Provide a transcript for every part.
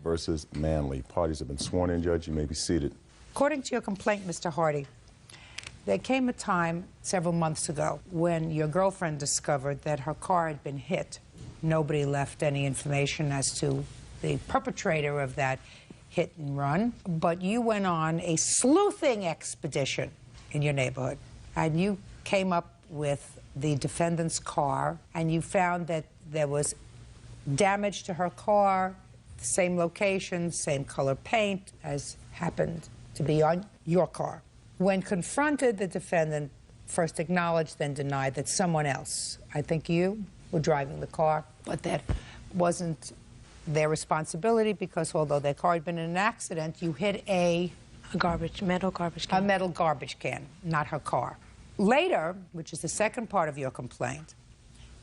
Versus Manley. Parties have been sworn in, Judge. You may be seated. According to your complaint, Mr. Hardy, there came a time several months ago when your girlfriend discovered that her car had been hit. Nobody left any information as to the perpetrator of that hit and run, but you went on a sleuthing expedition in your neighborhood, and you came up with the defendant's car, and you found that there was damage to her car, same location, same color paint as happened to be on your car. When confronted, the defendant first acknowledged, then denied that someone else, I think you, were driving the car, but that wasn't their responsibility because although their car had been in an accident, you hit a metal garbage can. A metal garbage can, not her car. Later, which is the second part of your complaint,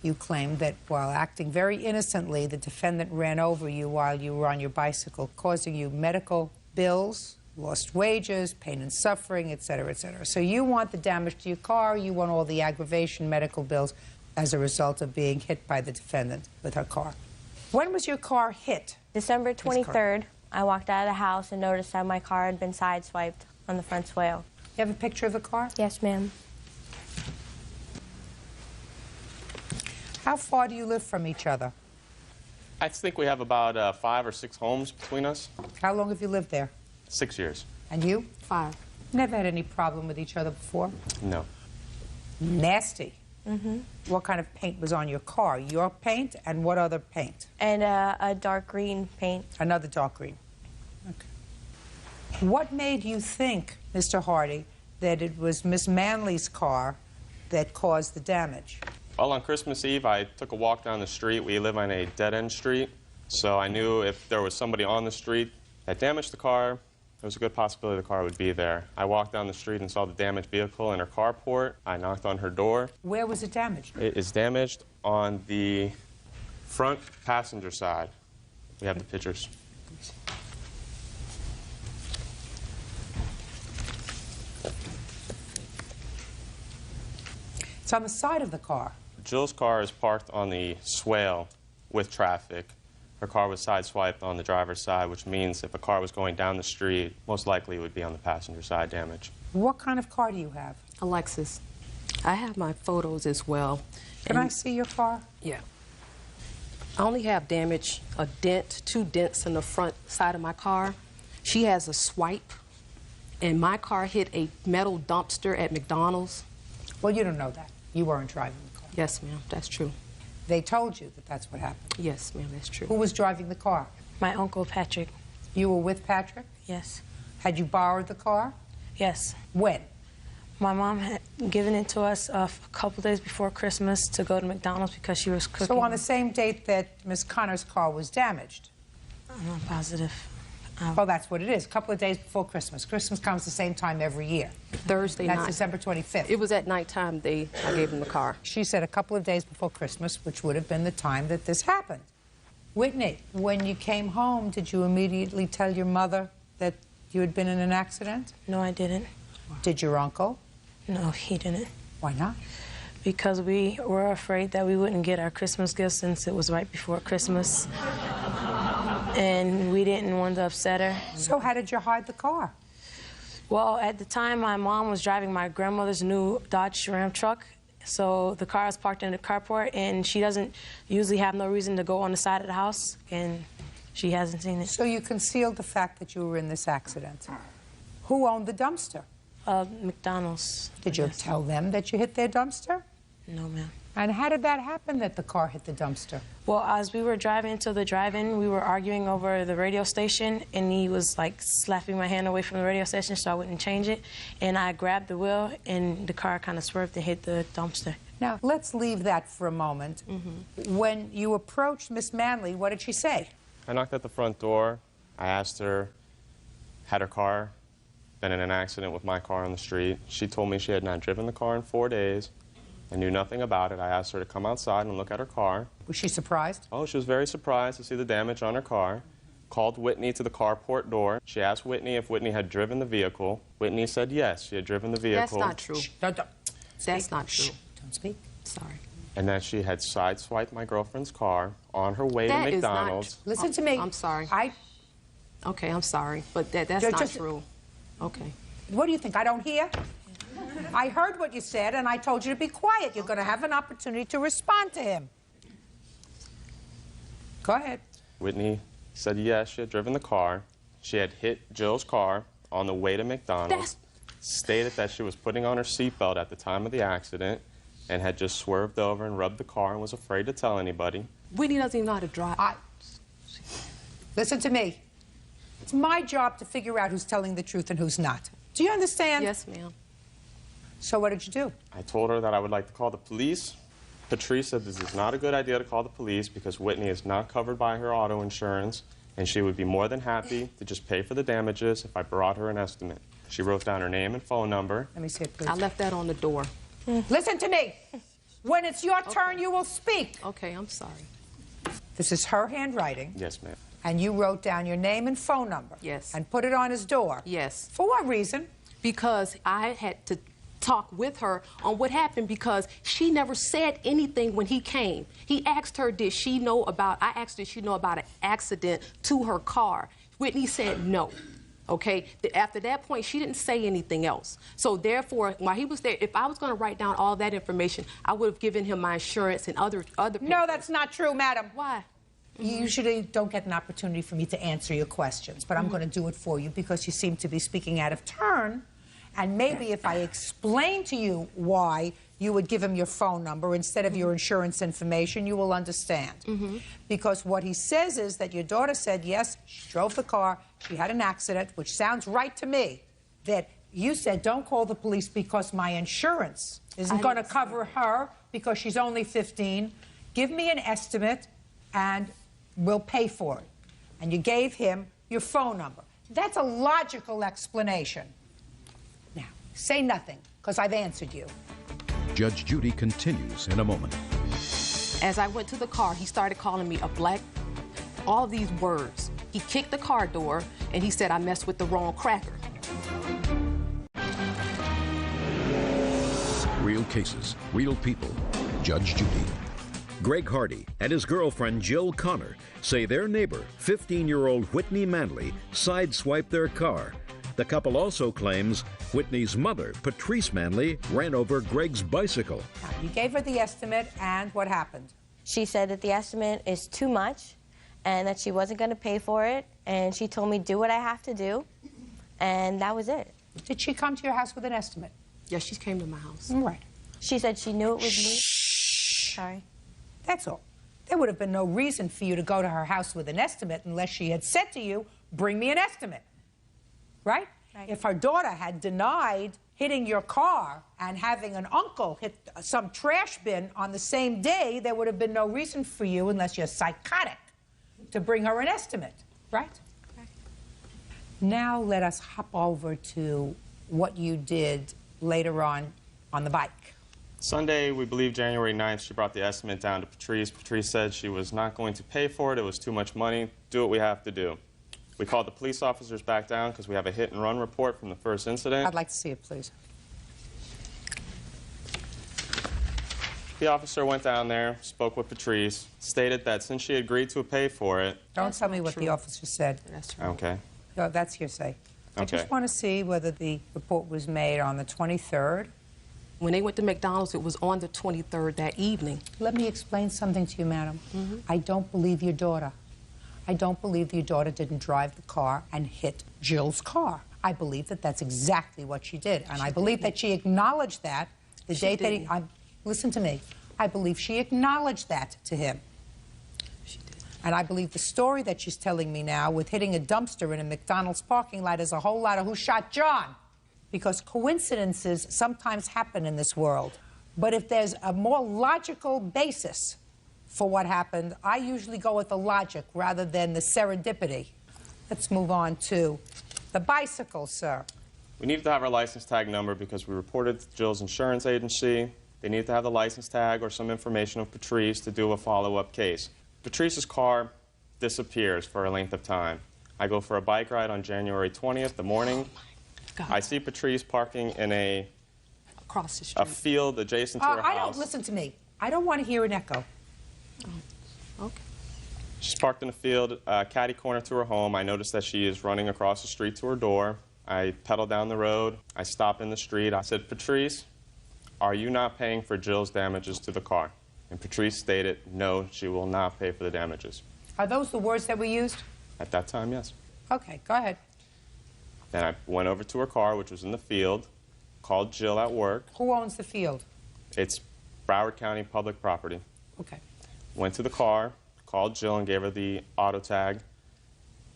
you claimed that while acting very innocently, the defendant ran over you while you were on your bicycle, causing you medical bills, lost wages, pain and suffering, et cetera, et cetera. So you want the damage to your car, you want all the aggravation medical bills as a result of being hit by the defendant with her car. When was your car hit? December 23rd. I walked out of the house and noticed that my car had been sideswiped on the front swale. You have a picture of the car? Yes, ma'am. How far do you live from each other? I think we have about 5 or 6 homes between us. How long have you lived there? 6 years. And you? 5. Never had any problem with each other before? No. Nasty. Mm-hmm. What kind of paint was on your car? Your paint and what other paint? And a dark green paint. Another dark green. Okay. What made you think, Mr. Hardy, that it was Miss Manley's car that caused the damage? Well, on Christmas Eve, I took a walk down the street. We live on a dead-end street, so I knew if there was somebody on the street that damaged the car, there was a good possibility the car would be there. I walked down the street and saw the damaged vehicle in her carport. I knocked on her door. Where was it damaged? It is damaged on the front passenger side. We have the pictures. It's on the side of the car. Jill's car is parked on the swale with traffic. Her car was sideswiped on the driver's side, which means if a car was going down the street, most likely it would be on the passenger side damage. What kind of car do you have? A Lexus. I have my photos as well. Can I see your car? Yeah. I only have damage, a dent, 2 dents in the front side of my car. She has a swipe, and my car hit a metal dumpster at McDonald's. Well, you don't know that. You weren't driving the car. Yes, ma'am, that's true. They told you that that's what happened. Yes, ma'am, that's true. Who was driving the car? My uncle, Patrick. You were with Patrick? Yes. Had you borrowed the car? Yes. When? My mom had given it to us a couple days before Christmas to go to McDonald's because she was cooking. So on the same date that Miss Connor's car was damaged? I'm not positive. Well, that's what it is. A couple of days before Christmas. Christmas comes the same time every year. Thursday night. That's December 25th. It was at nighttime I gave him the car. She said a couple of days before Christmas, which would have been the time that this happened. Whitney, when you came home, did you immediately tell your mother that you had been in an accident? No, I didn't. Did your uncle? No, he didn't. Why not? Because we were afraid that we wouldn't get our Christmas gifts since it was right before Christmas. And we didn't want to upset her. So how did you hide the car? Well, at the time, my mom was driving my grandmother's new Dodge Ram truck. So the car was parked in the carport, and she doesn't usually have no reason to go on the side of the house, and she hasn't seen it. So you concealed the fact that you were in this accident. Who owned the dumpster? McDonald's. Did you tell them that you hit their dumpster? No, ma'am. And how did that happen, that the car hit the dumpster? Well, as we were driving to the drive-in, we were arguing over the radio station, and he was, like, slapping my hand away from the radio station so I wouldn't change it. And I grabbed the wheel, and the car kind of swerved and hit the dumpster. Now, let's leave that for a moment. When you approached Miss Manley, what did she say? I knocked at the front door. I asked her, had her car been in an accident with my car on the street? She told me she had not driven the car in 4 days. I knew nothing about it. I asked her to come outside and look at her car. Was she surprised? Oh, she was very surprised to see the damage on her car. Called Whitney to the carport door. She asked Whitney if Whitney had driven the vehicle. Whitney said yes, she had driven the vehicle. That's not true. Don't. That's not true. Don't speak. Sorry. And that she had sideswiped my girlfriend's car on her way to That is not McDonald's. Listen to me. I'm sorry. Okay, I'm sorry, but that's not true. Okay. What do you think? I don't hear? I heard what you said, and I told you to be quiet. You're going to have an opportunity to respond to him. Go ahead. Whitney said yes, she had driven the car. She had hit Jill's car on the way to McDonald's. Stated that she was putting on her seatbelt at the time of the accident and had just swerved over and rubbed the car and was afraid to tell anybody. Whitney doesn't even know how to drive. Listen to me. It's my job to figure out who's telling the truth and who's not. Do you understand? Yes, ma'am. So what did you do? I told her that I would like to call the police. Patrice said this is not a good idea to call the police because Whitney is not covered by her auto insurance, and she would be more than happy to just pay for the damages if I brought her an estimate. She wrote down her name and phone number. Let me see it, please. I left that on the door. Listen to me. When it's your turn, you will speak. Okay, I'm sorry. This is her handwriting. Yes, ma'am. And you wrote down your name and phone number. Yes. And put it on his door. Yes. For what reason? Because I had to talk with her on what happened because she never said anything when he came. He asked her, I asked her, did she know about an accident to her car? Whitney said no. Okay, after that point, she didn't say anything else. So therefore, while he was there, if I was going to write down all that information, I would have given him my insurance and other people. No, that's not true, madam. Why? You usually don't get an opportunity for me to answer your questions, but I'm going to do it for you because you seem to be speaking out of turn. And maybe if I explain to you why you would give him your phone number instead of your insurance information, you will understand. Because what he says is that your daughter said, yes, she drove the car, she had an accident, which sounds right to me, that you said, don't call the police because my insurance isn't going to cover her because she's only 15. Give me an estimate and we'll pay for it. And you gave him your phone number. That's a logical explanation. Now, say nothing, because I've answered you. Judge Judy continues in a moment. As I went to the car, he started calling me a black, all these words. He kicked the car door, and he said I messed with the wrong cracker. Real cases, real people. Judge Judy. Greg Hardy and his girlfriend Jill Connor say their neighbor, 15-year-old Whitney Manley, sideswiped their car. The couple also claims Whitney's mother, Patrice Manley, ran over Greg's bicycle. Now, you gave her the estimate, and what happened? She said that the estimate is too much and that she wasn't going to pay for it, and she told me do what I have to do, and that was it. Did she come to your house with an estimate? Yes, she came to my house. Right. She said she knew it was me. Sorry. That's all. There would have been no reason for you to go to her house with an estimate unless she had said to you, bring me an estimate. Right? Right. If her daughter had denied hitting your car and having an uncle hit some trash bin on the same day, there would have been no reason for you, unless you're psychotic, to bring her an estimate. Right? Right. Now let us hop over to what you did later on the bike. Sunday, we believe January 9th, she brought the estimate down to Patrice. Patrice said she was not going to pay for it. It was too much money. Do what we have to do. We called the police officers back down because we have a hit-and-run report from the first incident. I'd like to see it, please. The officer went down there, spoke with Patrice, stated that since she agreed to pay for it... Don't tell me what the officer said. That's true. Okay. No, that's hearsay. I Okay. just want to see whether the report was made on the 23rd. When they went to McDonald's, it was on the 23rd that evening. Let me explain something to you, madam. I don't believe your daughter. I don't believe your daughter didn't drive the car and hit Jill's car. I believe that that's exactly what she did. And I believe that she acknowledged that the day that he... Listen to me. I believe she acknowledged that to him. She did. And I believe the story that she's telling me now with hitting a dumpster in a McDonald's parking lot is a whole lot of who shot John. Because coincidences sometimes happen in this world. But if there's a more logical basis for what happened, I usually go with the logic rather than the serendipity. Let's move on to the bicycle, sir. We needed to have our license tag number because we reported to Jill's insurance agency. They needed to have the license tag or some information of Patrice to do a follow-up case. Patrice's car disappears for a length of time. I go for a bike ride on January 20th, the morning. God. I see Patrice parking in Across the street. a field adjacent to her I house. don't, listen to me. I don't want to hear an echo. Okay. She's parked in the field, catty corner to her home. I noticed that she is running across the street to her door. I pedal down the road. I stop in the street. I said, Patrice, are you not paying for Jill's damages to the car? And Patrice stated, no, she will not pay for the damages. Are those the words that were used? At that time, yes. Okay, go ahead. Then I went over to her car, which was in the field, called Jill at work. Who owns the field? It's Broward County public property. Okay. Went to the car, called Jill and gave her the auto tag.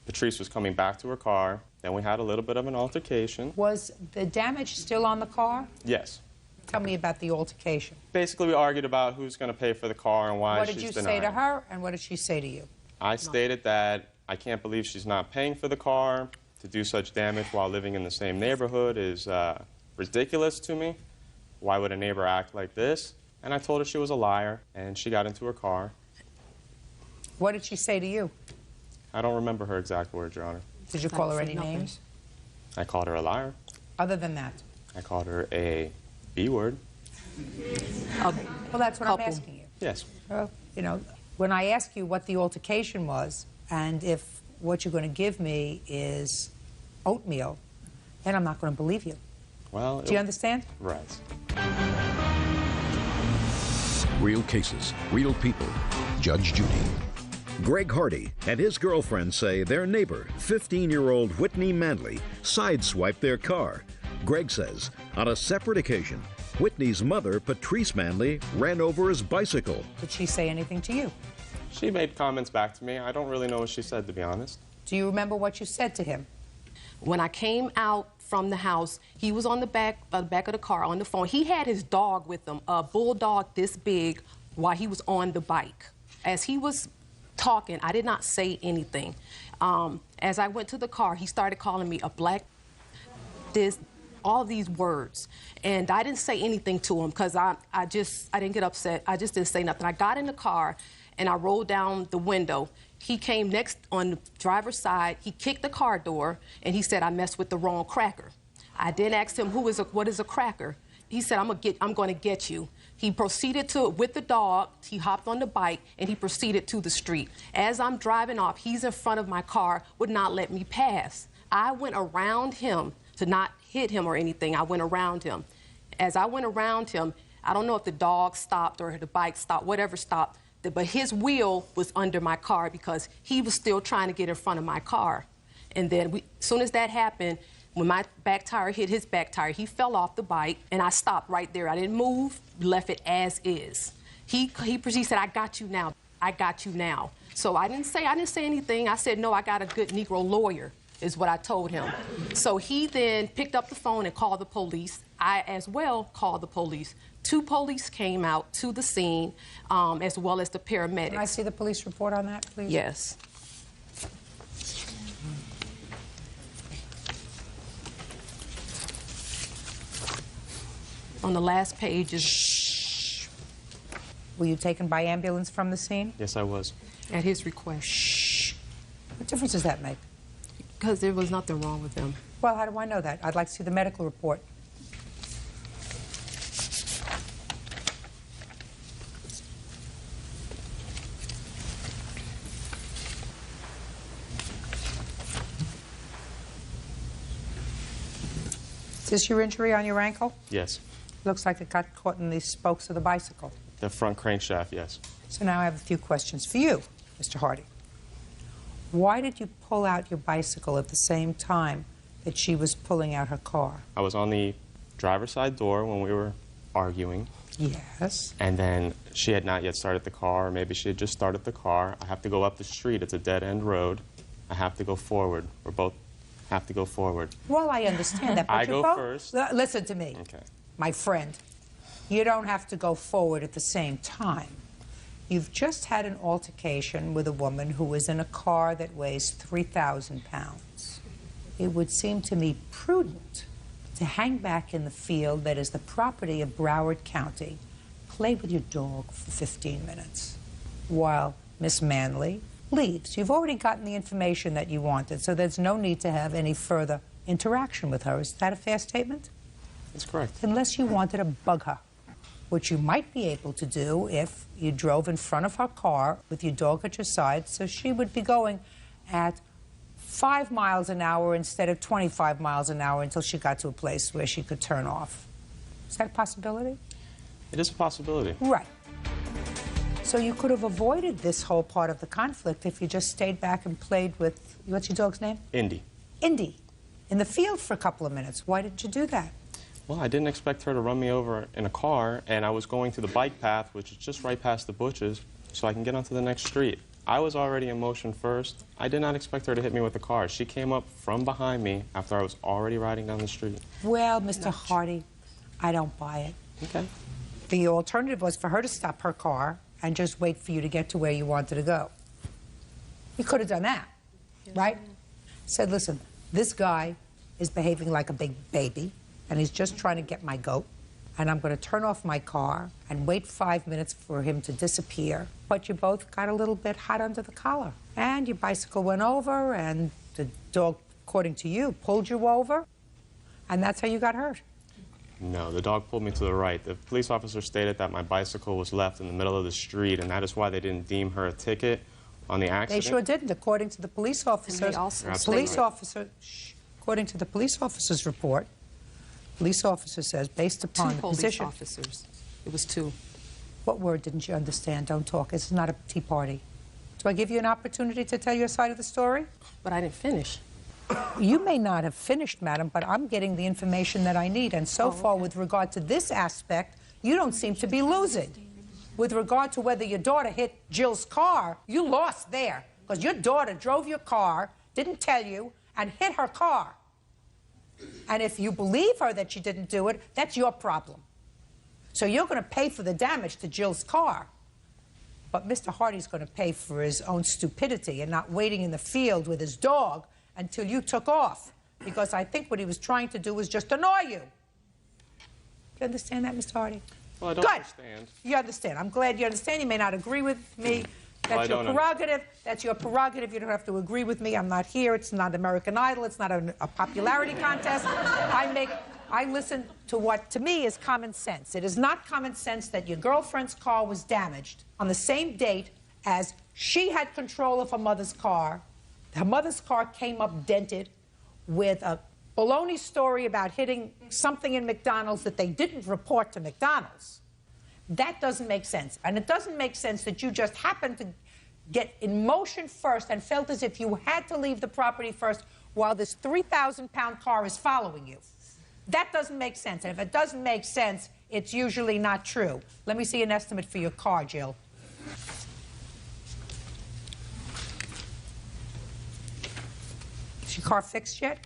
Patrice was coming back to her car. Then we had a little bit of an altercation. Was the damage still on the car? Yes. Tell me about the altercation. Basically, we argued about who's going to pay for the car and why What she's did you denying. say to her, and what did she say to you? I stated that I can't believe she's not paying for the car. To do such damage while living in the same neighborhood is ridiculous to me. Why would a neighbor act like this? And I told her she was a liar, and she got into her car. What did she say to you? I don't remember her exact words, Your Honor. Did you call her any names? I called her a liar. Other than that? I called her a B word. Well, that's what Couple. I'm asking you. Yes. Well, you know, when I ask you what the altercation was, and if what you're going to give me is oatmeal, then I'm not going to believe you. Well, Do you understand? Right. Real cases, real people. Judge Judy. Greg Hardy and his girlfriend say their neighbor, 15-year-old Whitney Manley, sideswiped their car. Greg says on a separate occasion, Whitney's mother, Patrice Manley, ran over his bicycle. Did she say anything to you? She made comments back to me. I don't really know what she said, to be honest. Do you remember what you said to him? When I came out from the house, he was on the back of the car on the phone. He had his dog with him, a bulldog this big, while he was on the bike. As he was talking, I did not say anything. As I went to the car, he started calling me a black, all these words. And I didn't say anything to him because I didn't get upset. I just didn't say nothing. I got in the car and I rolled down the window. He came next on the driver's side. He kicked the car door and he said, I messed with the wrong cracker. I then asked him, what is a cracker? He said, I'm going to get you. He proceeded with the dog, he hopped on the bike, and he proceeded to the street. As I'm driving off, he's in front of my car, would not let me pass. I went around him to not hit him or anything. I went around him. As I went around him, I don't know if the dog stopped or the bike stopped, whatever stopped, but his wheel was under my car because he was still trying to get in front of my car. And then as soon as that happened, when my back tire hit his back tire, he fell off the bike, and I stopped right there. I didn't move, left it as is. He said, I got you now. I got you now. So I didn't say anything. I said, no, I got a good Negro lawyer, is what I told him. So he then picked up the phone and called the police. I, as well, called the police. 2 police came out to the scene, as well as the paramedics. Can I see the police report on that, please? Yes. On the last page is... Shh. Were you taken by ambulance from the scene? Yes, I was. At his request. Shh. What difference does that make? Because there was nothing wrong with them. Well, how do I know that? I'd like to see the medical report. Is this your injury on your ankle? Yes. Looks like it got caught in the spokes of the bicycle. The front crankshaft, yes. So now I have a few questions for you, Mr. Hardy. Why did you pull out your bicycle at the same time that she was pulling out her car? I was on the driver's side door when we were arguing. Yes. And then she had not yet started the car, or maybe she had just started the car. I have to go up the street. It's a dead-end road. I have to go forward. We're both have to go forward. Well, I understand that, but I you go both... first. Listen to me. Okay. My friend, you don't have to go forward at the same time. You've just had an altercation with a woman who was in a car that weighs 3,000 pounds. It would seem to me prudent to hang back in the field that is the property of Broward County, play with your dog for 15 minutes, while Miss Manley leaves. You've already gotten the information that you wanted, so there's no need to have any further interaction with her. Is that a fair statement? That's correct. Unless you wanted to bug her. which you might be able to do if you drove in front of her car with your dog at your side, so she would be going at 5 miles an hour instead of 25 miles an hour until she got to a place where she could turn off. Is that a possibility? It is a possibility. Right. So you could have avoided this whole part of the conflict if you just stayed back and played with, what's your dog's name? Indy. Indy, in the field for a couple of minutes. Why didn't you do that? Well, I didn't expect her to run me over in a car, and I was going through the bike path, which is just right past the bushes, so I can get onto the next street. I was already in motion first. I did not expect her to hit me with the car. She came up from behind me after I was already riding down the street. Well, Mr. Hardy, I don't buy it. Okay. The alternative was for her to stop her car and just wait for you to get to where you wanted to go. You could have done that, right? Said, listen, this guy is behaving like a big baby, and he's just trying to get my goat, and I'm going to turn off my car and wait 5 minutes for him to disappear. But you both got a little bit hot under the collar, and your bicycle went over, and the dog, according to you, pulled you over, and that's how you got hurt. No, the dog pulled me to the right. The police officer stated that my bicycle was left in the middle of the street, and that is why they didn't deem her a ticket on the accident. They sure didn't, according to the police officers. And they also According to the police officer's report, police officer says, based upon the position. 2 police officers. It was 2. What word didn't you understand? Don't talk. It's not a tea party. Do I give you an opportunity to tell your side of the story? But I didn't finish. You may not have finished, madam, but I'm getting the information that I need. And so far, with regard to this aspect, you don't seem to be losing. With regard to whether your daughter hit Jill's car, you lost there. Because your daughter drove your car, didn't tell you, and hit her car. And if you believe her that she didn't do it, that's your problem. So you're going to pay for the damage to Jill's car. But Mr. Hardy's going to pay for his own stupidity and not waiting in the field with his dog until you took off, because I think what he was trying to do was just annoy you. You understand that, Mr. Hardy? Well, I don't understand. You understand. I'm glad you understand. You may not agree with me. That's your prerogative. That's your prerogative. You don't have to agree with me. I'm not here. It's not American Idol. It's not a popularity contest. I listen to what, to me, is common sense. It is not common sense that your girlfriend's car was damaged on the same date as she had control of her mother's car. Her mother's car came up dented with a baloney story about hitting something in McDonald's that they didn't report to McDonald's. That doesn't make sense. And it doesn't make sense that you just happened to get in motion first and felt as if you had to leave the property first while this 3,000-pound car is following you. That doesn't make sense. And if it doesn't make sense, it's usually not true. Let me see an estimate for your car, Jill. Is your car fixed yet?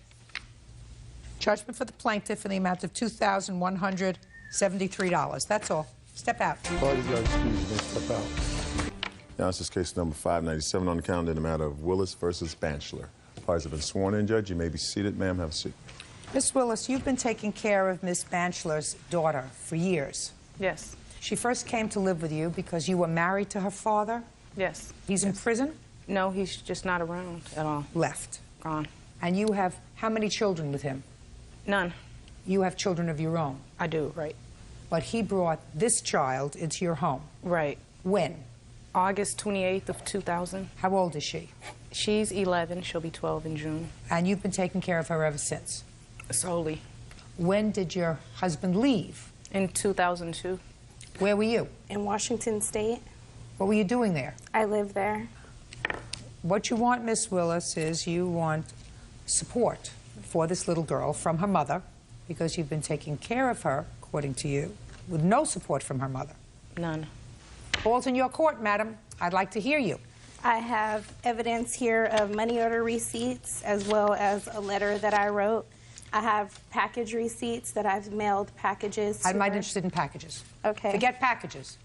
Judgment for the plaintiff in the amount of $2,173. That's all. Step out. Parties are excused. They step out. Now, this is case number 597 on the calendar in the matter of Willis versus Banchler. Parties have been sworn in, Judge. You may be seated. Ma'am, have a seat. Miss Willis, you've been taking care of Miss Banchler's daughter for years. Yes. She first came to live with you because you were married to her father? Yes. He's in prison? No, he's just not around at all. Left. Gone. And you have how many children with him? None. You have children of your own? I do, right. But he brought this child into your home? Right. When? August 28th of 2000. How old is she? She's 11. She'll be 12 in June. And you've been taking care of her ever since? Solely. When did your husband leave? In 2002. Where were you? In Washington State. What were you doing there? I live there. What you want, Miss Willis, is you want support for this little girl from her mother, because you've been taking care of her, according to you, with no support from her mother. None. Ball's in your court, madam. I'd like to hear you. I have evidence here of money order receipts as well as a letter that I wrote. I have package receipts that I've mailed packages to I'm not her. interested in packages. Okay. Forget packages.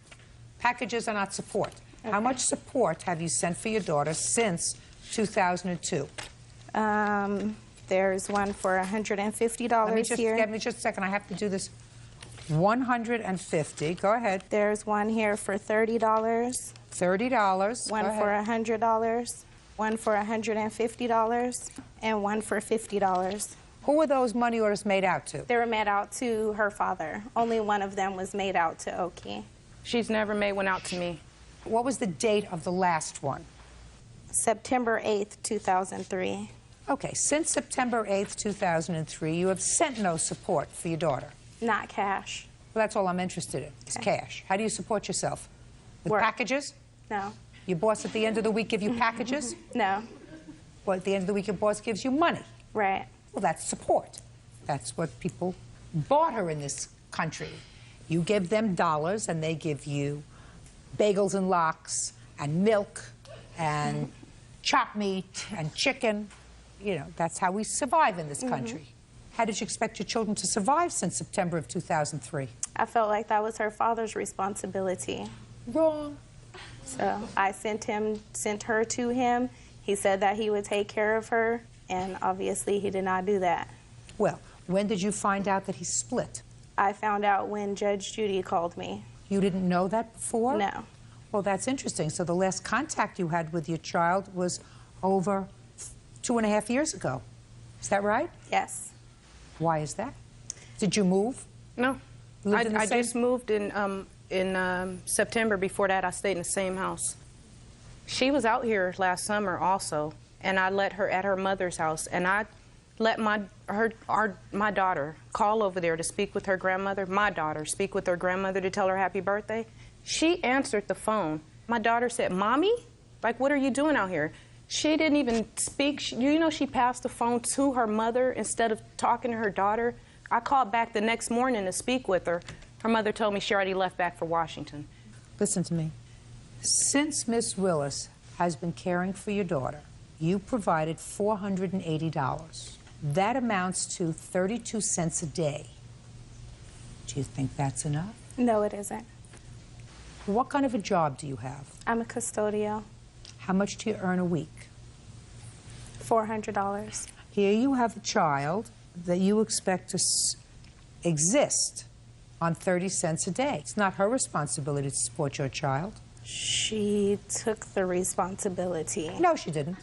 Packages are not support. Okay. How much support have you sent for your daughter since 2002? There's one for $150 here. Give me just a second. I have to do this. $150. Go ahead. There's one here for $30. $30. One for $100. One for $150. And one for $50. Who were those money orders made out to? They were made out to her father. Only one of them was made out to Oki. She's never made one out to me. What was the date of the last one? September 8th, 2003. Okay, since September 8th, 2003, you have sent no support for your daughter. Not cash. Well, that's all I'm interested in, is cash. How do you support yourself? With Work. packages? No. Your boss at the end of the week give you packages? No. Well, at the end of the week, your boss gives you money. Right. Well, that's support. That's what people barter in this country. You give them dollars, and they give you bagels and lox, and milk, and chopped meat, and chicken. You know, that's how we survive in this country. How did you expect your children to survive since September of 2003? I felt like that was her father's responsibility. Wrong. So I sent her to him. He said that he would take care of her, and obviously he did not do that. Well, when did you find out that he split? I found out when Judge Judy called me. You didn't know that before? No. Well, that's interesting. So the last contact you had with your child was over 2.5 years ago. Is that right? Yes. Why is that? Did you move? No. I just moved in September. Before that, I stayed in the same house. She was out here last summer also, and I let her at her mother's house, and I let my daughter call over there to speak with her grandmother. My daughter speak with her grandmother to tell her happy birthday. She answered the phone. My daughter said, "Mommy, like, what are you doing out here?" She didn't even speak. You know, she passed the phone to her mother instead of talking to her daughter. I called back the next morning to speak with her. Her mother told me she already left back for Washington. Listen to me. Since Miss Willis has been caring for your daughter, you provided $480. That amounts to 32 cents a day. Do you think that's enough? No, it isn't. What kind of a job do you have? I'm a custodial. How much do you earn a week? $400. Here you have a child that you expect to exist on 30 cents a day. It's not her responsibility to support your child. She took the responsibility. No, she didn't.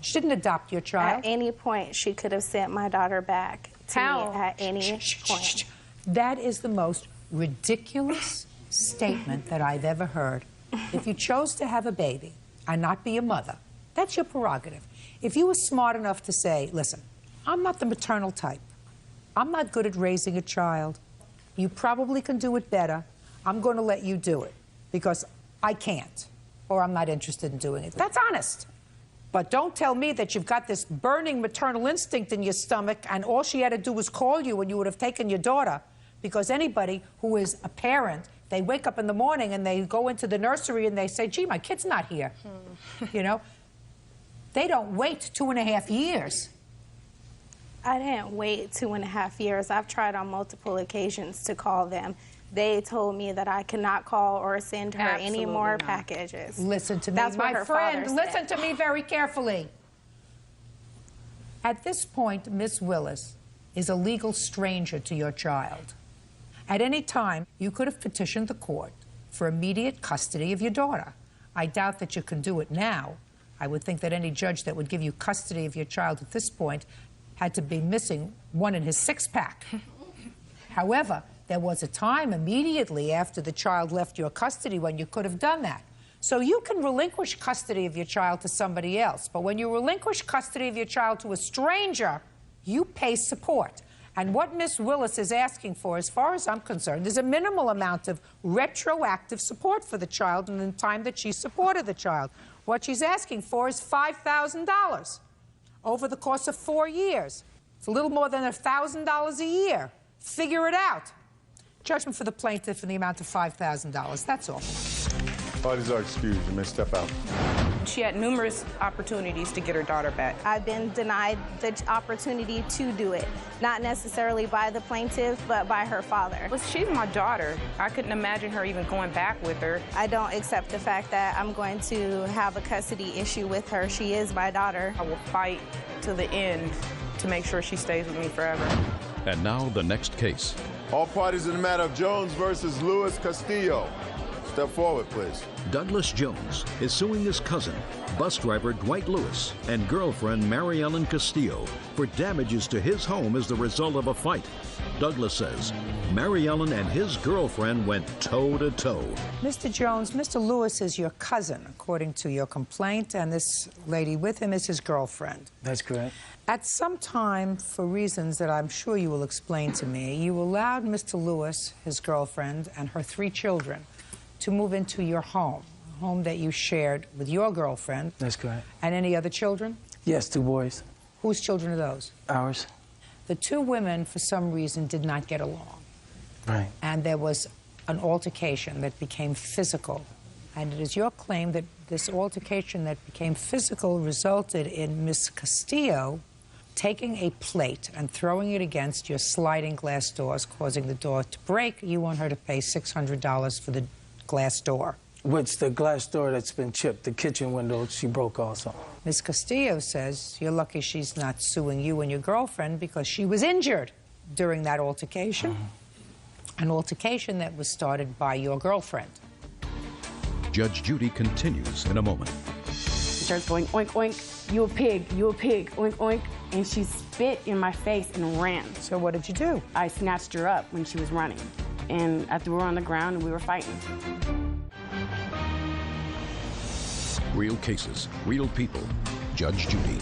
She didn't adopt your child. At any point, she could have sent my daughter back to me at any point. That is the most ridiculous statement that I've ever heard. If you chose to have a baby and not be a mother, that's your prerogative. If you were smart enough to say, listen, I'm not the maternal type. I'm not good at raising a child. You probably can do it better. I'm going to let you do it because I can't, or I'm not interested in doing it. That's honest. But don't tell me that you've got this burning maternal instinct in your stomach and all she had to do was call you and you would have taken your daughter, because anybody who is a parent, they wake up in the morning and they go into the nursery and they say, gee, my kid's not here. You know? They don't wait 2.5 years. I didn't wait 2.5 years. I've tried on multiple occasions to call them. They told me that I cannot call or send her any more packages. Listen to me, That's what my her friend. father Listen said. to me very carefully. At this point, Miss Willis is a legal stranger to your child. At any time, you could have petitioned the court for immediate custody of your daughter. I doubt that you can do it now. I would think that any judge that would give you custody of your child at this point had to be missing one in his six-pack. However, there was a time immediately after the child left your custody when you could have done that. So you can relinquish custody of your child to somebody else, but when you relinquish custody of your child to a stranger, you pay support. And what Miss Willis is asking for, as far as I'm concerned, is a minimal amount of retroactive support for the child in the time that she supported the child. What she's asking for is $5,000 over the course of 4 years. It's a little more than $1,000 a year. Figure it out. Judgment for the plaintiff in the amount of $5,000. That's all. Parties are excused. You may step out. She had numerous opportunities to get her daughter back. I've been denied the opportunity to do it, not necessarily by the plaintiff, but by her father. Well, she's my daughter. I couldn't imagine her even going back with her. I don't accept the fact that I'm going to have a custody issue with her. She is my daughter. I will fight to the end to make sure she stays with me forever. And now the next case. All parties in the matter of Jones versus Luis Castillo. Step forward, please. Douglas Jones is suing his cousin, bus driver Dwight Lewis and girlfriend Mary Ellen Castillo for damages to his home as the result of a fight. Douglas says Mary Ellen and his girlfriend went toe-to-toe. Mr. Jones, Mr. Lewis is your cousin, according to your complaint, and this lady with him is his girlfriend. That's correct. At some time, for reasons that I'm sure you will explain to me, you allowed Mr. Lewis, his girlfriend, and her 3 children to move into your home, a home that you shared with your girlfriend. That's correct. And any other children? Yes, 2 boys. Whose children are those? Ours. The 2 women, for some reason, did not get along. Right. And there was an altercation that became physical. And it is your claim that this altercation that became physical resulted in Miss Castillo taking a plate and throwing it against your sliding glass doors, causing the door to break. You want her to pay $600 for the glass door. Which the glass door that's been chipped, the kitchen window, she broke also. Miss Castillo says you're lucky she's not suing you and your girlfriend because she was injured during that altercation. An altercation that was started by your girlfriend. Judge Judy continues in a moment. She starts going, oink, oink, you a pig, oink, oink, and she spit in my face and ran. So what did you do? I snatched her up when she was running, and I threw her on the ground and we were fighting. Real cases, real people. Judge Judy.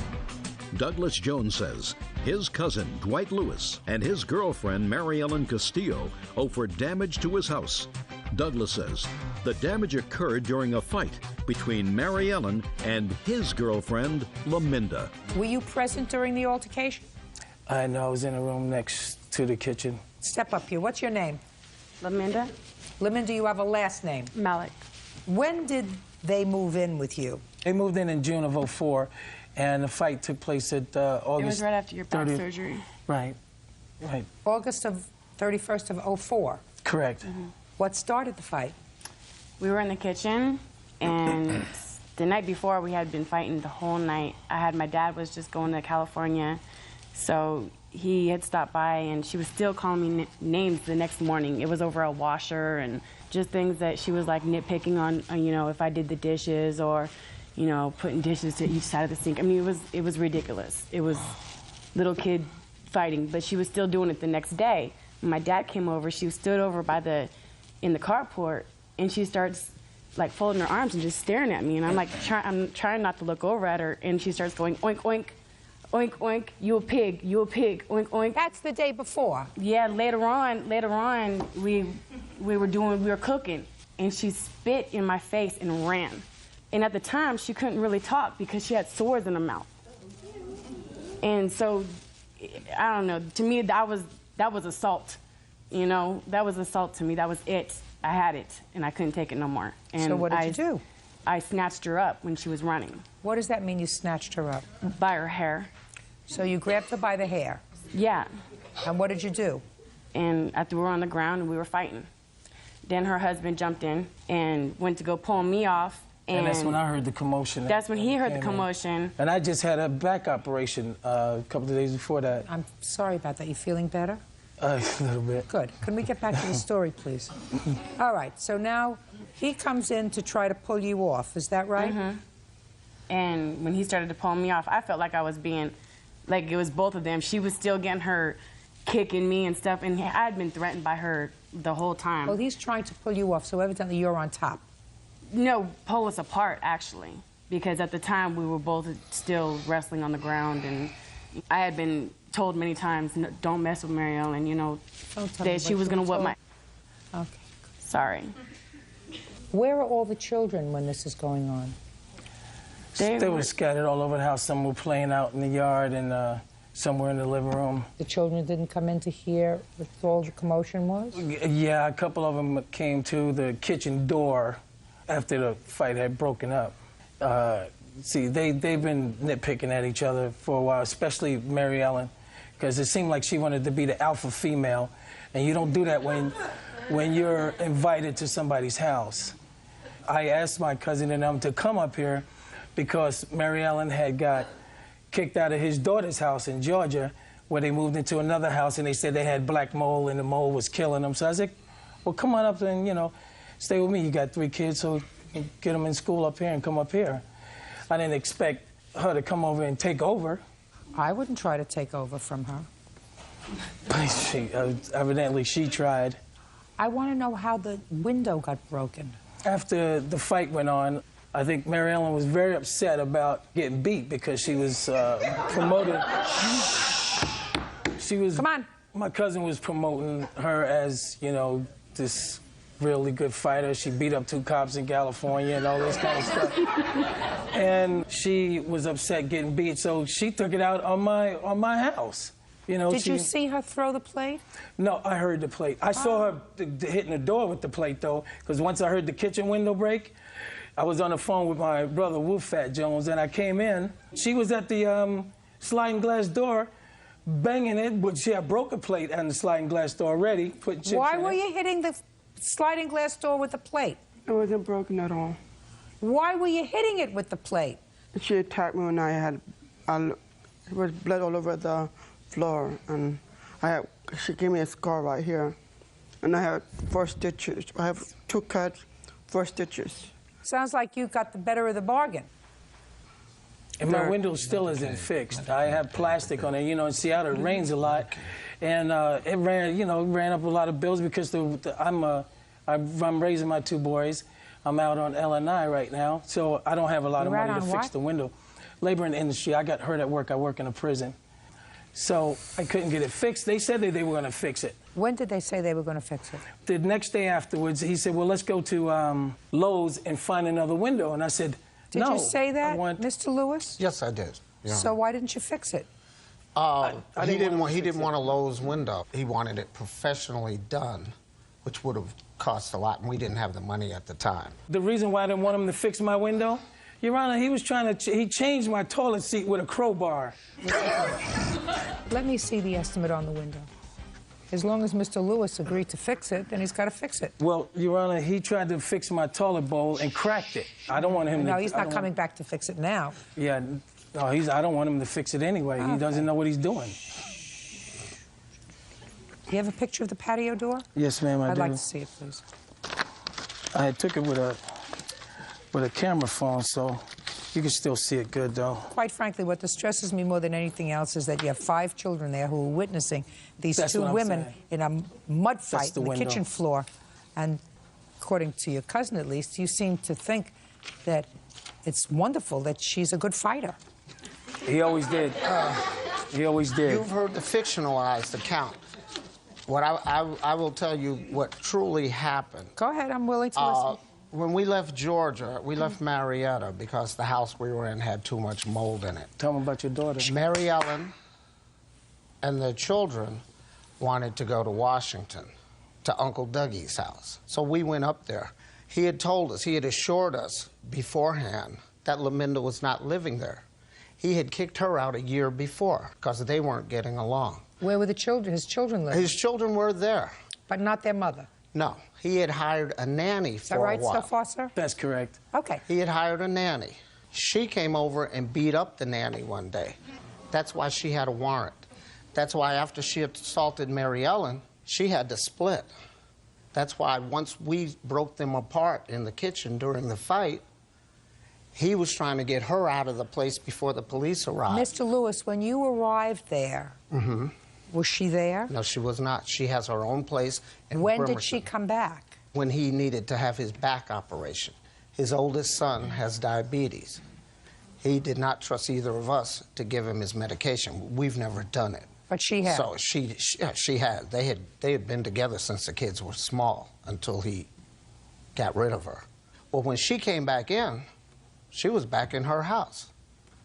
Douglas Jones says his cousin Dwight Lewis and his girlfriend Mary Ellen Castillo owe for damage to his house. Douglas says the damage occurred during a fight between Mary Ellen and his girlfriend Laminda. Were you present during the altercation? I know, I was in a room next to the kitchen. Step up here. What's your name? Laminda. Laminda, you have a last name. Malik. When did they move in with you? They moved in June of '04, and the fight took place at August. It was right after your back 30th. surgery. Right, right. August of 31st of '04. Correct. What started the fight? We were in the kitchen, and the night before we had been fighting the whole night. My dad was just going to California, so he had stopped by, and she was still calling me names the next morning. It was over a washer and just things that she was like nitpicking on, you know, if I did the dishes or, you know, putting dishes to each side of the sink. I mean, it was ridiculous. It was little kid fighting, but she was still doing it the next day. When my dad came over, she stood over in the carport, and she starts like folding her arms and just staring at me, and I'm like, I'm trying not to look over at her, and she starts going, oink, oink, oink, oink, you a pig, oink, oink. That's the day before. Yeah, later on, we were cooking, and she spit in my face and ran. And at the time, she couldn't really talk because she had sores in her mouth. And so, I don't know, to me, that was assault. You know, that was assault to me. That was it. I had it, and I couldn't take it no more. And so what did you do? I snatched her up when she was running. What does that mean, you snatched her up? By her hair. So you grabbed her by the hair? Yeah. And what did you do? And I threw her on the ground, and we were fighting. Then her husband jumped in and went to go pull me off. And that's when I heard the commotion. That's when he heard the commotion. And I just had a back operation a couple of days before that. I'm sorry about that. You feeling better? A little bit. Good. Can we get back to the story, please? All right. So now he comes in to try to pull you off. Is that right? Mm-hmm. And when he started to pull me off, I felt like I was being, like it was both of them. She was still getting her, kicking me and stuff, and I had been threatened by her the whole time. Well, he's trying to pull you off, so evidently you're on top. No, pull us apart, actually, because at the time we were both still wrestling on the ground, and I had been told many times, no, don't mess with Mary Ellen, you know, that she was going to whip my... Okay. Sorry. Where are all the children when this is going on? They were scattered all over the house. Some were playing out in the yard, and some were in the living room. The children didn't come in to hear what all the commotion was? Yeah, a couple of them came to the kitchen door after the fight had broken up. See, they've been nitpicking at each other for a while, especially Mary Ellen, because it seemed like she wanted to be the alpha female, and you don't do that when you're invited to somebody's house. I asked my cousin and them to come up here because Mary Ellen had got kicked out of his daughter's house in Georgia, where they moved into another house, and they said they had black mold, and the mold was killing them. So I said, well, come on up and, you know, stay with me. You got 3 kids, so get them in school up here and come up here. I didn't expect her to come over and take over. I wouldn't try to take over from her. But evidently she tried. I want to know how the window got broken. After the fight went on, I think Mary Ellen was very upset about getting beat because she was promoted. Come on. My cousin was promoting her as, you know, this really good fighter. She beat up 2 cops in California and all this kind of stuff. And she was upset getting beat, so she took it out on my house. You know, Did you see her throw the plate? No, I heard the plate. I saw her hitting the door with the plate, though, because once I heard the kitchen window break, I was on the phone with my brother, Wolfat Jones, and I came in. She was at the sliding glass door, banging it, but she had broke a plate on the sliding glass door already. Why were you hitting the sliding glass door with the plate? It wasn't broken at all. Why were you hitting it with the plate? She attacked me when there was blood all over the floor, and she gave me a scar right here, and I have 4 stitches. I have 2 cuts, 4 stitches. Sounds like you got the better of the bargain. And my window still isn't fixed. I have plastic on it. You know, in Seattle, it rains a lot, and it ran up a lot of bills because I'm raising my 2 boys. I'm out on L&I right now, so I don't have a lot of money to fix the window. Labor in the industry. I got hurt at work. I work in a prison. So I couldn't get it fixed. They said that they were going to fix it. When did they say they were going to fix it? The next day afterwards, he said, well, let's go to Lowe's and find another window. And I said, no. Did you say that, Mr. Lewis? Yes, I did. Yeah. So why didn't you fix it? He didn't want a Lowe's window. He wanted it professionally done, which would have cost a lot, and we didn't have the money at the time. The reason why I didn't want him to fix my window, Your Honor, he was trying to, he changed my toilet seat with a crowbar. Let me see the estimate on the window. As long as Mr. Lewis agreed to fix it, then he's got to fix it. Well, Your Honor, he tried to fix my toilet bowl and cracked it. I don't want him to... No, he's not coming back to fix it now. Yeah, no, I don't want him to fix it anyway. Okay. He doesn't know what he's doing. Do you have a picture of the patio door? Yes, ma'am, I do. I'd like to see it, please. I took it with a camera phone, so you can still see it good, though. Quite frankly, what distresses me more than anything else is that you have 5 children there who are witnessing these 2 women in a mud fight on the kitchen floor. And according to your cousin, at least, you seem to think that it's wonderful that she's a good fighter. He always did. He always did. You've heard the fictionalized account. What I will tell you what truly happened. Go ahead, I'm willing to listen. When we left Georgia, we left Marietta because the house we were in had too much mold in it. Tell me about your daughter. Mary Ellen and the children wanted to go to Washington, to Uncle Dougie's house. So we went up there. He had told us, he had assured us beforehand that Laminda was not living there. He had kicked her out a year before because they weren't getting along. Where were the children, his children living? His children were there. But not their mother? No. He had hired a nanny for a while. Is that right so far, sir? That's correct. Okay. He had hired a nanny. She came over and beat up the nanny one day. That's why she had a warrant. That's why after she assaulted Mary Ellen, she had to split. That's why once we broke them apart in the kitchen during the fight, he was trying to get her out of the place before the police arrived. Mr. Lewis, when you arrived there, was she there? No, she was not. She has her own place in When Bremerton. did she come back? When he needed to have his back operation. His oldest son has diabetes. He did not trust either of us to give him his medication. We've never done it. But she had. So she had. They had been together since the kids were small until he got rid of her. Well, when she came back in, she was back in her house.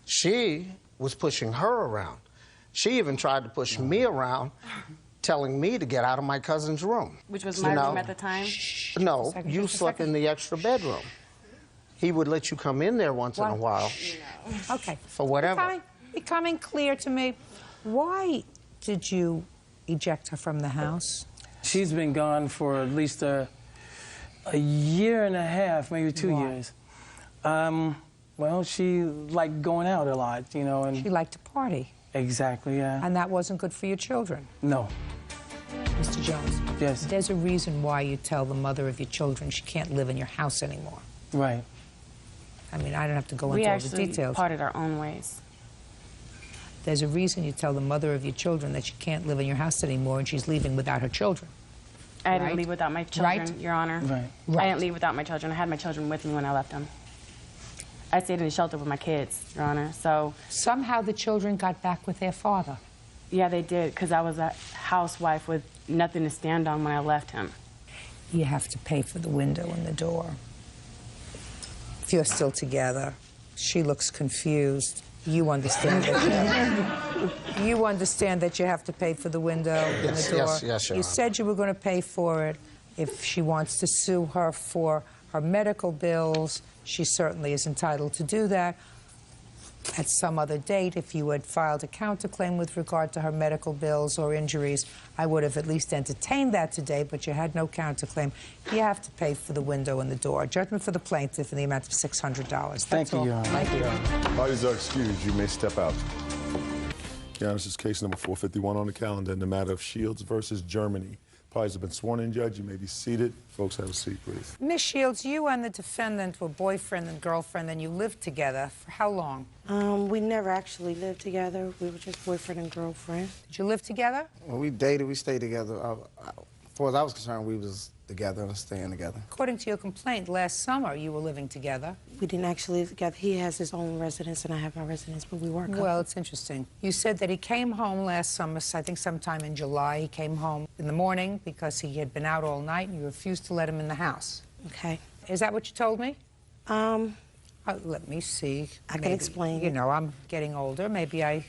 She was pushing her around. She even tried to push me around, telling me to get out of my cousin's room. Which was my room at the time? No, you slept in the extra bedroom. He would let you come in there once in a while. No. Okay. For whatever. Becoming clear to me, why did you eject her from the house? She's been gone for at least a year and a half, maybe 2 years. Well, she liked going out a lot, you know. And she liked to party. Exactly, yeah. And that wasn't good for your children? No. Mr. Jones? Yes? There's a reason why you tell the mother of your children she can't live in your house anymore. Right. I mean, I don't have to go We into all the actually details. parted our own ways. There's a reason you tell the mother of your children that she can't live in your house anymore and she's leaving without her children. I didn't leave without my children, Right? Your Honor. Right. I didn't leave without my children. I had my children with me when I left them. I stayed in the shelter with my kids, Your Honor, so... Somehow the children got back with their father. Yeah, they did, because I was a housewife with nothing to stand on when I left him. You have to pay for the window and the door. If you're still together, she looks confused. You understand that you understand that you have to pay for the window and the door. Yes, Your You Honor. said you were going to pay for it. If she wants to sue her for her medical bills, she certainly is entitled to do that. At some other date, if you had filed a counterclaim with regard to her medical bills or injuries, I would have at least entertained that today, but you had no counterclaim. You have to pay for the window and the door. Judgment for the plaintiff in the amount of $600. Thank you, Your Honor. Thank you. Parties are excused. You may step out. Your Honor, this is case number 451 on the calendar in the matter of Shields versus Germany. Parties have been sworn in, Judge. You may be seated. Folks, have a seat, please. Miss Shields, you and the defendant were boyfriend and girlfriend, and you lived together for how long? We never actually lived together. We were just boyfriend and girlfriend. Did you live together? When we dated, we stayed together. As far as I was concerned, we was together and staying together. According to your complaint, last summer you were living together. We didn't actually live together. He has his own residence and I have my residence, but we were a couple. Well, it's interesting. You said that he came home last summer, I think sometime in July. He came home in the morning because he had been out all night and you refused to let him in the house. Okay. Is that what you told me? Let me see. I can explain. You know, I'm getting older. Maybe I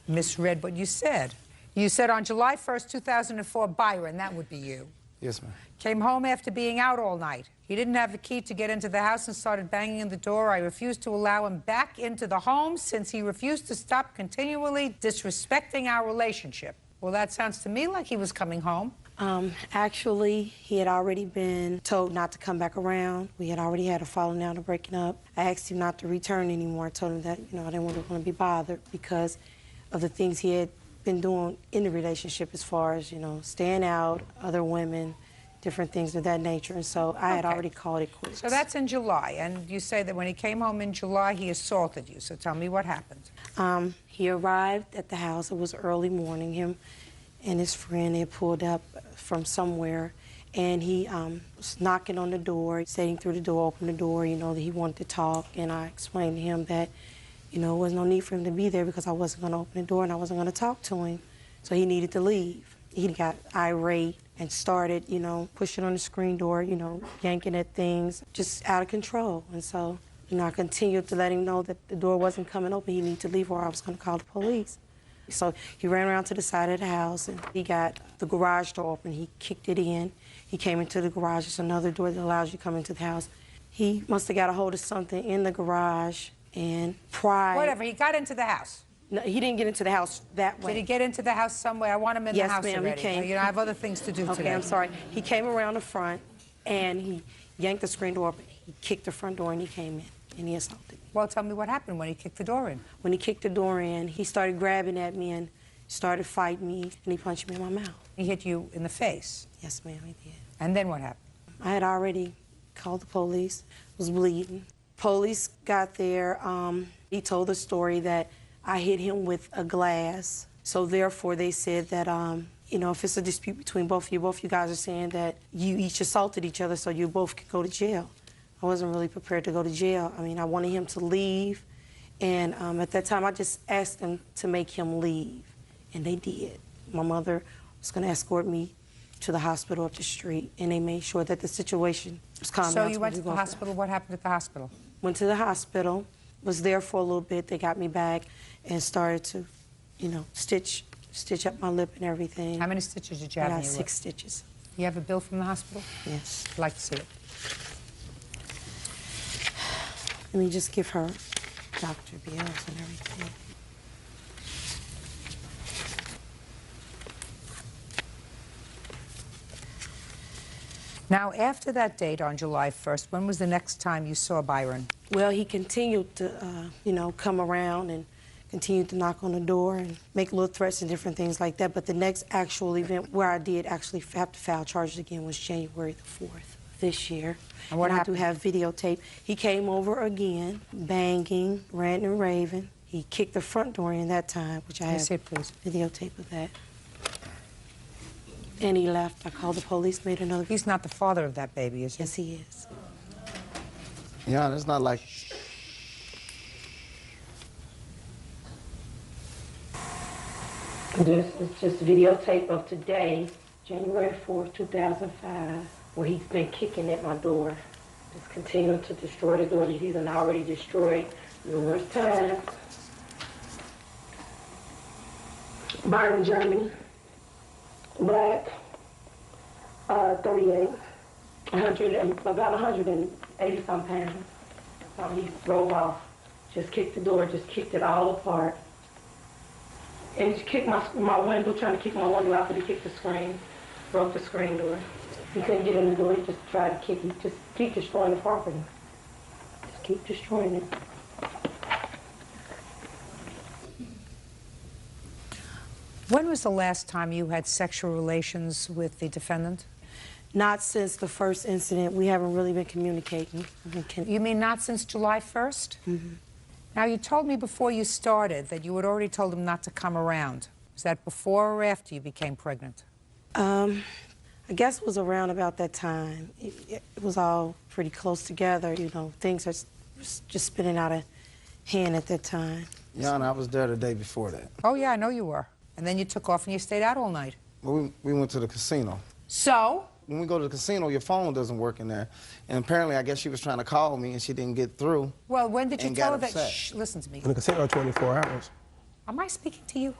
misread what you said. You said on July 1st, 2004, Byron, that would be you. Yes, ma'am. Came home after being out all night. He didn't have the key to get into the house and started banging in the door. I refused to allow him back into the home since he refused to stop continually disrespecting our relationship. Well, that sounds to me like he was coming home. Actually, he had already been told not to come back around. We had already had a falling out, a breaking up. I asked him not to return anymore. I told him that, you know, I didn't want to be bothered because of the things he had been doing in the relationship as far as, you know, staying out, other women, different things of that nature. And so I had already called it quits. So that's in July, and you say that when he came home in July, he assaulted you. So tell me what happened. He arrived at the house. It was early morning. Him and his friend had pulled up from somewhere, and he was knocking on the door, sitting through the door, opened the door, you know, that he wanted to talk. And I explained to him that, you know, there was no need for him to be there because I wasn't going to open the door and I wasn't going to talk to him. So he needed to leave. He got irate and started, you know, pushing on the screen door, you know, yanking at things, just out of control. And so, you know, I continued to let him know that the door wasn't coming open. He needed to leave or I was going to call the police. So he ran around to the side of the house and he got the garage door open. He kicked it in. He came into the garage. There's another door that allows you to come into the house. He must have got a hold of something in the garage and pried. Whatever, he got into the house. No, he didn't get into the house that way. Did he get into the house some way? I want him in the house Yes, ma'am, already. he came. You know, I have other things to do Okay, today. I'm sorry. He came around the front and he yanked the screen door open. He kicked the front door and he came in and he assaulted me. Well, tell me what happened when he kicked the door in. When he kicked the door in, he started grabbing at me and started fighting me, and he punched me in my mouth. He hit you in the face? Yes, ma'am, he did. And then what happened? I had already called the police, was bleeding. Police got there. He told the story that I hit him with a glass. So therefore, they said that, you know, if it's a dispute between both you guys are saying that you each assaulted each other so you both could go to jail. I wasn't really prepared to go to jail. I mean, I wanted him to leave. And at that time, I just asked them to make him leave. And they did. My mother was going to escort me to the hospital up the street, and they made sure that the situation was calm down. So you went to the hospital. What happened at the hospital? Went to the hospital, was there for a little bit. They got me back and started to, you know, stitch up my lip and everything. How many stitches did you have in I got your 6 lip? stitches. You have a bill from the hospital? Yes. I'd like to see it. Let me just give her doctor bills and everything. Now, after that date on July 1st, when was the next time you saw Byron? Well, he continued to, you know, come around and continued to knock on the door and make little threats and different things like that. But the next actual event where I did actually have to file charges again was January the 4th, this year. And what happened? I do have videotape. He came over again, banging, ranting and raving. He kicked the front door in that time, which I have videotape of that. And he left. I called the police, made another... He's not the father of that baby, is he? Yes, he is. Yeah, it's not like... This is just videotape of today, January 4th, 2005, where he's been kicking at my door. Just continuing to destroy the door that he's already destroyed numerous times. Byron, Germany. Black, 38, about 180 some pounds. So he drove off, just kicked the door, just kicked it all apart. And he kicked my window, trying to kick my window out, but he kicked the screen, broke the screen door. He couldn't get in the door, he just tried to kick, he just keep destroying the property. Just keep destroying it. When was the last time you had sexual relations with the defendant? Not since the first incident. We haven't really been communicating. You mean not since July 1st? Mm-hmm. Now, you told me before you started that you had already told him not to come around. Was that before or after you became pregnant? I guess it was around about that time. It was all pretty close together, you know. Things are just spinning out of hand at that time. Yana, I was there the day before that. Oh, yeah, I know you were. And then you took off and you stayed out all night. Well, we went to the casino. So? When we go to the casino, your phone doesn't work in there. And apparently, I guess she was trying to call me and she didn't get through. Well, when did you tell her that? Upset. Shh, listen to me. In the casino, 24 hours. Am I speaking to you?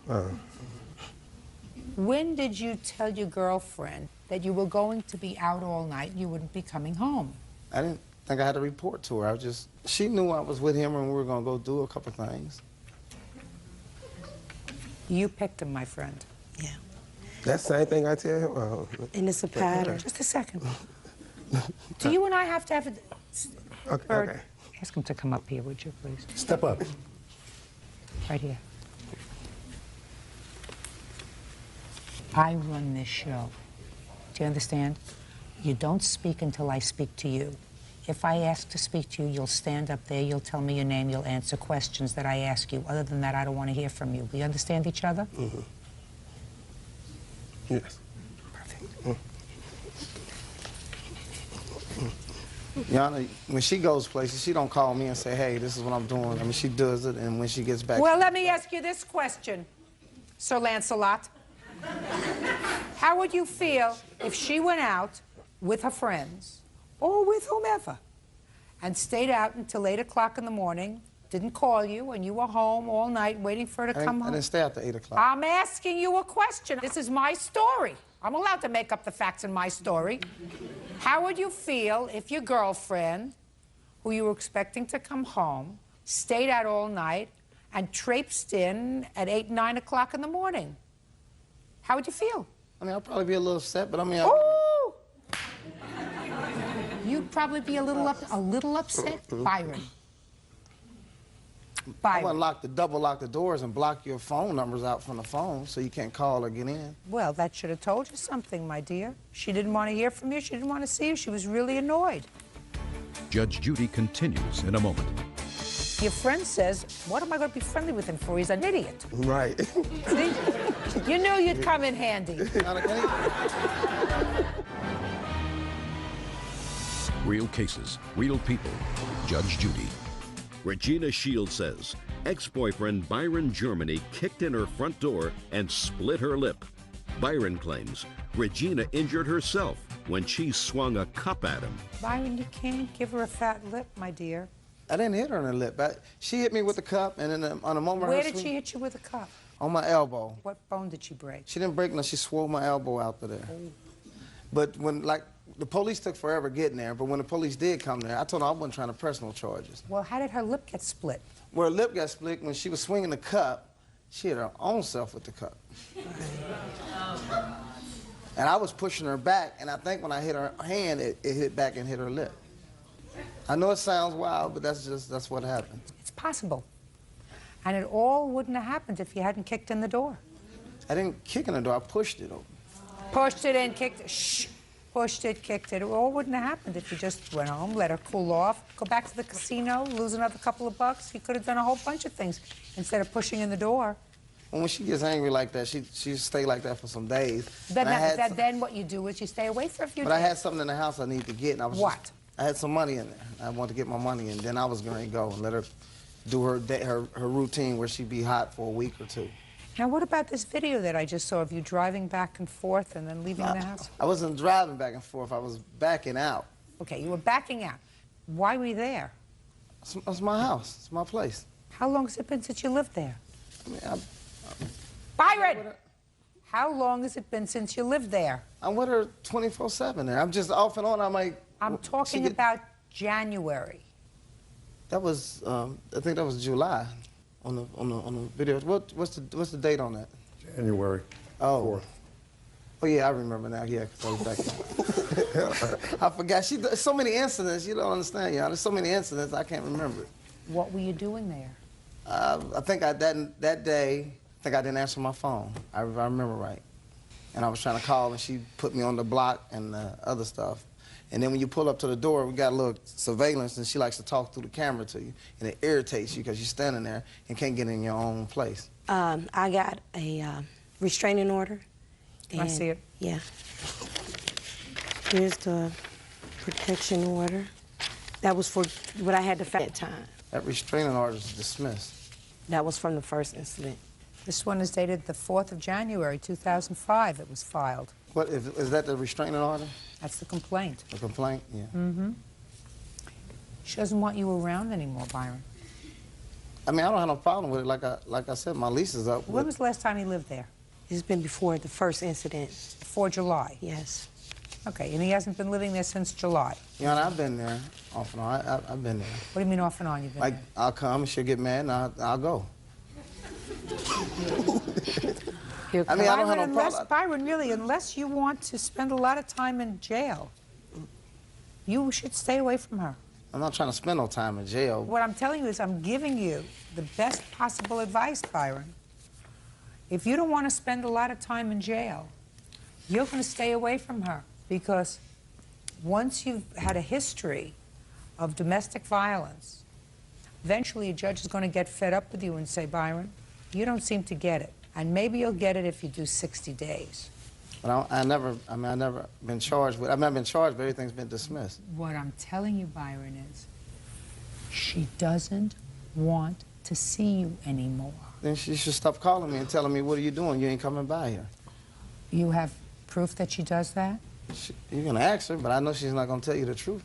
When did you tell your girlfriend that you were going to be out all night and you wouldn't be coming home? I didn't think I had to report to her. I was just, she knew I was with him and we were going to go do a couple things. You picked him, my friend. Yeah. That same thing I tell him? Oh. And it's a pattern. Just a second. Do you and I have to have a... Okay, Bird, okay. ask him to come up here, would you, please? Step up. Right here. I run this show. Do you understand? You don't speak until I speak to you. If I ask to speak to you, you'll stand up there, you'll tell me your name, you'll answer questions that I ask you. Other than that, I don't want to hear from you. We understand each other? Mm-hmm. Yes. Perfect. Yana, when she goes places, she don't call me and say, hey, this is what I'm doing. I mean, she does it, and when she gets back... Well, let me ask you this question, Sir Lancelot. How would you feel if she went out with her friends, or with whomever, and stayed out until 8 o'clock in the morning, didn't call you, and you were home all night waiting for her to come home? I didn't stay after 8 o'clock. I'm asking you a question. This is my story. I'm allowed to make up the facts in my story. How would you feel if your girlfriend, who you were expecting to come home, stayed out all night and traipsed in at 8, 9 o'clock in the morning? How would you feel? I mean, I'll probably be a little upset, but I mean... Ooh! You'd probably be a little upset, Byron. I wouldn't double lock the doors and block your phone numbers out from the phone so you can't call or get in. Well, that should have told you something, my dear. She didn't want to hear from you. She didn't want to see you. She was really annoyed. Judge Judy continues in a moment. Your friend says, what am I going to be friendly with him for? He's an idiot. Right. See? You knew you'd come in handy. Real cases, real people. Judge Judy. Regina Shields says ex-boyfriend Byron Germany kicked in her front door and split her lip. Byron claims Regina injured herself when she swung a cup at him. Byron, you can't give her a fat lip, my dear. I didn't hit her on the lip. She hit me with the cup, and then on a moment... Where did she hit you with a cup? On my elbow. What bone did she break? She didn't break no, she swole my elbow out to there. But when, the police took forever getting there, but when the police did come there, I told them I wasn't trying to press no charges. Well, how did her lip get split? Well, her lip got split when she was swinging the cup. She hit her own self with the cup. And I was pushing her back, and I think when I hit her hand, it hit back and hit her lip. I know it sounds wild, but that's what happened. It's possible. And it all wouldn't have happened if you hadn't kicked in the door. I didn't kick in the door, I pushed it open. Pushed it in, kicked it. Shh. pushed it, kicked it. It all wouldn't have happened if you just went home, let her cool off, go back to the casino, lose another couple of bucks. You could have done a whole bunch of things instead of pushing in the door. When she gets angry like that, she stay like that for some days. Then what you do is you stay away for a few days. But I had something in the house I need to get, and I was What? I had some money in there. I wanted to get my money, and then I was going to go and let her do her routine where she'd be hot for a week or two. Now, what about this video that I just saw of you driving back and forth and then leaving the house? I wasn't driving back and forth. I was backing out. Okay, you were backing out. Why were you there? It's my house. It's my place. How long has it been since you lived there? I mean, Byron! How long has it been since you lived there? I'm with her 24/7 there. I'm just off and on. I'm talking about January. That was, I think that was July on the video. What's the date on that? January 4th. Oh yeah, I remember now. Yeah, 'cause I was back. I forgot. So many incidents. You don't understand, y'all. There's so many incidents I can't remember. What were you doing there? I think that day, I think I didn't answer my phone. I remember right. And I was trying to call, and she put me on the block and other stuff. And then when you pull up to the door, we got a little surveillance, and she likes to talk through the camera to you, and it irritates you because you're standing there and can't get in your own place. I got a restraining order. I see it. Yeah. Here's the protection order. That was for what I had to fight at that time. That restraining order is dismissed. That was from the first incident. This one is dated the 4th of January, 2005. It was filed. What, is that the restraining order? That's the complaint. The complaint, yeah. Mm-hmm. She doesn't want you around anymore, Byron. I mean, I don't have no problem with it. Like I said, my lease is up. When was the last time he lived there? It's been before the first incident. Before July? Yes. Okay, and he hasn't been living there since July? Yeah, I've been there off and on. I've been there. What do you mean off and on? You've been like, there? I'll come, and she'll get mad, and I'll go. I mean, I don't have no problem. Byron, really, unless you want to spend a lot of time in jail, you should stay away from her. I'm not trying to spend no time in jail. What I'm telling you is I'm giving you the best possible advice, Byron. If you don't want to spend a lot of time in jail, you're going to stay away from her, because once you've had a history of domestic violence, eventually a judge is going to get fed up with you and say, Byron, you don't seem to get it. And maybe you'll get it if you do 60 days. But I've never been charged with, I've never been charged, but everything's been dismissed. What I'm telling you, Byron, is she doesn't want to see you anymore. Then she should stop calling me and telling me, what are you doing? You ain't coming by here. You have proof that she does that? You're going to ask her, but I know she's not going to tell you the truth.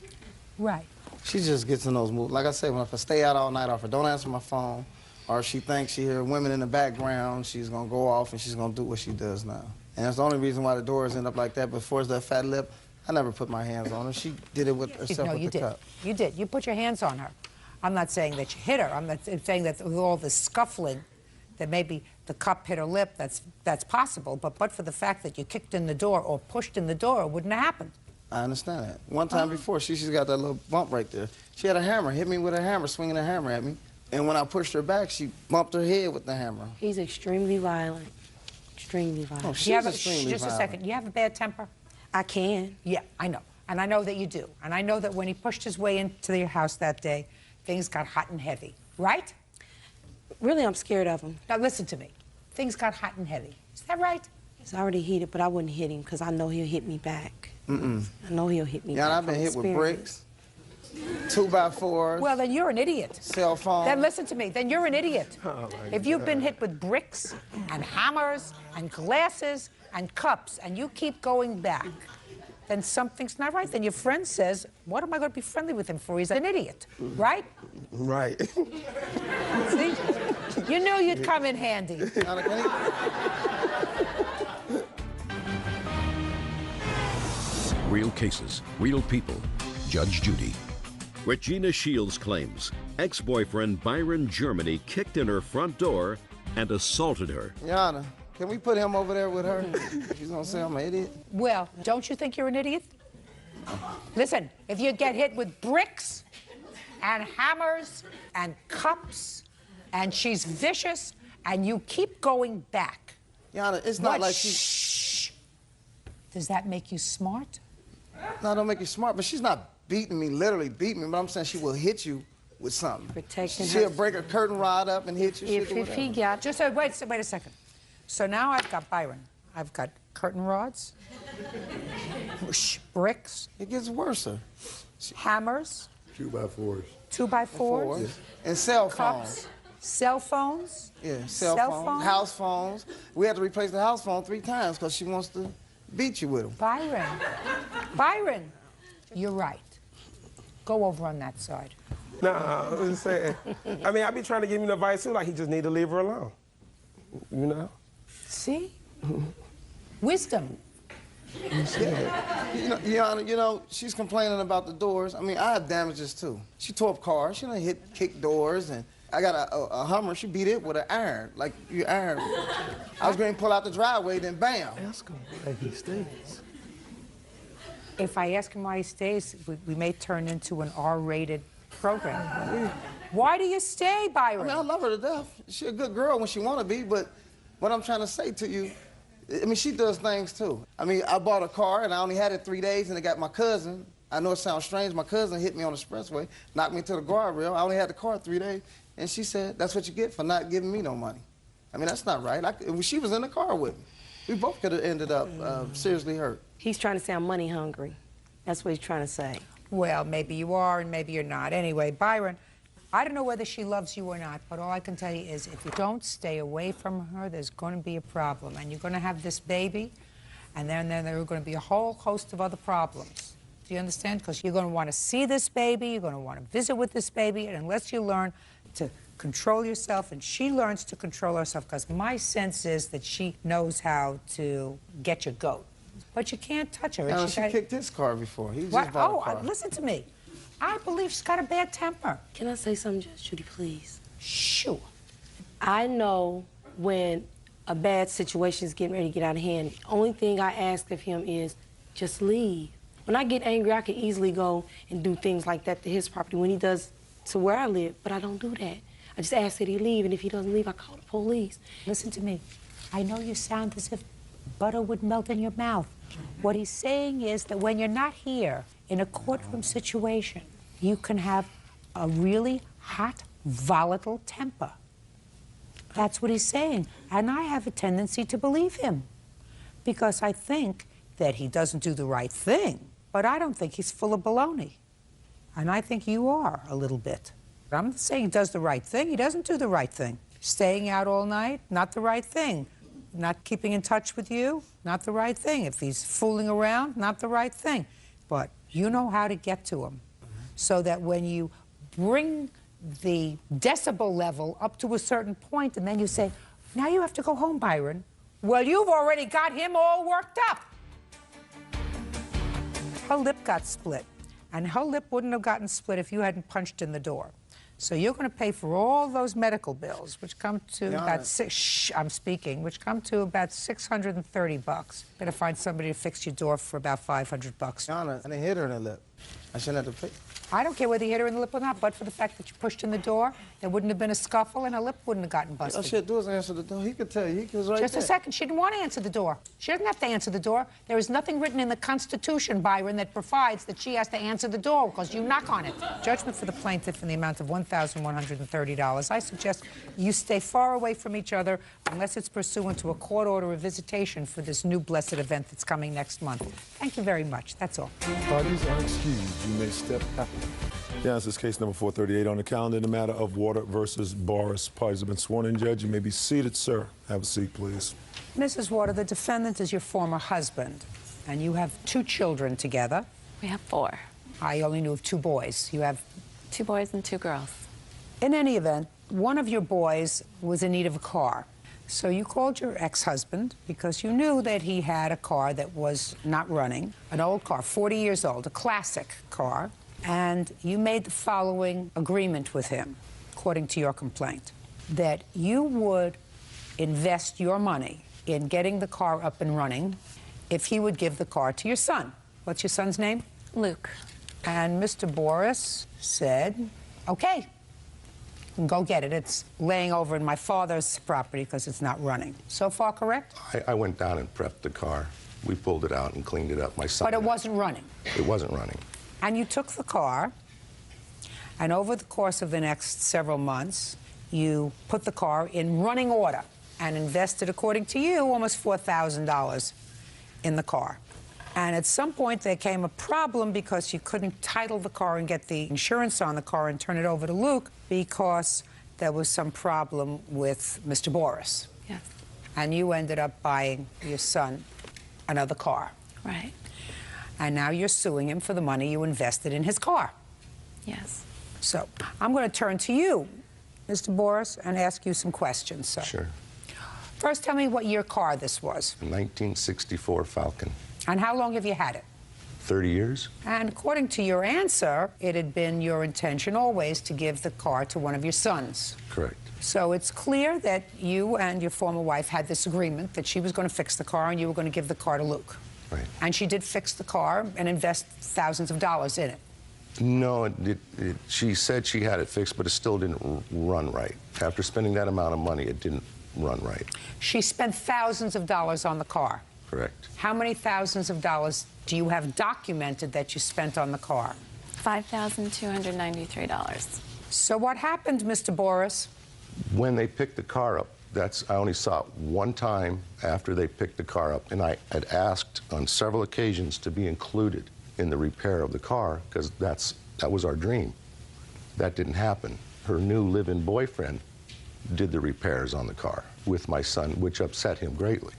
Right. She just gets in those moods. Like I said, if I stay out all night, or if I don't answer my phone, or she thinks she hears women in the background, she's going to go off and she's going to do what she does now. And that's the only reason why the doors end up like that. But as far as that fat lip, I never put my hands on her. She did it with herself with the cup. You did. You put your hands on her. I'm not saying that you hit her. I'm not saying that with all this scuffling, that maybe the cup hit her lip. That's possible. But for the fact that you kicked in the door or pushed in the door, it wouldn't have happened. I understand that. One time before, she's got that little bump right there. She had a hammer, hit me with a hammer, swinging a hammer at me. And when I pushed her back, she bumped her head with the hammer. He's extremely violent. Extremely violent. Oh, she's extremely just violent. a second. You have a bad temper? I can. Yeah, I know. And I know that you do. And I know that when he pushed his way into your house that day, things got hot and heavy. Right? Really, I'm scared of him. Now, listen to me. Things got hot and heavy. Is that right? It's already heated, but I wouldn't hit him because I know he'll hit me back. I know he'll hit me back. Yeah, I've been hit with bricks, 2x4s. Well, then you're an idiot. Cell phone. Then listen to me. Then you're an idiot. If you've been hit with bricks and hammers and glasses and cups and you keep going back, then something's not right. Then your friend says, what am I going to be friendly with him for? He's an idiot, right? Right. See? You knew you'd come in handy. Real cases, real people. Judge Judy. Regina Shields claims ex-boyfriend Byron Germany kicked in her front door and assaulted her. Yana, can we put him over there with her? She's gonna say I'm an idiot. Well, don't you think you're an idiot? Listen, if you get hit with bricks and hammers and cups and she's vicious and you keep going back. Yana, it's not like she... Shh. Does that make you smart? No, don't make you smart, but she's not beating me, literally beating me, but I'm saying she will hit you with something. Protecting She'll her. break a curtain rod up and hit you. If he got... Just wait a second. So now I've got Byron. I've got curtain rods, bricks. It gets worse, sir. Hammers. 2x4s. 2x4s. And cell phones. Cups. Cell phones. Yeah, cell phones. House phones. We had to replace the house phone 3 times because she wants to beat you with them. Byron, you're right. Go over on that side. Nah, I'm just saying. I mean, I be trying to give him advice too, like he just need to leave her alone. You know? See? Wisdom. Yeah. You know, she's complaining about the doors. I mean, I have damages too. She tore up cars. She done kicked doors, and I got a Hummer. She beat it with an iron, like you iron. I was going to pull out the driveway, then bam. Ask him why he stays. If I ask him why he stays, we may turn into an R-rated program. Why do you stay, Byron? I mean, I love her to death. She's a good girl when she want to be, but what I'm trying to say to you, I mean, she does things too. I mean, I bought a car and I only had it 3 days, and I got my cousin. I know it sounds strange. My cousin hit me on the expressway, knocked me to the guardrail. I only had the car 3 days, and she said, "That's what you get for not giving me no money." I mean, that's not right. She was in the car with me. We both could have ended up seriously hurt. He's trying to say I'm money hungry. That's what he's trying to say. Well, maybe you are and maybe you're not. Anyway, Byron, I don't know whether she loves you or not, but all I can tell you is if you don't stay away from her, there's going to be a problem. And you're going to have this baby, and then there are going to be a whole host of other problems. Do you understand? Because you're going to want to see this baby, you're going to want to visit with this baby, and unless you learn to control yourself, and she learns to control herself, because my sense is that she knows how to get your goat. But you can't touch her. No, she kicked his car before. He just bought a car. Listen to me. I believe she's got a bad temper. Can I say something, Judy, please? Sure. I know when a bad situation is getting ready to get out of hand, the only thing I ask of him is just leave. When I get angry, I can easily go and do things like that to his property when he does to where I live, but I don't do that. I just ask that he leave, and if he doesn't leave, I call the police. Listen to me. I know you sound as if butter would melt in your mouth. What he's saying is that when you're not here in a courtroom situation, you can have a really hot, volatile temper. That's what he's saying. And I have a tendency to believe him because I think that he doesn't do the right thing, but I don't think he's full of baloney. And I think you are a little bit. I'm not saying he does the right thing. He doesn't do the right thing. Staying out all night, not the right thing. Not keeping in touch with you, not the right thing. If he's fooling around, not the right thing. But you know how to get to him so that when you bring the decibel level up to a certain point and then you say, now you have to go home, Byron. Well, you've already got him all worked up. Her lip got split, and her lip wouldn't have gotten split if you hadn't punched in the door. So you're going to pay for all those medical bills, which come to about which come to about $630. Better find somebody to fix your door for about $500. Yana, I didn't hit her in the lip. I shouldn't have to pay. I don't care whether you hit her in the lip or not, but for the fact that you pushed in the door, there wouldn't have been a scuffle and her lip wouldn't have gotten busted. All she had to do was answer the door. He could tell you. He was right Just there. a second. She didn't want to answer the door. She doesn't have to answer the door. There is nothing written in the Constitution, Byron, that provides that she has to answer the door because you knock on it. Judgment for the plaintiff in the amount of $1,130. I suggest you stay far away from each other unless it's pursuant to a court order of visitation for this new blessed event that's coming next month. Thank you very much. That's all. Parties are excused. You may step out. Yeah, this is case number 438 on the calendar in the matter of Water versus Boris. Parties have been sworn in, Judge. You may be seated, sir. Have a seat, please. Mrs. Water, the defendant is your former husband, and you have 2 children together. We have 4. I only knew of 2 boys. You have 2 boys and 2 girls. In any event, one of your boys was in need of a car. So you called your ex-husband because you knew that he had a car that was not running, an old car, 40 years old, a classic car, and you made the following agreement with him, according to your complaint, that you would invest your money in getting the car up and running if he would give the car to your son. What's your son's name? Luke. And Mr. Boris said, okay, go get it. It's laying over in my father's property because it's not running. So far correct? I went down and prepped the car. We pulled it out and cleaned it up. My son. But it wasn't running. It wasn't running. And you took the car, and over the course of the next several months, you put the car in running order and invested, according to you, almost $4,000 in the car. And at some point, there came a problem because you couldn't title the car and get the insurance on the car and turn it over to Luke because there was some problem with Mr. Boris. Yes. And you ended up buying your son another car. Right. And now you're suing him for the money you invested in his car. Yes. So I'm going to turn to you, Mr. Boris, and ask you some questions, sir. Sure. First, tell me what year car this was. 1964 Falcon. And how long have you had it? 30 years. And according to your answer, it had been your intention always to give the car to one of your sons. Correct. So it's clear that you and your former wife had this agreement that she was going to fix the car and you were going to give the car to Luke. Right. And she did fix the car and invest thousands of dollars in it. No, she said she had it fixed, but it still didn't run right. After spending that amount of money, it didn't run right. She spent thousands of dollars on the car. Correct. How many thousands of dollars do you have documented that you spent on the car? $5,293. So what happened, Mr. Boris? When they picked the car up, I only saw it one time after they picked the car up, and I had asked on several occasions to be included in the repair of the car because that was our dream. That didn't happen. Her new live-in boyfriend did the repairs on the car with my son, which upset him greatly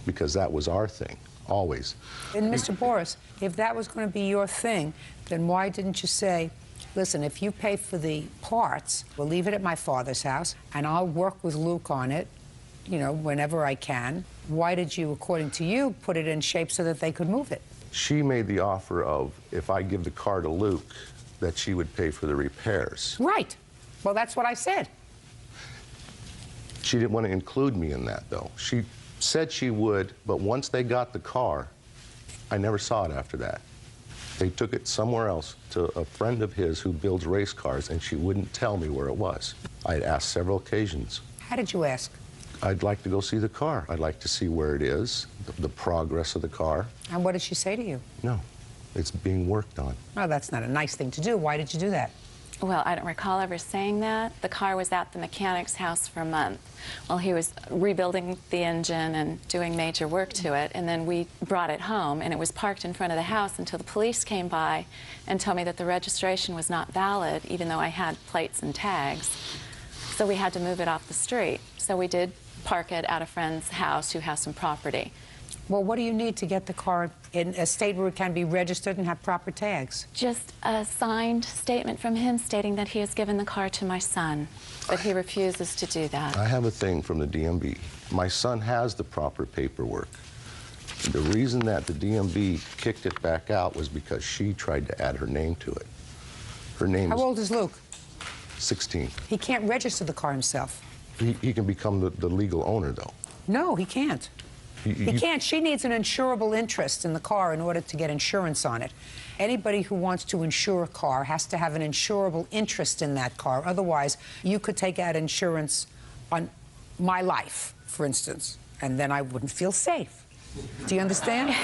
because that was our thing, always. And Mr. Boris, if that was going to be your thing, then why didn't you say, listen, if you pay for the parts, we'll leave it at my father's house, and I'll work with Luke on it, you know, whenever I can. Why did you, according to you, put it in shape so that they could move it? She made the offer of, if I give the car to Luke, that she would pay for the repairs. Right. Well, that's what I said. She didn't want to include me in that, though. She said she would, but once they got the car, I never saw it after that. They took it somewhere else to a friend of his who builds race cars, and she wouldn't tell me where it was. I had asked several occasions. How did you ask? I'd like to go see the car. I'd like to see where it is, the progress of the car. And what did she say to you? No, it's being worked on. Well, that's not a nice thing to do. Why did you do that? Well, I don't recall ever saying that. The car was at the mechanic's house for a month while he was rebuilding the engine and doing major work to it, and then we brought it home, and it was parked in front of the house until the police came by and told me that the registration was not valid, even though I had plates and tags. So we had to move it off the street. So we did park it at a friend's house who has some property. Well, what do you need to get the car in a state where it can be registered and have proper tags? Just a signed statement from him stating that he has given the car to my son, but he refuses to do that. I have a thing from the DMV. My son has the proper paperwork. The reason that the DMV kicked it back out was because she tried to add her name to it. Her name How old is Luke? 16. He can't register the car himself. He can become the legal owner, though. No, he can't. He can't. She needs an insurable interest in the car in order to get insurance on it. Anybody who wants to insure a car has to have an insurable interest in that car. Otherwise, you could take out insurance on my life, for instance, and then I wouldn't feel safe. Do you understand?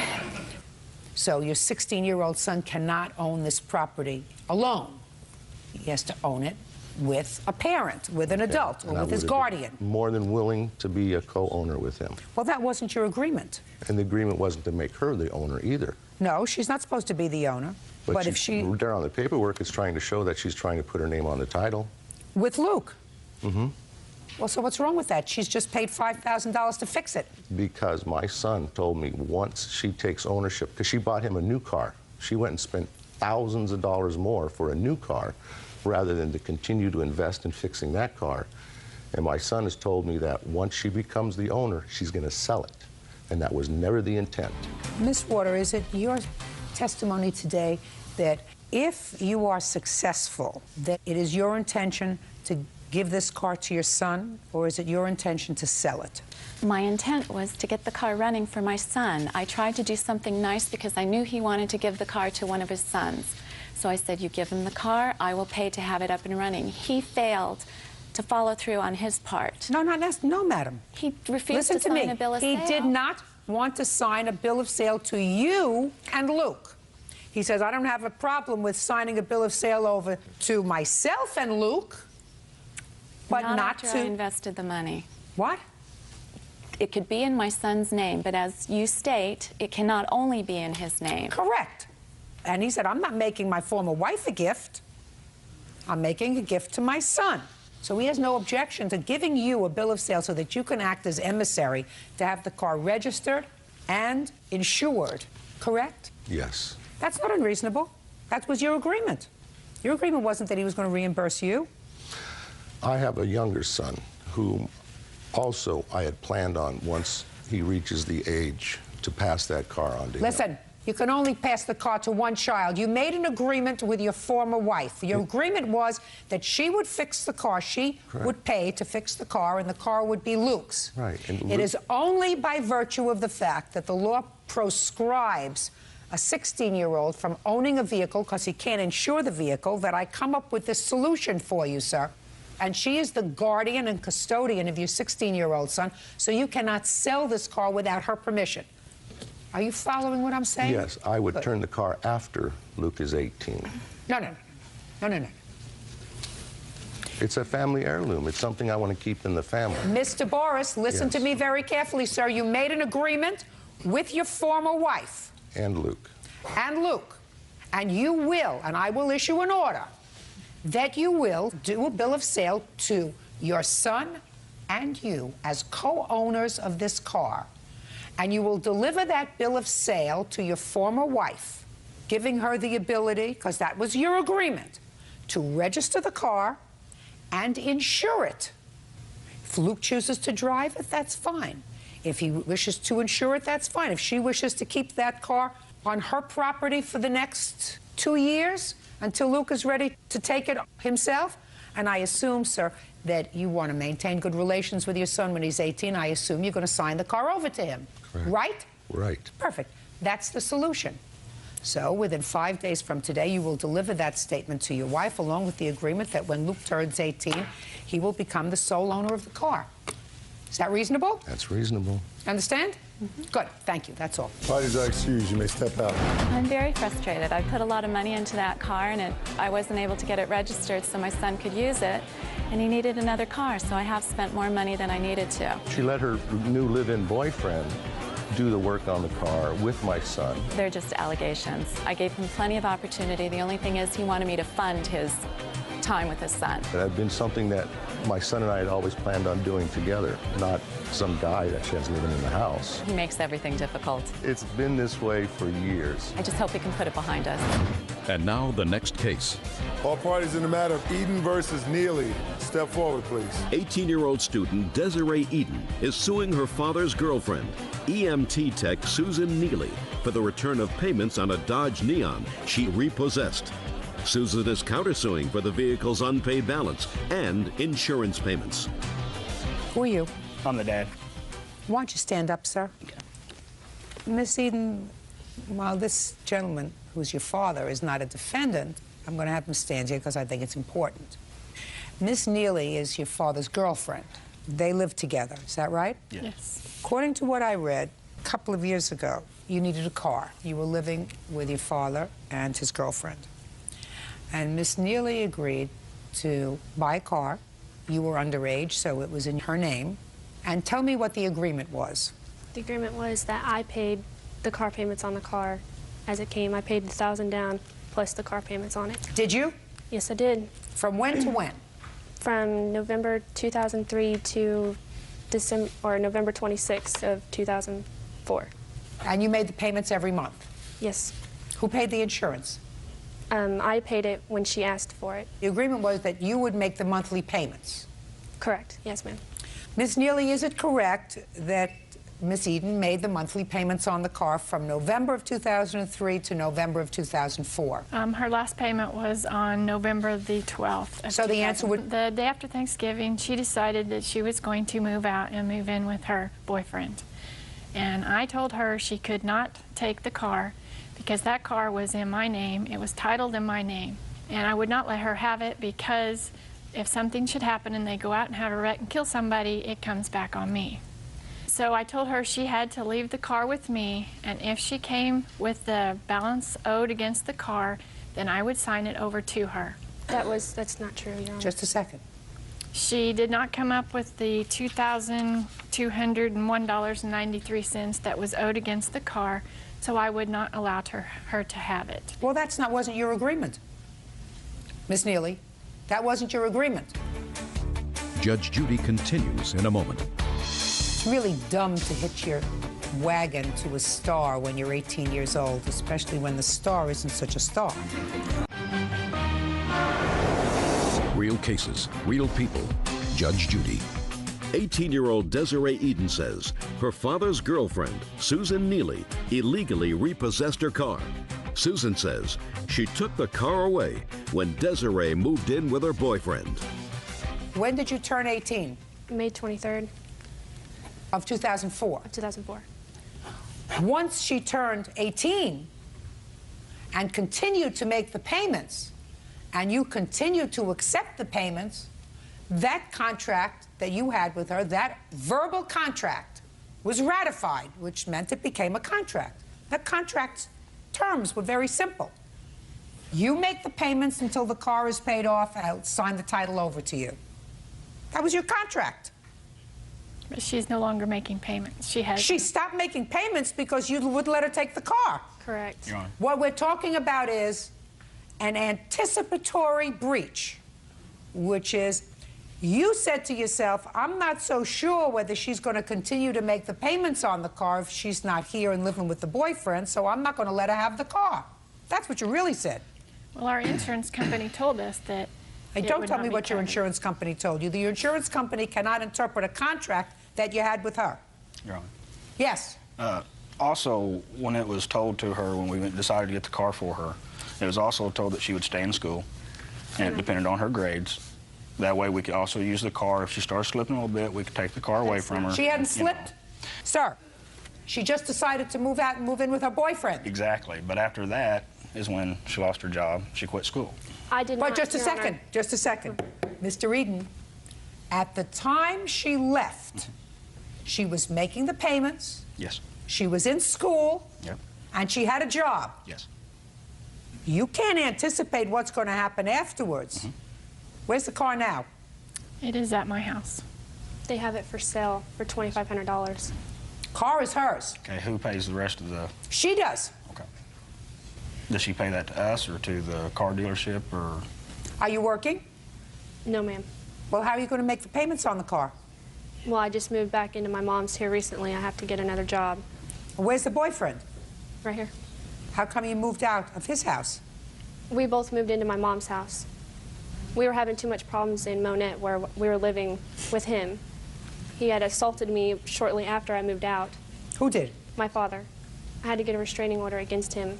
So your 16-year-old son cannot own this property alone. He has to own it with a parent, with an adult, or with his guardian. More than willing to be a co-owner with him. Well, that wasn't your agreement. And the agreement wasn't to make her the owner either. No, she's not supposed to be the owner. But if she... There on the paperwork, it's trying to show that she's trying to put her name on the title. With Luke? Mm-hmm. Well, so what's wrong with that? She's just paid $5,000 to fix it. Because my son told me once she takes ownership, because she bought him a new car. She went and spent thousands of dollars more for a new car rather than to continue to invest in fixing that car. And my son has told me that once she becomes the owner, she's going to sell it. And that was never the intent. Miss Water, is it your testimony today that if you are successful, that it is your intention to give this car to your son, or is it your intention to sell it? My intent was to get the car running for my son. I tried to do something nice because I knew he wanted to give the car to one of his sons. So I said, you give him the car, I will pay to have it up and running. He failed to follow through on his part. No, no, madam. He refused to sign a bill of sale. He did not want to sign a bill of sale to you and Luke. He says, I don't have a problem with signing a bill of sale over to myself and Luke, but not after to... I invested the money. What? It could be in my son's name, but as you state, it cannot only be in his name. Correct. And he said, I'm not making my former wife a gift. I'm making a gift to my son. So he has no objection to giving you a bill of sale so that you can act as emissary to have the car registered and insured. Correct? Yes. That's not unreasonable. That was your agreement. Your agreement wasn't that he was going to reimburse you. I have a younger son who also I had planned on, once he reaches the age, to pass that car on to him. Listen, you can only pass the car to one child. You made an agreement with your former wife. Your agreement was that she would fix the car. She would pay to fix the car, and the car would be Luke's. Right. And It is only by virtue of the fact that the law proscribes a 16-year-old from owning a vehicle because he can't insure the vehicle that I come up with this solution for you, sir. And she is the guardian and custodian of your 16-year-old son, so you cannot sell this car without her permission. Are you following what I'm saying? Yes, I would Good. turn the car after Luke is 18. No. It's a family heirloom. It's something I want to keep in the family. Mr. Boris, listen to me very carefully, sir. You made an agreement with your former wife. And Luke. And Luke. And you will, and I will issue an order, that you will do a bill of sale to your son and you as co-owners of this car. And you will deliver that bill of sale to your former wife, giving her the ability, because that was your agreement, to register the car and insure it. If Luke chooses to drive it, that's fine. If he wishes to insure it, that's fine. If she wishes to keep that car on her property for the next 2 years until Luke is ready to take it himself, and I assume, sir, that you want to maintain good relations with your son when he's 18, I assume you're going to sign the car over to him. Correct. Right? Right. Perfect. That's the solution. So within 5 days from today, you will deliver that statement to your wife, along with the agreement that when Luke turns 18, he will become the sole owner of the car. Is that reasonable? That's reasonable. Understand? Good. Thank you. That's all. Parties are excused. You may step out. I'm very frustrated. I put a lot of money into that car, and I wasn't able to get it registered so my son could use it, and he needed another car, so I have spent more money than I needed to. She let her new live-in boyfriend do the work on the car with my son. They're just allegations. I gave him plenty of opportunity. The only thing is he wanted me to fund his time with his son. That had been something that my son and I had always planned on doing together, not some guy that she has living in the house. He makes everything difficult. It's been this way for years. I just hope we can put it behind us. And now the next case. All parties in the matter of Eden versus Neely. Step forward, please. 18-year-old student Desiree Eden is suing her father's girlfriend, EMT tech Susan Neely, for the return of payments on a Dodge Neon she repossessed. Susan is countersuing for the vehicle's unpaid balance and insurance payments. Who are you? I'm the dad. Why don't you stand up, sir? Okay. Miss Eden, while this gentleman, who's your father, is not a defendant, I'm going to have him stand here because I think it's important. Miss Neely is your father's girlfriend. They live together, is that right? Yes. According to what I read, a couple of years ago, you needed a car. You were living with your father and his girlfriend. And Miss Neely agreed to buy a car. You were underage, so it was in her name. And tell me what the agreement was. The agreement was that I paid the car payments on the car as it came. I paid the $1,000 down plus the car payments on it. Did you? Yes, I did. From when to when? From November 2003 to December or November 26th of 2004. And you made the payments every month? Yes. Who paid the insurance? I paid it when she asked for it. The agreement was that you would make the monthly payments? Correct. Yes, ma'am. Ms. Neely, is it correct that Miss Eden made the monthly payments on the car from November of 2003 to November of 2004? Her last payment was on November the 12th. So the answer would... The day after Thanksgiving, she decided that she was going to move out and move in with her boyfriend. And I told her she could not take the car because that car was in my name. It was titled in my name. And I would not let her have it because if something should happen and they go out and have a wreck and kill somebody, it comes back on me. So I told her she had to leave the car with me, and if she came with the balance owed against the car, then I would sign it over to her. That's not true, Your Honor. Just a second. She did not come up with the $2,201.93 that was owed against the car, so I would not allow her to have it. Well, wasn't your agreement. Miss Neely, that wasn't your agreement. Judge Judy continues in a moment. It's really dumb to hitch your wagon to a star when you're 18 years old, especially when the star isn't such a star. Real cases, real people. Judge Judy. 18-year-old Desiree Eden says her father's girlfriend, Susan Neely, illegally repossessed her car. Susan says she took the car away when Desiree moved in with her boyfriend. When did you turn 18? May 23rd. Of 2004? Of 2004. Once she turned 18 and continued to make the payments, and you continued to accept the payments, that contract that you had with her, that verbal contract, was ratified, which meant it became a contract. The contract's terms were very simple. You make the payments until the car is paid off, and I'll sign the title over to you. That was your contract. But she's no longer making payments. She stopped making payments because you wouldn't let her take the car. Correct. Your Honor. What we're talking about is an anticipatory breach, which is you said to yourself, I'm not so sure whether she's going to continue to make the payments on the car if she's not here and living with the boyfriend, so I'm not going to let her have the car. That's what you really said. Well, our insurance company told us that Hey, don't tell me what your insurance company told you. The insurance company cannot interpret a contract that you had with her. Your Honor. Yes. Also, when it was told to her when we decided to get the car for her, it was also told that she would stay in school, and it depended on her grades. That way we could also use the car. If she started slipping a little bit, we could take the car away from her. She hadn't slipped? Sir, she just decided to move out and move in with her boyfriend. Exactly. But after that is when she lost her job. She quit school. I did not, But just a Your second, Honor. just a second. Mr. Eden, at the time she left, she was making the payments. Yes. She was in school. Yep. And she had a job. Yes. You can't anticipate what's going to happen afterwards. Where's the car now? It is at my house. They have it for sale for $2,500. Car is hers. Okay, who pays the rest of the... She does. Okay. Does she pay that to us or to the car dealership, or... Are you working? No, ma'am. Well, how are you going to make the payments on the car? Well, I just moved back into my mom's here recently. I have to get another job. Where's the boyfriend? Right here. How come you moved out of his house? We both moved into my mom's house. We were having too much problems in Monette where we were living with him. He had assaulted me shortly after I moved out. Who did? My father. I had to get a restraining order against him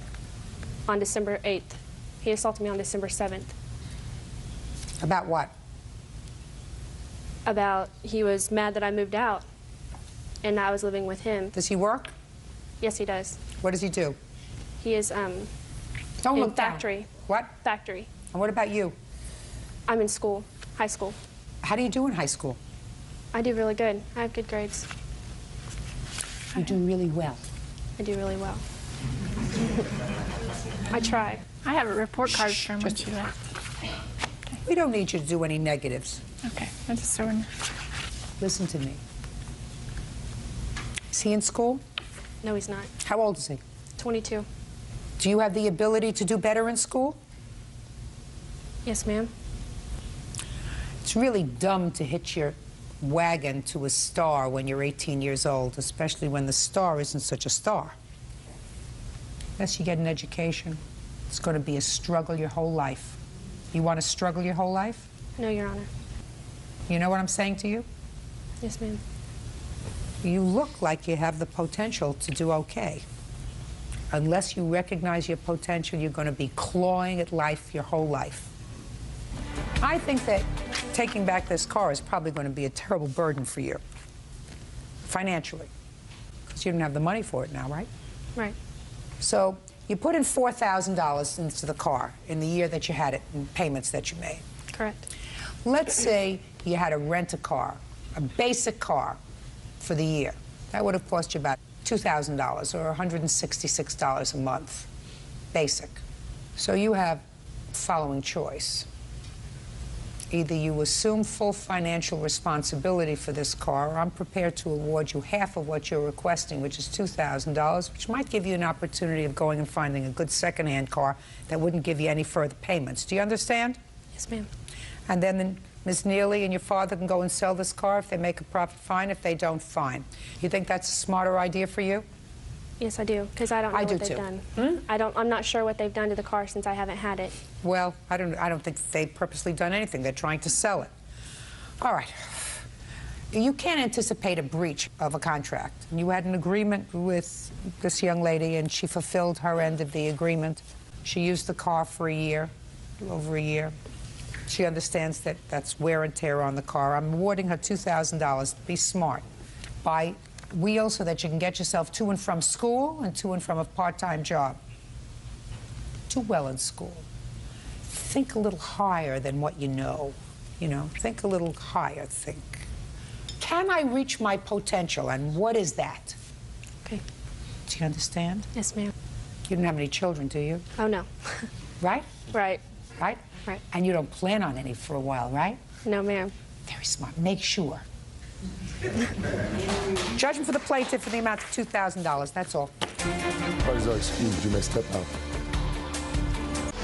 on December 8th. He assaulted me on December 7th. About what? About he was mad that I moved out and I was living with him. Does he work? Yes, he does. What does he do? He is Don't in look down. factory. What? Factory. And what about you? I'm in school, high school. How do you do in high school? I do really good. I have good grades. You do really well. I do really well. I try. I have a report card from when she left. We don't need you to do any negatives. Okay, I just sort of... Listen to me. Is he in school? No, he's not. How old is he? 22. Do you have the ability to do better in school? Yes, ma'am. It's really dumb to hitch your wagon to a star when you're 18 years old, especially when the star isn't such a star. Unless you get an education, it's going to be a struggle your whole life. You want to struggle your whole life? No, Your Honor. You know what I'm saying to you? Yes, ma'am. You look like you have the potential to do okay. Unless you recognize your potential, you're going to be clawing at life your whole life. I think that taking back this car is probably going to be a terrible burden for you, financially, because you don't have the money for it now, right? Right. So you put in $4,000 into the car in the year that you had it, in payments that you made. Correct. Let's say you had to rent a car, a basic car, for the year. That would have cost you about $2,000 or $166 a month, basic. So you have the following choice. Either you assume full financial responsibility for this car, or I'm prepared to award you half of what you're requesting, which is $2,000, which might give you an opportunity of going and finding a good second-hand car that wouldn't give you any further payments. Do you understand? Yes, ma'am. And then Ms. Neely and your father can go and sell this car. If they make a profit, fine. If they don't, fine. You think that's a smarter idea for you? Yes, I do, because I don't know what they've done. I'm not sure what they've done to the car since I haven't had it. Well, I don't think they've purposely done anything. They're trying to sell it. All right. You can't anticipate a breach of a contract. You had an agreement with this young lady, and she fulfilled her end of the agreement. She used the car for a year, over a year. She understands that that's wear and tear on the car. I'm awarding her $2,000. Be smart. Buy wheels so that you can get yourself to and from school and to and from a part-time job. Do well in school. Think a little higher than what you know. Think a little higher, think. Can I reach my potential, and what is that? Okay. Do you understand? Yes, ma'am. You don't have any children, do you? Oh, no. Right? Right. Right? Right. And you don't plan on any for a while, right? No, ma'am. Very smart. Make sure. Judgment for the plaintiff for the amount of $2,000. That's all. What is our excuse? You messed up now.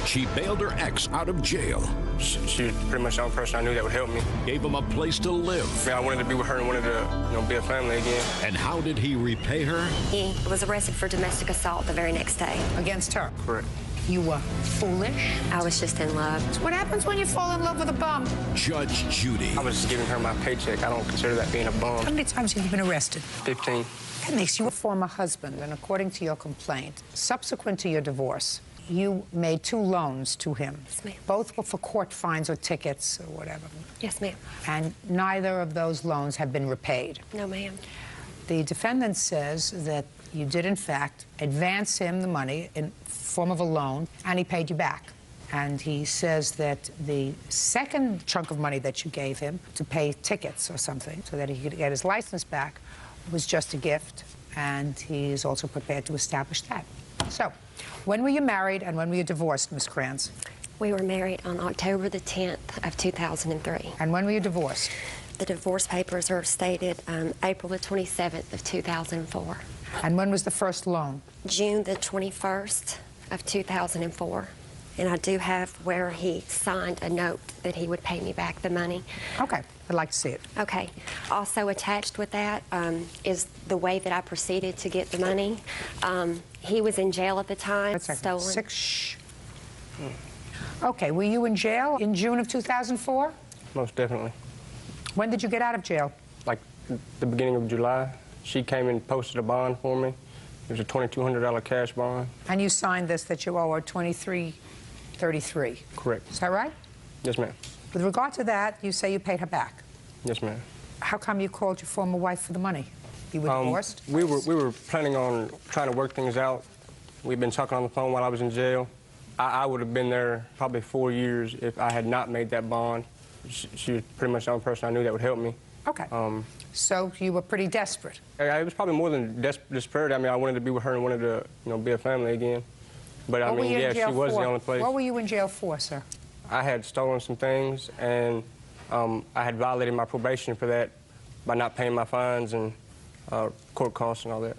She bailed her ex out of jail. She was pretty much the only person I knew that would help me. Gave him a place to live. I wanted to be with her and wanted to, be a family again. And how did he repay her? He was arrested for domestic assault the very next day. Against her? Correct. You were foolish? I was just in love. What happens when you fall in love with a bum? Judge Judy. I was just giving her my paycheck. I don't consider that being a bum. How many times have you been arrested? 15. That makes you a former husband, and according to your complaint, subsequent to your divorce, you made 2 loans to him. Yes, ma'am. Both were for court fines or tickets or whatever. Yes, ma'am. And neither of those loans have been repaid. No, ma'am. The defendant says that you did, in fact, advance him the money in form of a loan, and he paid you back. And he says that the second chunk of money that you gave him to pay tickets or something so that he could get his license back was just a gift, and he is also prepared to establish that. So, when were you married and when were you divorced, Ms. Kranz? We were married on October the 10th of 2003. And when were you divorced? The divorce papers are stated April the 27th of 2004. And when was the first loan? June the 21st of 2004. And I do have where he signed a note that he would pay me back the money. Okay, I'd like to see it. Okay. Also attached with that is the way that I proceeded to get the money. He was in jail at the time, stolen. Shh. Okay, were you in jail in June of 2004? Most definitely. When did you get out of jail? Like the beginning of July. She came and posted a bond for me. It was a $2,200 cash bond. And you signed this that you owe her $23.33. Correct. Is that right? Yes, ma'am. With regard to that, you say you paid her back. Yes, ma'am. How come you called your former wife for the money? You were divorced? We were planning on trying to work things out. We've been talking on the phone while I was in jail. I would have been there probably 4 years if I had not made that bond. She was pretty much the only person I knew that would help me. Okay. So you were pretty desperate. It was probably more than desperate. I mean, I wanted to be with her and wanted to, be a family again. But I mean, yeah, she was the only place. What were you in jail for, sir? I had stolen some things, and I had violated my probation for that by not paying my fines and court costs and all that.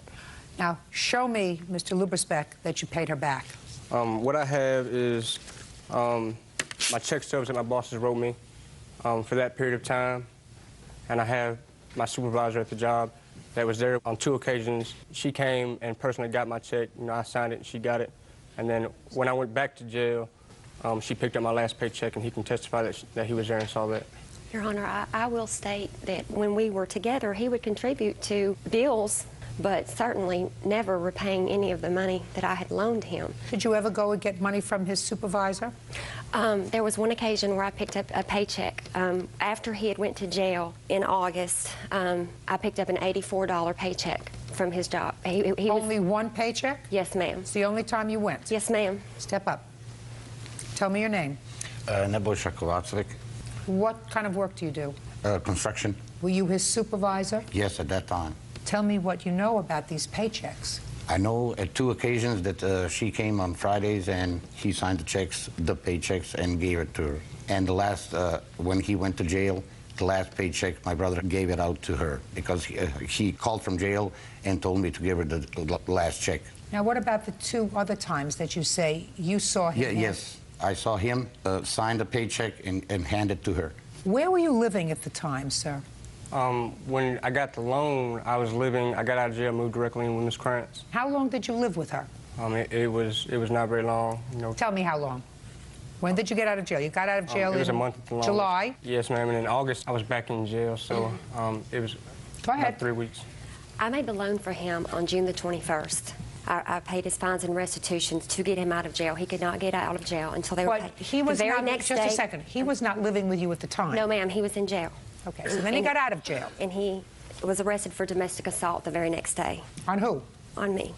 Now, show me, Mr. Lubersbeck, that you paid her back. What I have is my check stubs that my bosses wrote me for that period of time, and I have my supervisor at the job that was there on 2 occasions. She came and personally got my check. I signed it and she got it. And then when I went back to jail, she picked up my last paycheck, and he can testify that he was there and saw that. Your Honor, I will state that when we were together, he would contribute to bills, but certainly never repaying any of the money that I had loaned him. Did you ever go and get money from his supervisor? There was one occasion where I picked up a paycheck. After he had went to jail in August, I picked up an $84 paycheck from his job. He Only one paycheck? Yes, ma'am. It's the only time you went? Yes, ma'am. Step up. Tell me your name. Nebojša Kovacevic. What kind of work do you do? Construction. Were you his supervisor? Yes, at that time. Tell me what you know about these paychecks. I know at 2 occasions that she came on Fridays and he signed the checks, the paychecks, and gave it to her. And the last, when he went to jail, the last paycheck, my brother gave it out to her because he called from jail and told me to give her the last check. Now, what about the 2 other times that you say you saw him? Yeah, yes, I saw him sign the paycheck and hand it to her. Where were you living at the time, sir? When I got the loan, I got out of jail, moved directly in with Miss Krantz. How long did you live with her? It was not very long. You know. Tell me how long. When did you get out of jail? You got out of jail it was in a month at the longest. July? Yes, ma'am, and in August I was back in jail, so it was about 3 weeks. I made the loan for him on June the 21st. I paid his fines and restitutions to get him out of jail. He could not get out of jail until they were paid. He was the very not, next just day, a second, he was not living with you at the time? No, ma'am, he was in jail. Okay, so then he got out of jail. And he was arrested for domestic assault the very next day. On who? On me.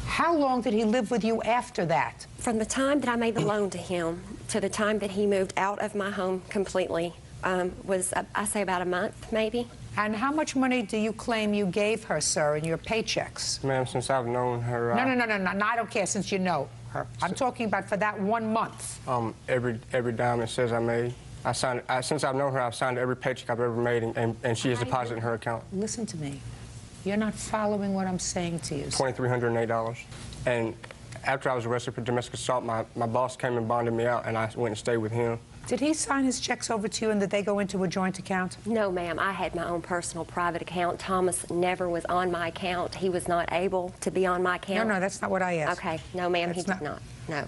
How long did he live with you after that? From the time that I made the loan to him to the time that he moved out of my home completely was, I say, about a month, maybe. And how much money do you claim you gave her, sir, in your paychecks? Ma'am, since I've known her... No, I don't care since you know her. I'm talking about for that 1 month. Every dime it says I made. Since I've known her, I've signed every paycheck I've ever made, and she has deposited in her account. Listen to me. You're not following what I'm saying to you. $2,308. And after I was arrested for domestic assault, my boss came and bonded me out, and I went and stayed with him. Did he sign his checks over to you and did they go into a joint account? No, ma'am. I had my own personal private account. Thomas never was on my account. He was not able to be on my account. No, that's not what I asked. Okay. No, ma'am, he did not. No.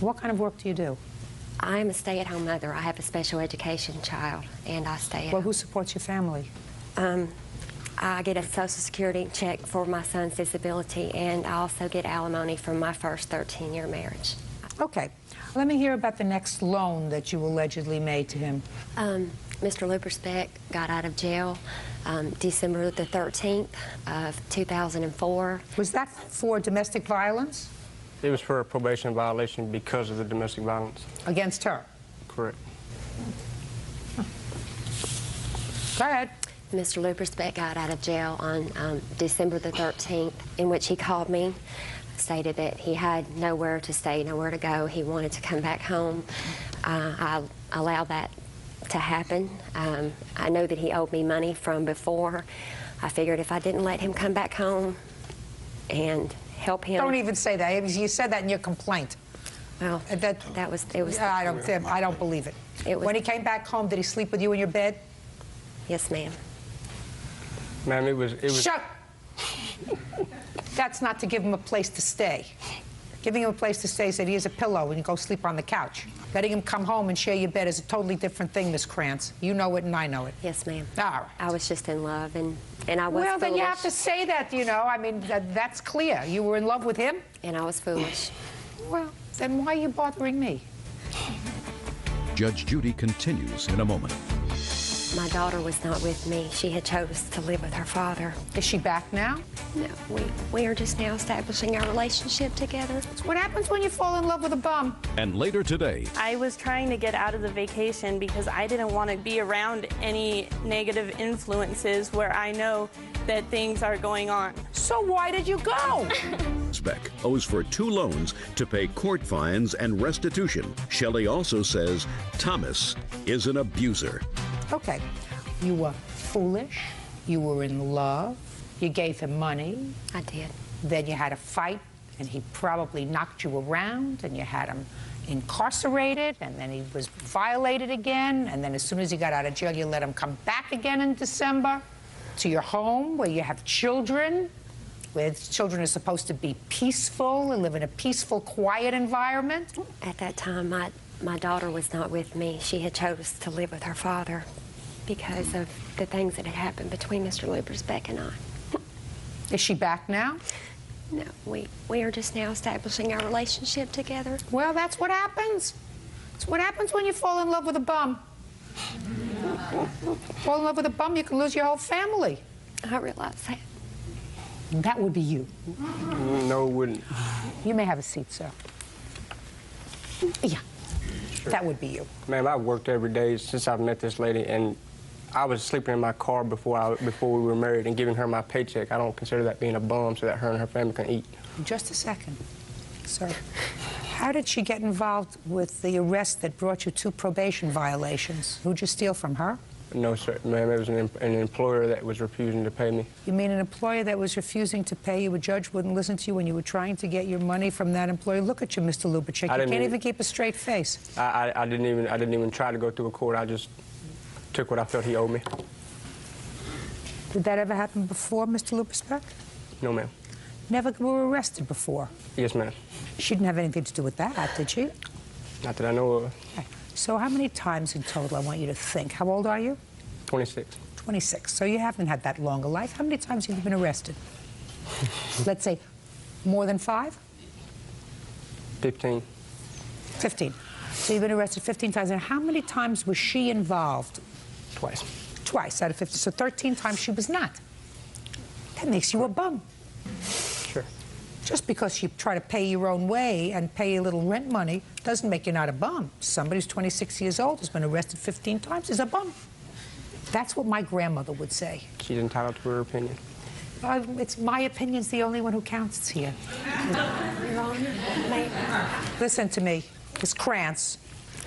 What kind of work do you do? I am a stay-at-home mother. I have a special education child, and I stay at home. Well, who supports your family? I get a Social Security check for my son's disability, and I also get alimony from my first 13-year marriage. Okay. Let me hear about the next loan that you allegedly made to him. Mr. Lupersbeck got out of jail December the 13th of 2004. Was that for domestic violence? It was for a probation violation because of the domestic violence. Against her? Correct. Go ahead. Mr. Lupersbeck got out of jail on December the 13th, in which he called me, stated that he had nowhere to stay, nowhere to go. He wanted to come back home. I allowed that to happen. I know that he owed me money from before. I figured if I didn't let him come back home and help him... Don't even say that. You said that in your complaint. Well, it was... I don't believe it. When he came back home, did he sleep with you in your bed? Yes, ma'am. Ma'am, it was... Shut! That's not to give him a place to stay. Giving him a place to stay is that he has a pillow and you go sleep on the couch. Letting him come home and share your bed is a totally different thing, Miss Krantz. You know it and I know it. Yes, ma'am. All right. I was just in love, and I was Well, then you foolish. have to say that, you know. I mean, that's clear. You were in love with him? And I was foolish. Well, then why are you bothering me? Judge Judy continues in a moment. My daughter was not with me. She had chose to live with her father. Is she back now? No, we are just now establishing our relationship together. It's what happens when you fall in love with a bum. And later today, I was trying to get out of the vacation because I didn't want to be around any negative influences where I know that things are going on. So why did you go? Beck owes for 2 loans to pay court fines and restitution. Shelley also says Thomas is an abuser. Okay, you were foolish, you were in love, you gave him money. I did. Then you had a fight, and he probably knocked you around, and you had him incarcerated, and then he was violated again, and then as soon as he got out of jail, you let him come back again in December to your home where you have children, where children are supposed to be peaceful and live in a peaceful, quiet environment. At that time, my daughter was not with me. She had chose to live with her father because of the things that had happened between Mr. Lupersbeck and I. Is she back now? No, we are just now establishing our relationship together. Well, that's what happens. It's what happens when you fall in love with a bum. Fall in love with a bum, you can lose your whole family. I realize that. That would be you. No, it wouldn't. You may have a seat, sir. Yeah. That would be you. Ma'am, I've worked every day since I've met this lady, and I was sleeping in my car before we were married and giving her my paycheck. I don't consider that being a bum so that her and her family can eat. Just a second, sir. How did she get involved with the arrest that brought you 2 probation violations? Who'd you steal from her? No, sir, ma'am. It was an employer that was refusing to pay me. You mean an employer that was refusing to pay you? A judge wouldn't listen to you when you were trying to get your money from that employer? Look at you, Mr. Lubitschek. You can't even keep a straight face. I didn't even try to go through a court. I just took what I felt he owed me. Did that ever happen before, Mr. Lubitschek? No, ma'am. Never were arrested before? Yes, ma'am. She didn't have anything to do with that, did she? Not that I know of. Okay. So how many times in total, I want you to think? How old are you? 26. 26. So you haven't had that long a life. How many times have you been arrested? Let's say more than 5? 15. 15. So you've been arrested 15 times. And how many times was she involved? Twice. Twice out of 50. So 13 times she was not. That makes you a bum. Sure. Just because you try to pay your own way and pay a little rent money doesn't make you not a bum. Somebody who's 26 years old has been arrested 15 times is a bum. That's what my grandmother would say. She's entitled to her opinion. It's my opinion's the only one who counts here. Your Honor, Listen to me, Ms. Krantz.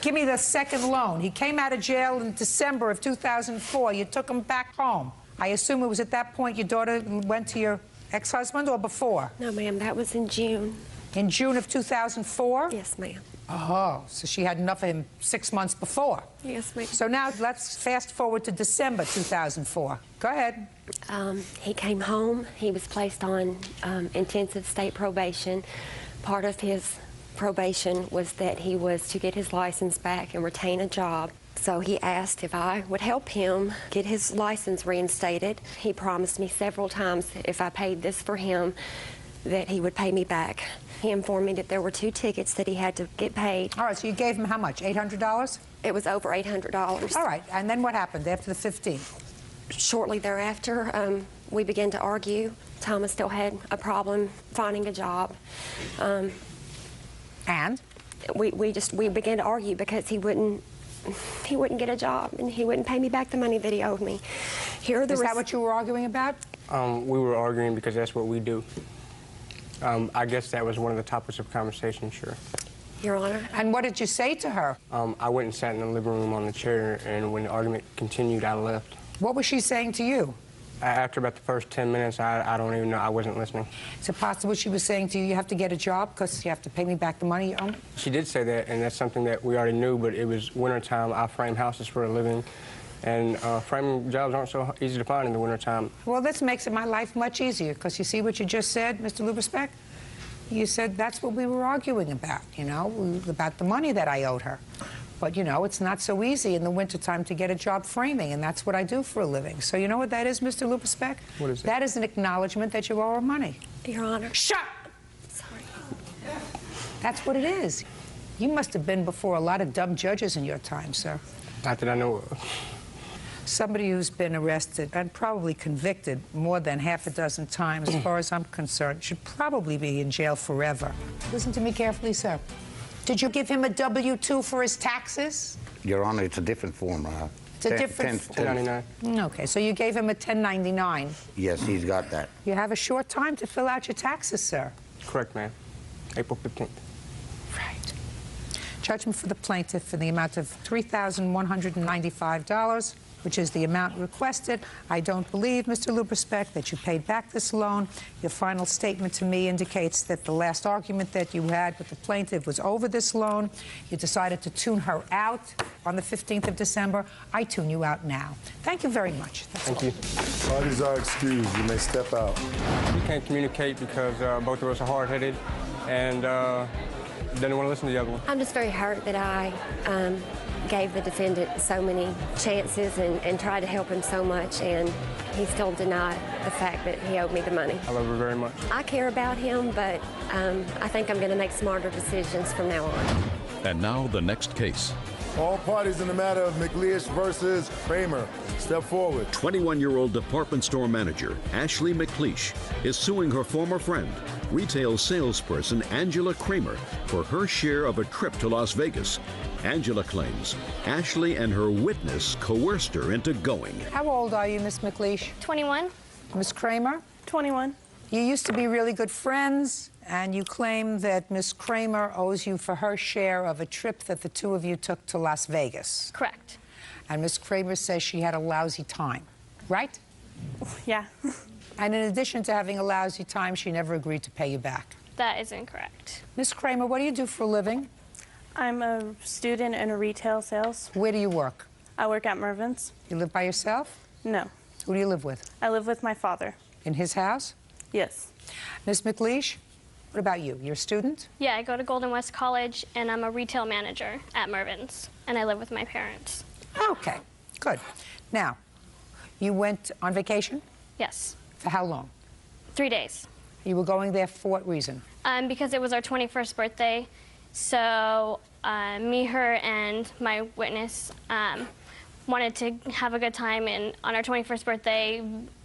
Give me the second loan. He came out of jail in December of 2004. You took him back home. I assume it was at that point your daughter went to your ex-husband or before? No, ma'am, that was in June. In June of 2004? Yes, ma'am. Oh, so she had enough of him 6 months before. Yes, ma'am. So now let's fast forward to December 2004. Go ahead. He came home. He was placed on intensive state probation. Part of his probation was that he was to get his license back and retain a job. So he asked if I would help him get his license reinstated. He promised me several times that if I paid this for him, that he would pay me back. He informed me that there were 2 tickets that he had to get paid. All right, so you gave him how much, $800? It was over $800. All right, and then what happened after the 15? Shortly thereafter, we began to argue. Thomas still had a problem finding a job. And? We began to argue because he wouldn't get a job and he wouldn't pay me back the money that he owed me. Is that what you were arguing about? We were arguing because that's what we do. I guess that was one of the topics of conversation, sure. Your Honor. And what did you say to her? I went and sat in the living room on the chair, and when the argument continued, I left. What was she saying to you? After about the first 10 minutes, I don't even know. I wasn't listening. Is it possible she was saying to you, you have to get a job because you have to pay me back the money you owe me? She did say that, and that's something that we already knew, but it was wintertime. I frame houses for a living, and framing jobs aren't so easy to find in the wintertime. Well, this makes my life much easier, because you see what you just said, Mr. Lubitschek? You said that's what we were arguing about, you know, about the money that I owed her. But, you know, it's not so easy in the wintertime to get a job framing, and that's what I do for a living. So you know what that is, Mr. Lubitschek? What is it? That is an acknowledgement that you owe her money. Your Honor. Shut! Sorry. That's what it is. You must have been before a lot of dumb judges in your time, sir. Not that I know of. Somebody who's been arrested and probably convicted more than half a dozen times, as far as I'm concerned, should probably be in jail forever. Listen to me carefully, sir. Did you give him a W-2 for his taxes? Your Honor, it's a different form. It's a different 1099. Okay, so you gave him a 1099. Yes, he's got that. You have a short time to fill out your taxes, sir. Correct, ma'am. April 15th. Right. Judgment for the plaintiff in the amount of $3,195, which is the amount requested. I don't believe, Mr. Lubitschek, that you paid back this loan. Your final statement to me indicates that the last argument that you had with the plaintiff was over this loan. You decided to tune her out on the 15th of December. I tune you out now. Thank you very much. Thank you. Parties are excused. You may step out. We can't communicate because both of us are hard-headed and didn't want to listen to the other one. I'm just very hurt that I gave the defendant so many chances and tried to help him so much, and he still denied the fact that he owed me the money. I love her very much. I care about him, but I think I'm going to make smarter decisions from now on. And now the next case. All parties in the matter of McLeish versus Kramer. Step forward. 21-year-old department store manager Ashley McLeish is suing her former friend, retail salesperson Angela Kramer, for her share of a trip to Las Vegas. Angela claims Ashley and her witness coerced her into going. How old are you, Miss McLeish? 21. Miss Kramer? 21. You used to be really good friends, and you claim that Miss Kramer owes you for her share of a trip that the two of you took to Las Vegas. Correct. And Miss Kramer says she had a lousy time, right? Yeah. And in addition to having a lousy time, she never agreed to pay you back. That is incorrect. Miss Kramer, what do you do for a living? I'm a student in a retail sales. Where do you work? I work at Mervyn's. You live by yourself? No. Who do you live with? I live with my father. In his house? Yes. Miss McLeish, what about you? You're a student? Yeah, I go to Golden West College, and I'm a retail manager at Mervyn's, and I live with my parents. Okay, good. Now, you went on vacation? Yes. For how long? 3 days. You were going there for what reason? Because it was our 21st birthday, so me, her, and my witness wanted to have a good time, and on our 21st birthday,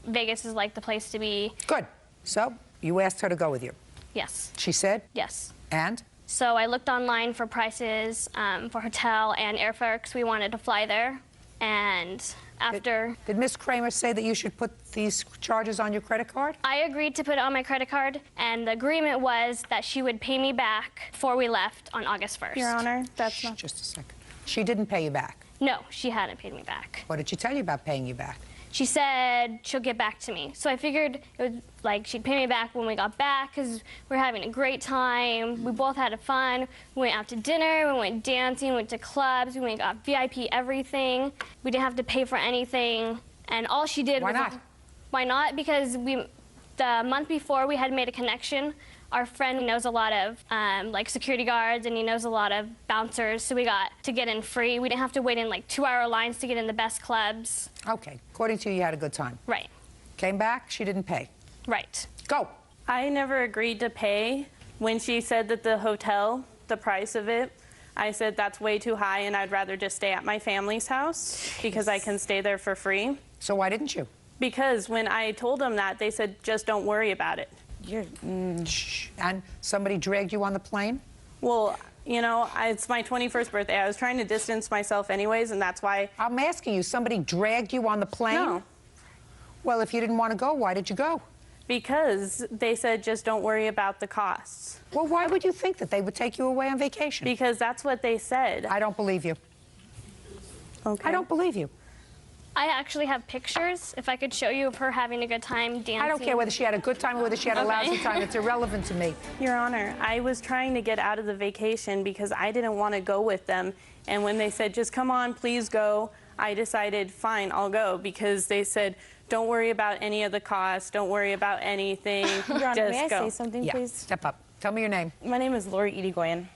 Vegas is like the place to be. Good. So, you asked her to go with you? Yes. She said? Yes. And? So I looked online for prices for hotel and airfare because we wanted to fly there. And after... Did Miss Kramer say that you should put these charges on your credit card? I agreed to put it on my credit card, and the agreement was that she would pay me back before we left on August 1st. Your Honor, that's not... Just a second. She didn't pay you back? No, she hadn't paid me back. What did she tell you about paying you back? She said she'll get back to me. So I figured it was like she'd pay me back when we got back because we're having a great time. We both had fun. We went out to dinner, we went dancing, we went to clubs, we went got VIP everything. We didn't have to pay for anything. And all she did was... Why not? Why not? Because the month before we had made a connection. Our friend knows a lot of like security guards, and he knows a lot of bouncers, so we got to get in free. We didn't have to wait in like 2-hour lines to get in the best clubs. Okay. According to you, you had a good time. Right. Came back, she didn't pay. Right. Go. I never agreed to pay. When she said that the hotel, the price of it, I said that's way too high and I'd rather just stay at my family's house because I can stay there for free. So why didn't you? Because when I told them that, they said, just don't worry about it. And somebody dragged you on the plane? Well, you know, it's my 21st birthday. I was trying to distance myself anyways, and that's why... I'm asking you, somebody dragged you on the plane? No. Well, if you didn't want to go, why did you go? Because they said, just don't worry about the costs. Well, why would you think that they would take you away on vacation? Because that's what they said. I don't believe you. Okay. I don't believe you. I actually have pictures, if I could show you, of her having a good time dancing. I don't care whether she had a good time or whether she had a lousy time. It's irrelevant to me. Your Honor, I was trying to get out of the vacation because I didn't want to go with them. And when they said, just come on, please go, I decided, fine, I'll go. Because they said, don't worry about any of the costs, don't worry about anything, Your Honor, just may I go. say something, please? Step up. Tell me your name. My name is Lori Irigoyen.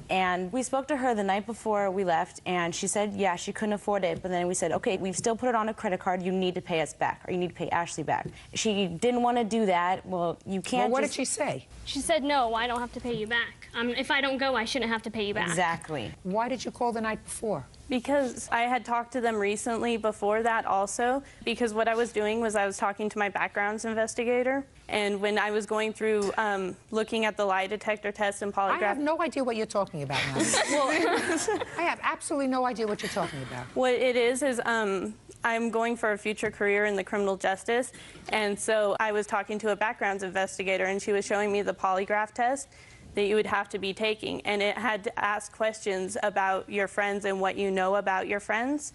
And we spoke to her the night before we left, and she said, yeah, she couldn't afford it. But then we said, okay, we've still put it on a credit card. You need to pay us back, or you need to pay Ashley back. She didn't want to do that. Well, you can't. Well, what did she say? She said, no, I don't have to pay you back. If I don't go, I shouldn't have to pay you back. Exactly. Why did you call the night before? Because I had talked to them recently before that also, because what I was doing was I was talking to my backgrounds investigator, and when I was going through looking at the lie detector test and polygraph... I have no idea what you're talking about now. Well, I have absolutely no idea what you're talking about. What it is I'm going for a future career in the criminal justice, and so I was talking to a backgrounds investigator, and she was showing me the polygraph test that you would have to be taking, and it had to ask questions about your friends and what you know about your friends,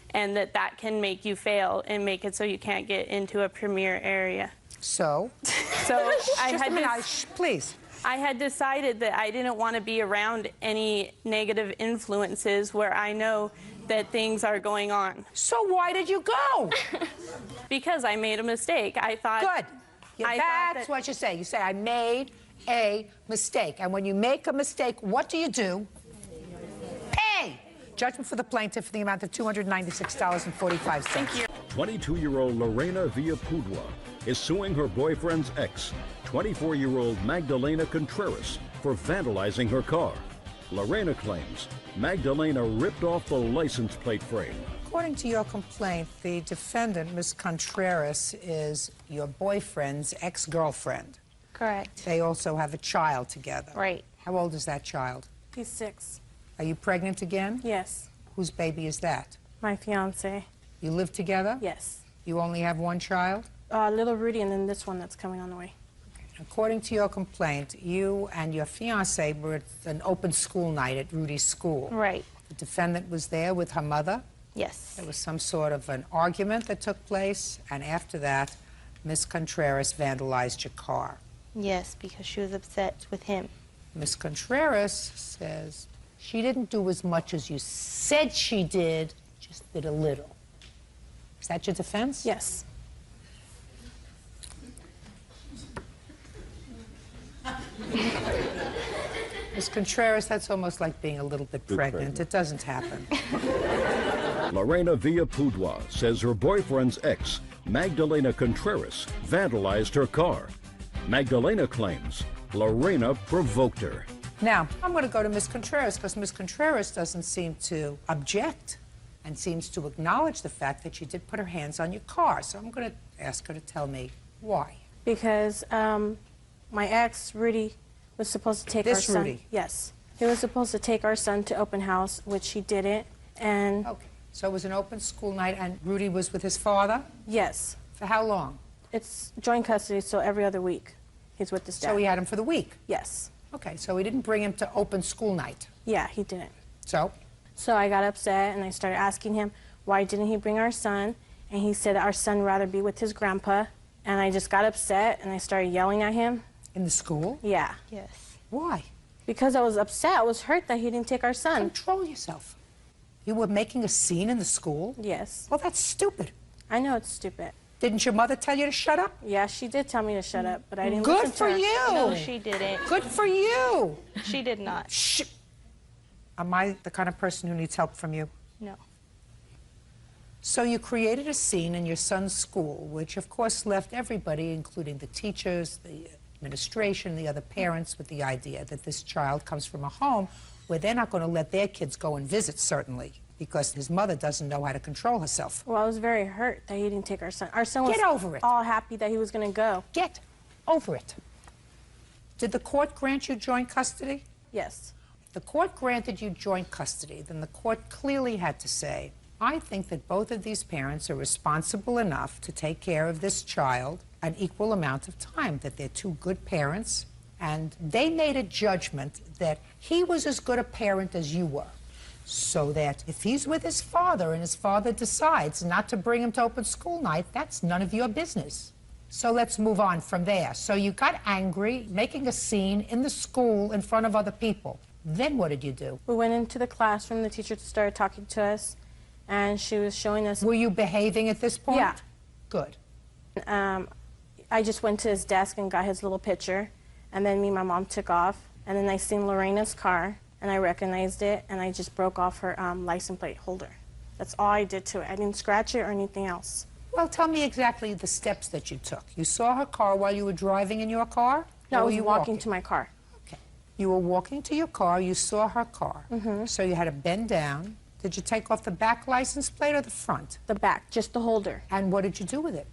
and that can make you fail and make it so you can't get into a premier area. So? So I Just had a minute, please. I had decided that I didn't want to be around any negative influences where I know that things are going on. So why did you go? Because I made a mistake. I thought... Good. Yeah, that's what you say. You say, I made a mistake. And when you make a mistake, what do? Pay! Judgment for the plaintiff for the amount of $296.45. Thank you. 22-year-old Lorena Villapudua is suing her boyfriend's ex, 24-year-old Magdalena Contreras, for vandalizing her car. Lorena claims Magdalena ripped off the license plate frame. According to your complaint, the defendant, Ms. Contreras, is your boyfriend's ex-girlfriend. Correct. They also have a child together. Right. How old is that child? He's 6. Are you pregnant again? Yes. Whose baby is that? My fiance. You live together? Yes. You only have one child? Little Rudy, and then this one that's coming on the way. According to your complaint, you and your fiance were at an open school night at Rudy's school. Right. The defendant was there with her mother. Yes. There was some sort of an argument that took place, and after that, Ms. Contreras vandalized your car. Yes, because she was upset with him. Ms. Contreras says she didn't do as much as you said she did, just did a little. Is that your defense? Yes. Ms. Contreras, that's almost like being a little bit pregnant. It doesn't happen. Lorena Villapudua says her boyfriend's ex, Magdalena Contreras, vandalized her car. Magdalena claims Lorena provoked her. Now, I'm going to go to Ms. Contreras because Ms. Contreras doesn't seem to object and seems to acknowledge the fact that she did put her hands on your car. So I'm going to ask her to tell me why. Because my ex, Rudy, was supposed to take our son. Rudy? Yes. He was supposed to take our son to open house, which he didn't, and... Okay. So it was an open school night, and Rudy was with his father? Yes. For how long? It's joint custody, so every other week he's with his dad. So he had him for the week? Yes. Okay, so he didn't bring him to open school night? Yeah, he didn't. So? So I got upset, and I started asking him, why didn't he bring our son? And he said our son would rather be with his grandpa. And I just got upset, and I started yelling at him. In the school? Yeah. Yes. Why? Because I was upset. I was hurt that he didn't take our son. Control yourself. You were making a scene in the school? Yes. Well, that's stupid. I know it's stupid. Didn't your mother tell you to shut up? Yeah, she did tell me to shut up, but I didn't Good listen to for her. you. No, she didn't. Good for you. She did not. Shh. Am I the kind of person who needs help from you? No. So you created a scene in your son's school, which of course left everybody, including the teachers, the administration, the other parents, with the idea that this child comes from a home where they're not going to let their kids go and visit, certainly, because his mother doesn't know how to control herself. Well, I was very hurt that he didn't take our son. Our son was Get over it. all happy that he was going to go. Get over it. Did the court grant you joint custody? Yes. If the court granted you joint custody, then the court clearly had to say, I think that both of these parents are responsible enough to take care of this child an equal amount of time, that they're two good parents, and they made a judgment that he was as good a parent as you were. So that if he's with his father and his father decides not to bring him to open school night, that's none of your business. So let's move on from there. So you got angry, making a scene in the school in front of other people. Then what did you do? We went into the classroom, the teacher started talking to us, and she was showing us... Were you behaving at this point? Yeah. Good. I just went to his desk and got his little picture, and then me and my mom took off, and then I seen Lorena's car, and I recognized it, and I just broke off her license plate holder. That's all I did to it. I didn't scratch it or anything else. Well, tell me exactly the steps that you took. You saw her car while you were driving in your car? No, I Or was were you walking to my car. Okay. You were walking to your car, you saw her car. So you had to bend down. Did you take off the back license plate or the front? The back, just the holder. And what did you do with it?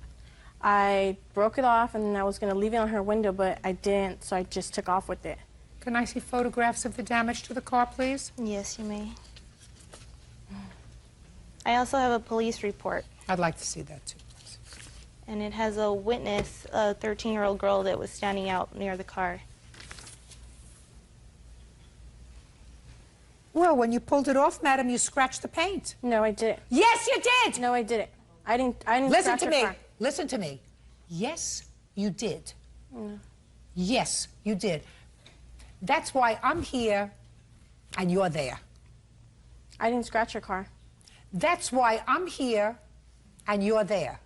I broke it off, and then I was going to leave it on her window, but I didn't, so I just took off with it. Can I see photographs of the damage to the car, please? Yes, you may. I also have a police report. I'd like to see that, too, please. And it has a witness, a 13-year-old girl that was standing out near the car. Well, when you pulled it off, madam, you scratched the paint. No, I didn't. Yes, you did! No, I didn't. I didn't Listen scratch to her me. car. Listen to me. Yes, you did. No. Yes, you did. That's why I'm here and you're there. I didn't scratch her car. That's why I'm here and you're there.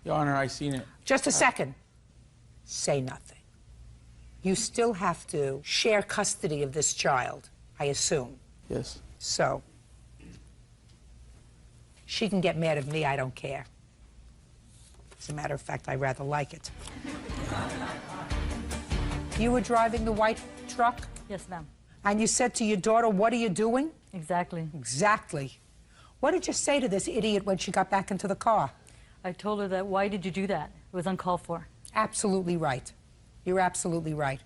Your Honor, I seen it. Just a second. Say nothing. You still have to share custody of this child, I assume. Yes. So, she can get mad at me, I don't care. As a matter of fact, I rather like it. You were driving the white truck? Yes, ma'am. And you said to your daughter, what are you doing? Exactly. Exactly. What did you say to this idiot when she got back into the car? I told her that, why did you do that? It was uncalled for. Absolutely right. You're absolutely right.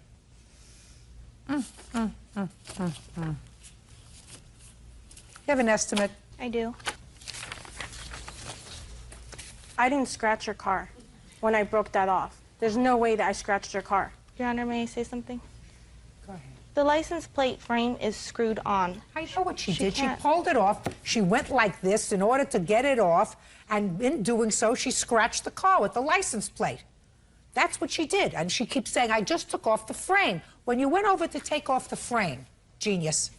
You have an estimate? I do. I didn't scratch your car when I broke that off. There's no way that I scratched your car. Your Honor, may I say something? Go ahead. The license plate frame is screwed on. I know what she did. She pulled it off. She went like this in order to get it off, and in doing so, she scratched the car with the license plate. That's what she did. And she keeps saying, I just took off the frame. When you went over to take off the frame, genius,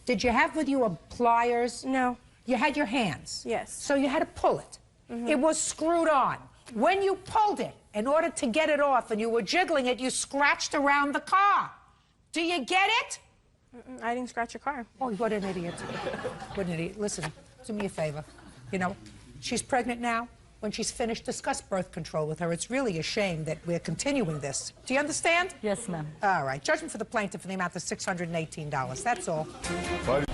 did you have with you pliers? No. You had your hands? Yes. So you had to pull it. It was screwed on. When you pulled it, in order to get it off, and you were jiggling it, you scratched around the car. Do you get it? I didn't scratch your car. Oh, what an idiot. What an idiot. Listen, do me a favor. You know, she's pregnant now. When she's finished, discuss birth control with her. It's really a shame that we're continuing this. Do you understand? Yes, ma'am. All right. Judgment for the plaintiff in the amount of $618. That's all.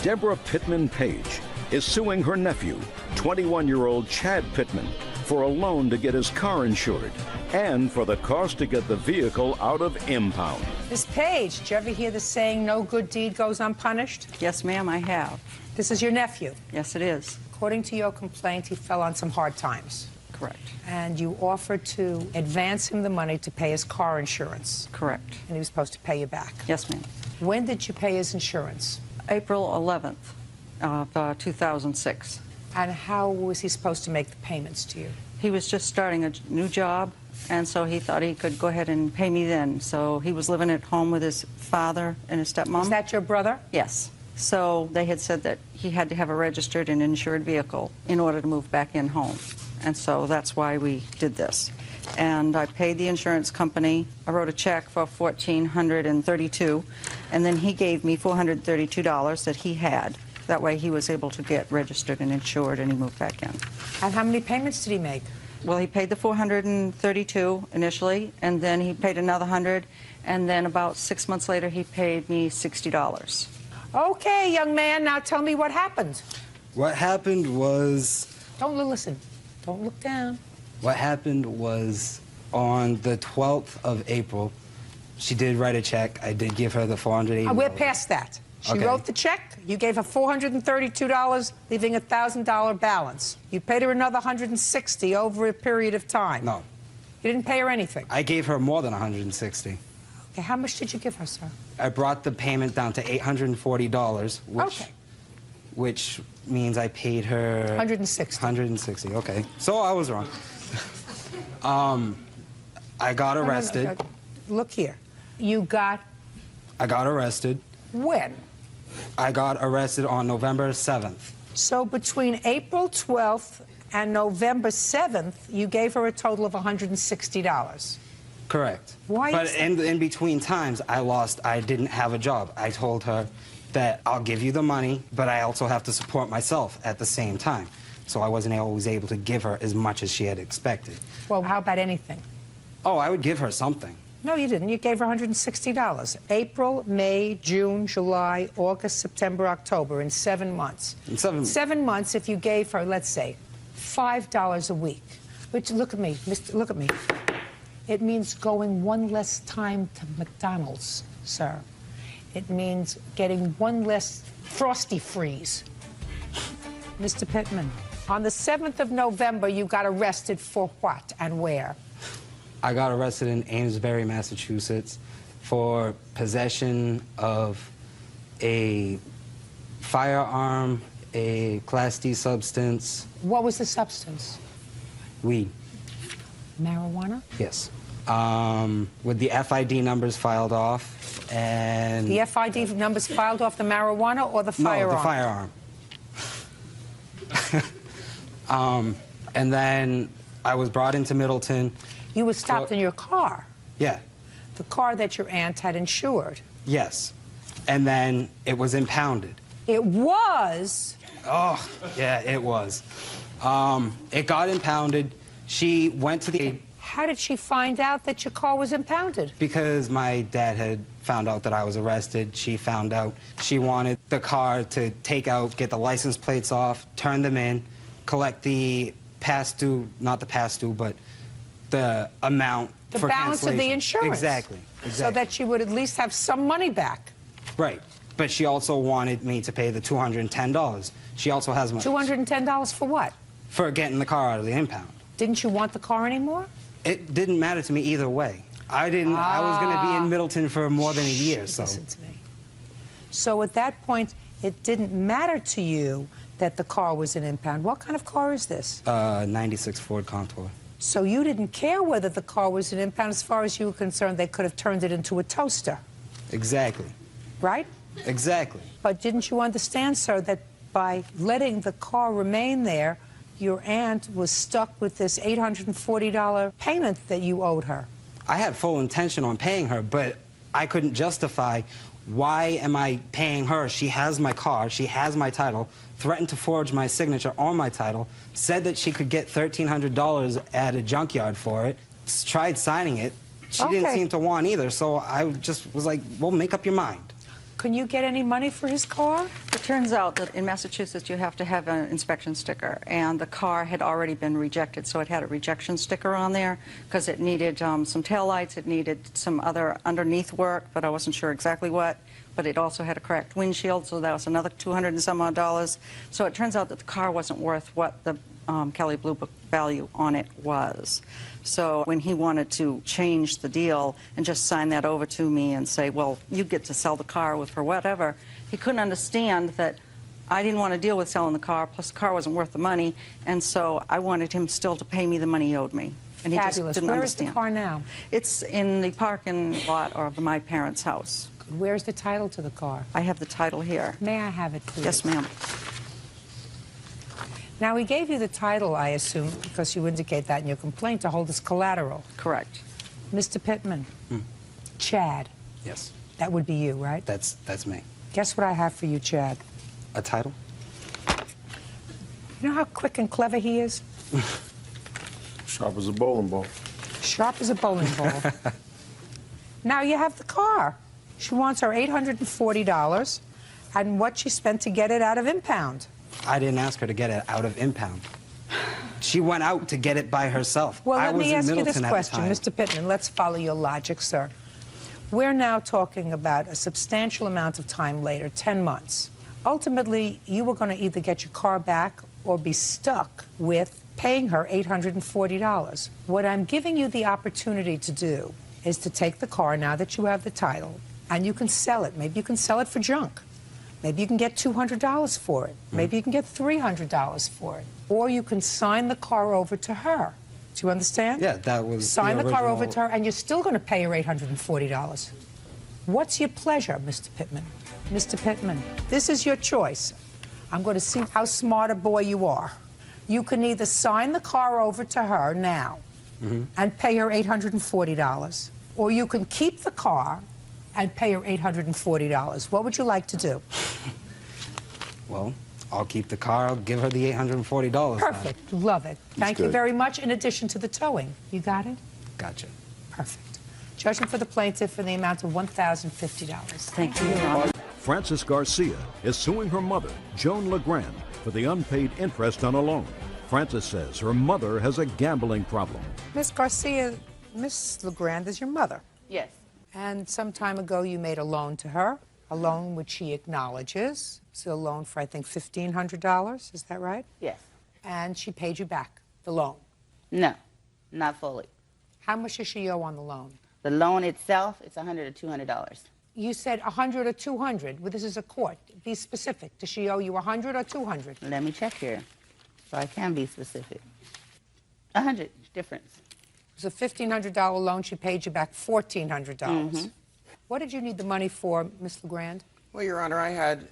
Deborah Pittman Page is suing her nephew, 21-year-old Chad Pittman, for a loan to get his car insured and for the cost to get the vehicle out of impound. Miss Page, did you ever hear the saying, no good deed goes unpunished? Yes, ma'am, I have. This is your nephew? Yes, it is. According to your complaint, he fell on some hard times. Correct. And you offered to advance him the money to pay his car insurance. Correct. And he was supposed to pay you back. Yes, ma'am. When did you pay his insurance? April 11th of 2006. And how was he supposed to make the payments to you? He was just starting a new job, and so he thought he could go ahead and pay me then. So he was living at home with his father and his stepmom. Is that your brother? Yes. So they had said that he had to have a registered and insured vehicle in order to move back in home. And so that's why we did this. And I paid the insurance company. I wrote a check for $1,432, and then he gave me $432 that he had. That way he was able to get registered and insured, and he moved back in. And how many payments did he make? Well, he paid the $432 initially, and then he paid another $100, and then about 6 months later he paid me $60. Okay, young man, now tell me what happened. What happened was... Don't listen. Don't look down. What happened was on the 12th of April, she did write a check. I did give her the $480. We're past that. She Okay. wrote the check. You gave her $432, leaving a $1,000 balance. You paid her another $160 over a period of time. No. You didn't pay her anything. I gave her more than $160. Okay, how much did you give her, sir? I brought the payment down to $840, which means I paid her... $160. $160, okay. So I was wrong. I got arrested. No. Look here. You got... I got arrested. When? I got arrested on November 7th. So between April 12th and November 7th, you gave her a total of $160. Correct. Why But is that? in between times, I didn't have a job. I told her that I'll give you the money, but I also have to support myself at the same time. So I wasn't always able to give her as much as she had expected. Well, how about anything? Oh, I would give her something. No, you didn't. You gave her $160. April, May, June, July, August, September, October, in 7 months. In 7 months, if you gave her, let's say, $5 a week, which, look at me, mister, look at me. It means going one less time to McDonald's, sir. It means getting one less Frosty Freeze. Mr. Pittman, on the 7th of November, you got arrested for what and where? I got arrested in Amesbury, Massachusetts for possession of a firearm, a Class D substance. What was the substance? Weed. Marijuana? Yes. With the FID numbers filed off, and... The FID numbers filed off the marijuana or the firearm? No, the firearm. And then I was brought into Middleton. You were stopped in your car? Yeah. The car that your aunt had insured? Yes. And then it was impounded. It was? Oh, yeah, it was. It got impounded. She went to the... How did she find out that your car was impounded? Because my dad had found out that I was arrested. She found out she wanted the car to take out, get the license plates off, turn them in, collect the past due, not the past due, but the amount The for balance of the cancellation. insurance. Exactly. So that she would at least have some money back. Right. But she also wanted me to pay the $210. She also has my... $210 for what? For getting the car out of the impound. Didn't you want the car anymore? It didn't matter to me either way. I was going to be in Middleton for more than a year, so... Listen to me. So at that point, it didn't matter to you that the car was an impound. What kind of car is this? 96 Ford Contour. So you didn't care whether the car was an impound. As far as you were concerned, they could have turned it into a toaster. Exactly. Right? Exactly. But didn't you understand, sir, that by letting the car remain there, your aunt was stuck with this $840 payment that you owed her? I had full intention on paying her, but I couldn't justify why am I paying her. She has my car, she has my title, threatened to forge my signature on my title, said that she could get $1,300 at a junkyard for it, tried signing it. She didn't seem to want either, so I just was like, well, make up your mind. Can you get any money for his car? It turns out that in Massachusetts you have to have an inspection sticker, and the car had already been rejected, so it had a rejection sticker on there because it needed some taillights, it needed some other underneath work, but I wasn't sure exactly what. But it also had a cracked windshield, so that was another $200 and some odd. So it turns out that the car wasn't worth what the Kelley Blue Book value on it was. So when he wanted to change the deal and just sign that over to me and say, well, you get to sell the car with for whatever, he couldn't understand that I didn't want to deal with selling the car, plus the car wasn't worth the money, and so I wanted him still to pay me the money he owed me. And he Fabulous. just didn't Where understand. is the car now? It's in the parking lot of my parents' house. Where's the title to the car? I have the title here. May I have it, please? Yes, ma'am. Now, he gave you the title, I assume, because you indicate that in your complaint, to hold as collateral. Correct. Mr. Pittman, Chad. Yes. That would be you, right? That's me. Guess what I have for you, Chad? A title? You know how quick and clever he is? Sharp as a bowling ball. Sharp as a bowling ball. Now you have the car. She wants her $840 and what she spent to get it out of impound. I didn't ask her to get it out of impound. She went out to get it by herself. Well, I let was me in ask you this Middleton at the question, time. Mr. Pittman. Let's follow your logic, sir. We're now talking about a substantial amount of time later, 10 months. Ultimately, you were going to either get your car back or be stuck with paying her $840. What I'm giving you the opportunity to do is to take the car now that you have the title, and you can sell it. Maybe you can sell it for junk. Maybe you can get $200 for it. Maybe you can get $300 for it. Or you can sign the car over to her. Do you understand? Yeah, that was Sign the car over original- to her, and you're still going to pay her $840. What's your pleasure, Mr. Pittman? Mr. Pittman, this is your choice. I'm going to see how smart a boy you are. You can either sign the car over to her now and pay her $840, or you can keep the car and pay her $840. What would you like to do? Well, I'll keep the car. I'll give her the $840. Perfect. Love it. Thank you good. very much, in addition to the towing. You got it? Gotcha. Perfect. Judgment for the plaintiff in the amount of $1,050. Thank you, Your Honor. Frances Garcia is suing her mother, Joan LeGrand, for the unpaid interest on a loan. Frances says her mother has a gambling problem. Miss Garcia, Miss LeGrand is your mother. Yes. And some time ago you made a loan to her, a loan which she acknowledges. It's a loan for, I think, $1,500. Is that right? Yes. And she paid you back the loan. No, not fully. How much does she owe on the loan? The loan itself, it's $100 or $200. You said 100 or 200. Well, this is a court. Be specific. Does she owe you 100 or 200? Let me check here, so I can be specific. 100 difference. It was a $1,500 loan. She paid you back $1,400. What did you need the money for, Miss LeGrand? Well, Your Honor, I had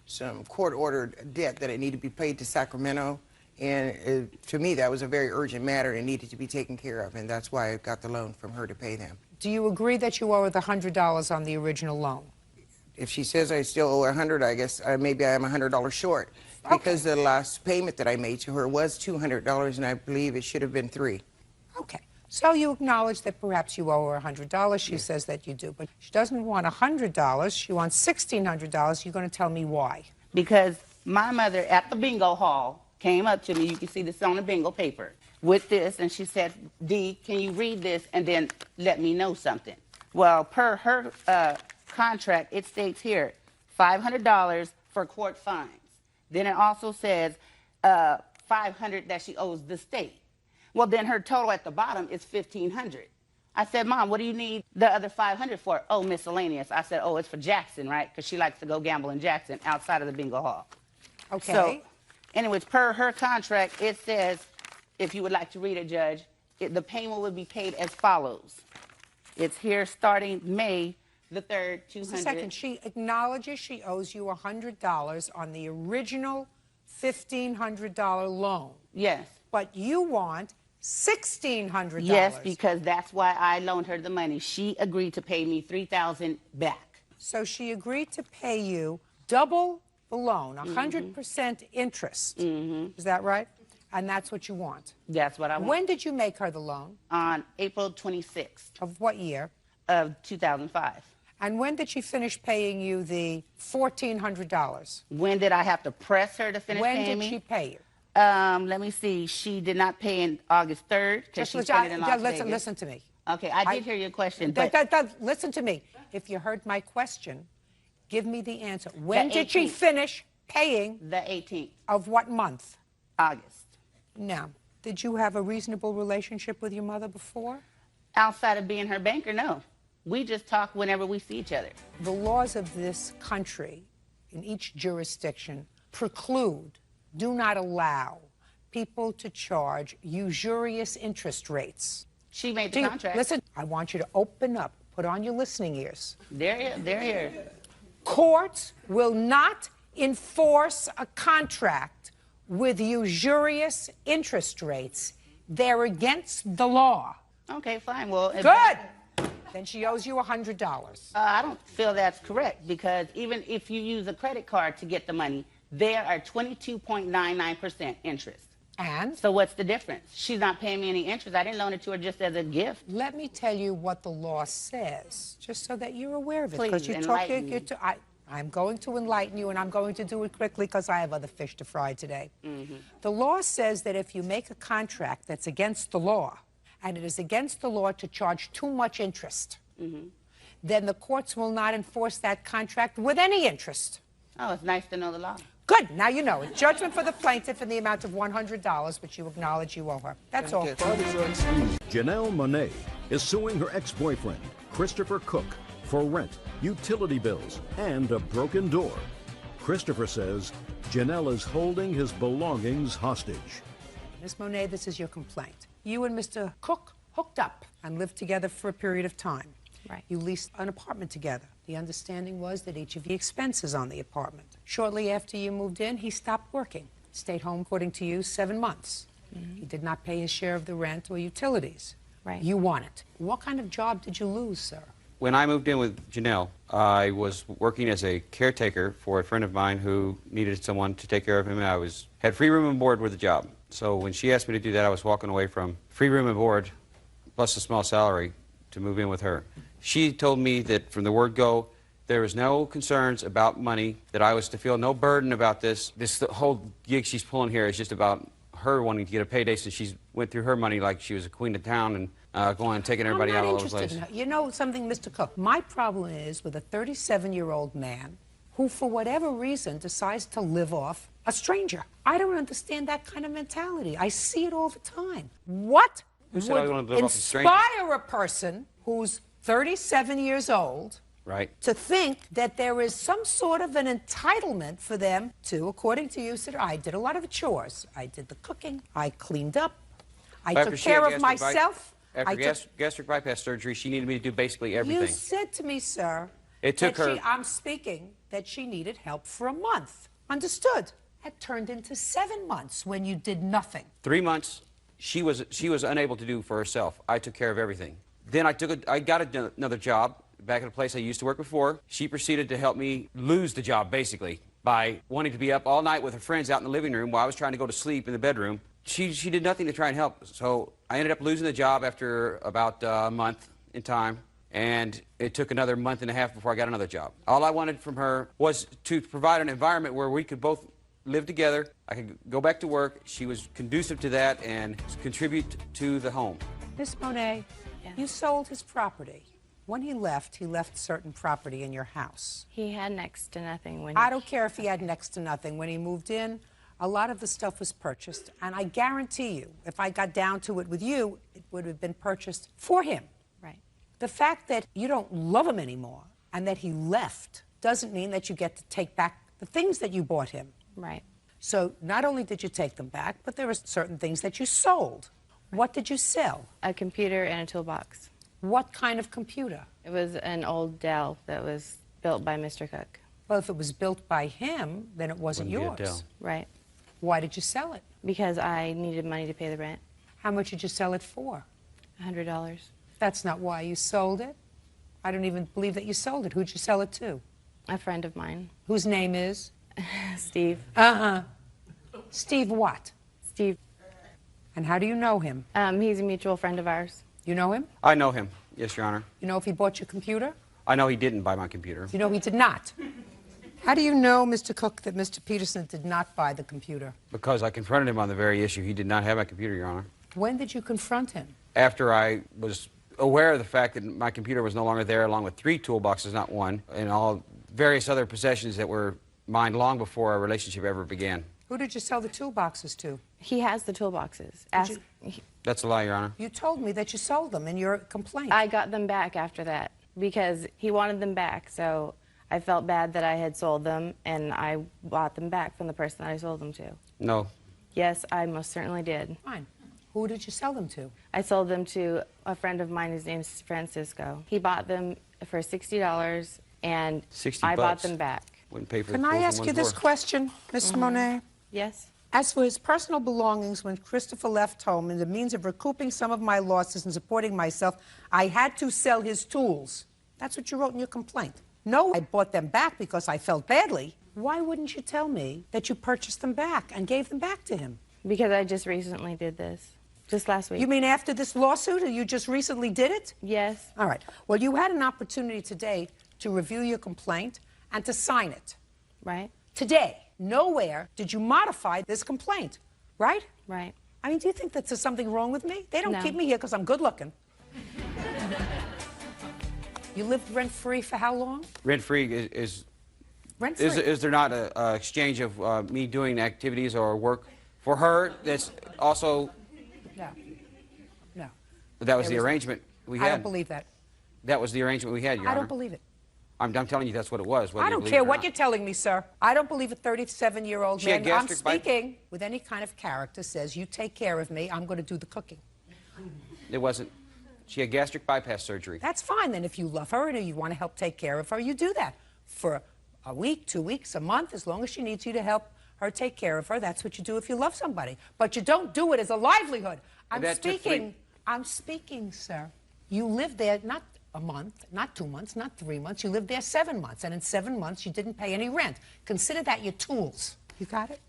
some court-ordered debt that it needed to be paid to Sacramento, and to me that was a very urgent matter and needed to be taken care of, and that's why I got the loan from her to pay them. Do you agree that you owe her the $100 on the original loan? If she says I still owe her 100, I guess maybe I am $100 short, because the last payment that I made to her was $200, and I believe it should have been $300. Okay. So you acknowledge that perhaps you owe her $100. She says that you do, but she doesn't want $100. She wants $1,600. You're going to tell me why. Because my mother at the bingo hall came up to me, you can see this on the bingo paper, with this, and she said, Dee, can you read this and then let me know something? Well, per her contract, it states here, $500 for court fines. Then it also says $500 that she owes the state. Well, then her total at the bottom is $1,500. I said, Mom, what do you need the other $500 for? Oh, miscellaneous. I said, oh, it's for Jackson, right? Because she likes to go gamble in Jackson outside of the bingo hall. Okay. So, anyways, per her contract, it says, if you would like to read it, Judge, the payment would be paid as follows. It's here starting May the 3rd, $200. Just a second. She acknowledges she owes you $100 on the original $1,500 loan. Yes. But you want $1,600. Yes, because that's why I loaned her the money. She agreed to pay me $3,000 back. So she agreed to pay you double the loan, 100% interest. Is that right? And that's what you want? That's what I want. When did you make her the loan? On April 26th. Of what year? Of 2005. And when did she finish paying you the $1,400? When did I have to press her to finish paying me? When did she pay you? Let me see. She did not pay in August 3rd because she spent it in Las Vegas. Listen to me. Okay, I did hear your question. Listen to me. If you heard my question, give me the answer. When did she finish paying? The 18th. Of what month? August. Now, did you have a reasonable relationship with your mother before? Outside of being her banker, no. We just talk whenever we see each other. The laws of this country, in each jurisdiction, preclude, do not allow people to charge usurious interest rates. She made the contract. Listen, I want you to open up, put on your listening ears. They're here. Courts will not enforce a contract with usurious interest rates. They're against the law. Okay, fine. Well, good. Then she owes you $100. I don't feel that's correct because even if you use a credit card to get the money, there are 22.99% interest. And? So what's the difference? She's not paying me any interest. I didn't loan it to her just as a gift. Let me tell you what the law says, just so that you're aware of it. Please, enlighten me. I'm going to enlighten you, and I'm going to do it quickly because I have other fish to fry today. The law says that if you make a contract that's against the law, and it is against the law to charge too much interest, then the courts will not enforce that contract with any interest. Oh, it's nice to know the law. Good. Now you know it. Judgment for the plaintiff in the amount of $100, which you acknowledge you owe her. That's all. Janelle Monet is suing her ex-boyfriend, Christopher Cook, for rent, utility bills, and a broken door. Christopher says Janelle is holding his belongings hostage. Ms. Monet, this is your complaint. You and Mr. Cook hooked up and lived together for a period of time. Right. You leased an apartment together. The understanding was that each of you expenses on the apartment. Shortly after you moved in, he stopped working. Stayed home, according to you, 7 months. He did not pay his share of the rent or utilities. Right. You want it. What kind of job did you lose, sir? When I moved in with Janelle, I was working as a caretaker for a friend of mine who needed someone to take care of him. I had free room and board with the job. So when she asked me to do that, I was walking away from free room and board plus a small salary to move in with her. She told me that from the word go, there was no concerns about money, that I was to feel no burden about this. The whole gig she's pulling here is just about her wanting to get a payday, so she went through her money like she was a queen of town and going and taking everybody out all over the place. You know something, Mr. Cook? My problem is with a 37-year-old man who, for whatever reason, decides to live off a stranger. I don't understand that kind of mentality. I see it all the time. What would inspire a person who's 37 years old to think that there is some sort of an entitlement for them to, according to you, said, I did a lot of the chores. I did the cooking. I cleaned up. I took care of myself. After gastric bypass surgery, she needed me to do basically everything. You said to me, sir, I'm speaking, that she needed help for a month. Understood. That turned into 7 months when you did nothing. 3 months, she was unable to do for herself. I took care of everything. Then I got another job back at a place I used to work before. She proceeded to help me lose the job, basically, by wanting to be up all night with her friends out in the living room while I was trying to go to sleep in the bedroom, She did nothing to try and help. So I ended up losing the job after about a month in time, and it took another month and a half before I got another job. All I wanted from her was to provide an environment where we could both live together. I could go back to work. She was conducive to that and contribute to the home. Miss Monet, you sold his property. When he left certain property in your house. He had next to nothing when I don't care if he had next to nothing. When he moved in, a lot of the stuff was purchased, and I guarantee you, if I got down to it with you, it would have been purchased for him. Right. The fact that you don't love him anymore and that he left doesn't mean that you get to take back the things that you bought him. Right. So not only did you take them back, but there were certain things that you sold. Right. What did you sell? A computer and a toolbox. What kind of computer? It was an old Dell that was built by Mr. Cook. Well, if it was built by him, then it wasn't yours. Right. Why did you sell it? Because I needed money to pay the rent. How much did you sell it for? $100. That's not why you sold it. I don't even believe that you sold it. Who'd you sell it to? A friend of mine. Whose name is? Steve. Steve what? Steve. And how do you know him? He's a mutual friend of ours. You know him? I know him, yes, Your Honor. You know if he bought your computer? I know he didn't buy my computer. You know he did not? How do you know, Mr. Cook, that Mr. Peterson did not buy the computer? Because I confronted him on the very issue. He did not have my computer, Your Honor. When did you confront him? After I was aware of the fact that my computer was no longer there, along with 3 toolboxes, not one, and all various other possessions that were mine long before our relationship ever began. Who did you sell the toolboxes to? He has the toolboxes. That's a lie, Your Honor. You told me that you sold them in your complaint. I got them back after that because he wanted them back, so I felt bad that I had sold them, and I bought them back from the person that I sold them to. No. Yes, I most certainly did. Fine. Who did you sell them to? I sold them to a friend of mine whose name's Francisco. He bought them for $60, and I bought them back. Wouldn't pay for Can the I tools in ask one you this drawer. question, Miss Monet? Yes. As for his personal belongings, when Christopher left home, and the means of recouping some of my losses and supporting myself, I had to sell his tools. That's what you wrote in your complaint. No, I bought them back because I felt badly. Why wouldn't you tell me that you purchased them back and gave them back to him? Because I just recently did this. Just last week. You mean after this lawsuit, or you just recently did it? Yes. All right. Well, you had an opportunity today to review your complaint and to sign it. Right. Today. Nowhere did you modify this complaint, right? Right. I mean, do you think that there's something wrong with me? They don't No. keep me here because I'm good looking. You lived rent-free for how long? Rent-free is Rent-free. is there not a exchange of me doing activities or work for her that's also... No. No. That was There the was- arrangement we had. I don't believe that. That was the arrangement we had, Your I Honor. don't believe it. I'm telling you that's what it was. whether I you don't believe care it or what not. you're telling me, sir. I don't believe a 37-year-old She had man. I'm gastric bypass. speaking with any kind of character says, you take care of me, I'm going to do the cooking. It wasn't. She had gastric bypass surgery. That's fine then. If you love her and you want to help take care of her, you do that. For a week, 2 weeks, a month, as long as she needs you to help her take care of her, that's what you do if you love somebody. But you don't do it as a livelihood. I'm speaking, sir. You lived there not a month, not 2 months, not 3 months. You lived there 7 months, and in 7 months you didn't pay any rent. Consider that your tools. You got it?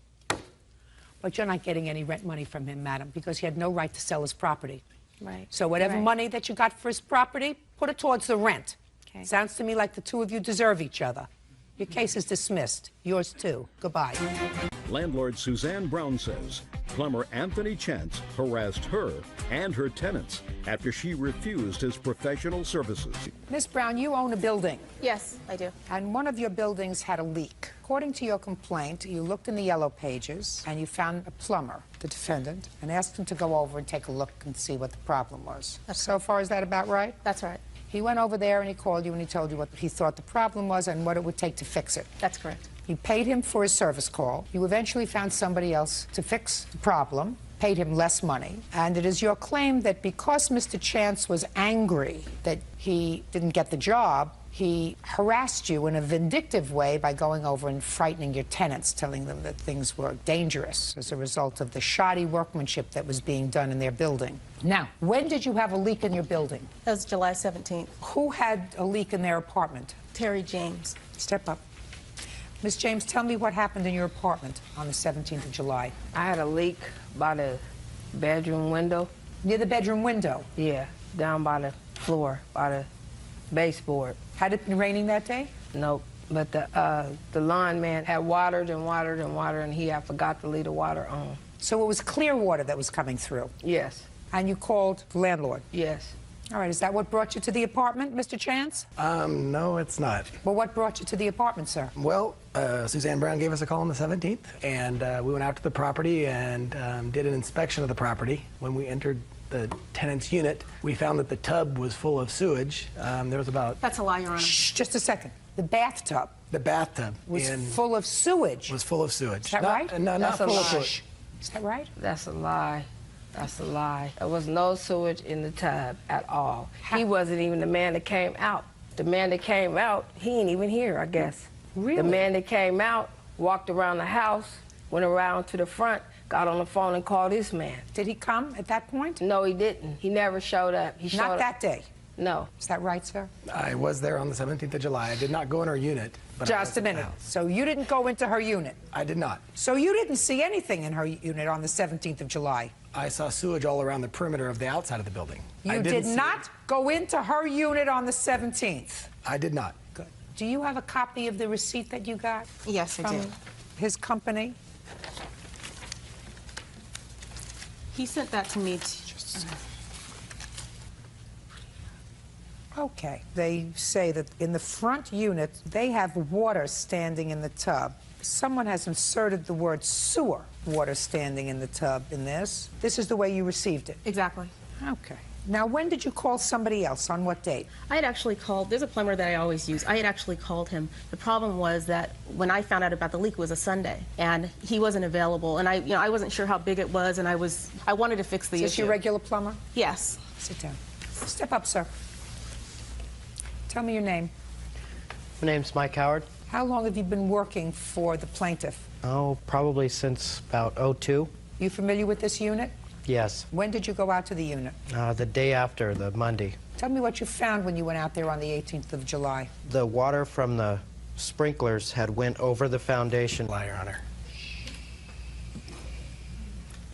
But you're not getting any rent money from him, madam, because he had no right to sell his property. Right. So whatever Right. money that you got for his property, put it towards the rent. Okay. Sounds to me like the two of you deserve each other. Your case is dismissed. Yours too. Goodbye. Landlord Suzanne Brown says plumber Anthony Chance harassed her and her tenants after she refused his professional services. Miss Brown, you own a building. Yes, I do. And one of your buildings had a leak. According to your complaint, you looked in the yellow pages and you found a plumber, the defendant, and asked him to go over and take a look and see what the problem was. So far, is that about right? That's right. He went over there and he called you and he told you what he thought the problem was and what it would take to fix it. That's correct. You paid him for his service call. You eventually found somebody else to fix the problem, paid him less money. And it is your claim that because Mr. Chance was angry that he didn't get the job, he harassed you in a vindictive way by going over and frightening your tenants, telling them that things were dangerous as a result of the shoddy workmanship that was being done in their building. Now, when did you have a leak in your building? That was July 17th. Who had a leak in their apartment? Terry James. Step up. Miss James, tell me what happened in your apartment on the 17th of July. I had a leak about bedroom window. Near the bedroom window? Yeah, down by the floor, by the baseboard. Had it been raining that day? Nope. But the lawn man had watered and watered and watered, and he had forgot to leave the water on. So it was clear water that was coming through? Yes. And you called the landlord? Yes. All right, is that what brought you to the apartment, Mr. Chance? No, it's not. Well, what brought you to the apartment, sir? Well, Suzanne Brown gave us a call on the 17th, and we went out to the property and did an inspection of the property. When we entered the tenant's unit, we found that the tub was full of sewage. There was about... That's a lie, Your Honor. Shh, just a second. The bathtub? The bathtub was full of sewage? Was full of sewage. Is that right? No, not full of sewage. Is that right? That's a lie. That's a lie. There was no sewage in the tub at all. He wasn't even the man that came out. The man that came out, he ain't even here, I guess. Really? The man that came out walked around the house, went around to the front, got on the phone and called this man. Did he come at that point? No, he didn't. He never showed up. He showed Not up. that day? No. Is that right, sir? I was there on the 17th of July. I did not go in her unit. But Just a minute. So you didn't go into her unit? I did not. So you didn't see anything in her unit on the 17th of July? I saw sewage all around the perimeter of the outside of the building. You did not go into her unit on the 17th? I did not. Good. Do you have a copy of the receipt that you got? Yes, I do. His company? He sent that to me. Okay. They say that in the front unit, they have water standing in the tub. Someone has inserted the word sewer water standing in the tub in this. This is the way you received it? Exactly. Okay. Now, when did you call somebody else? On what date? I had actually called, there's a plumber that I always use. I had actually called him. The problem was that when I found out about the leak, it was a Sunday, and he wasn't available, and I wasn't sure how big it was, and I wanted to fix the issue. Is this your regular plumber? Yes. Sit down. Step up, sir. Tell me your name. My name's Mike Howard. How long have you been working for the plaintiff? Oh, probably since about '02. You familiar with this unit? Yes. When did you go out to the unit? The day after, the Monday. Tell me what you found when you went out there on the 18th of July. The water from the sprinklers had went over the foundation. Your Honor.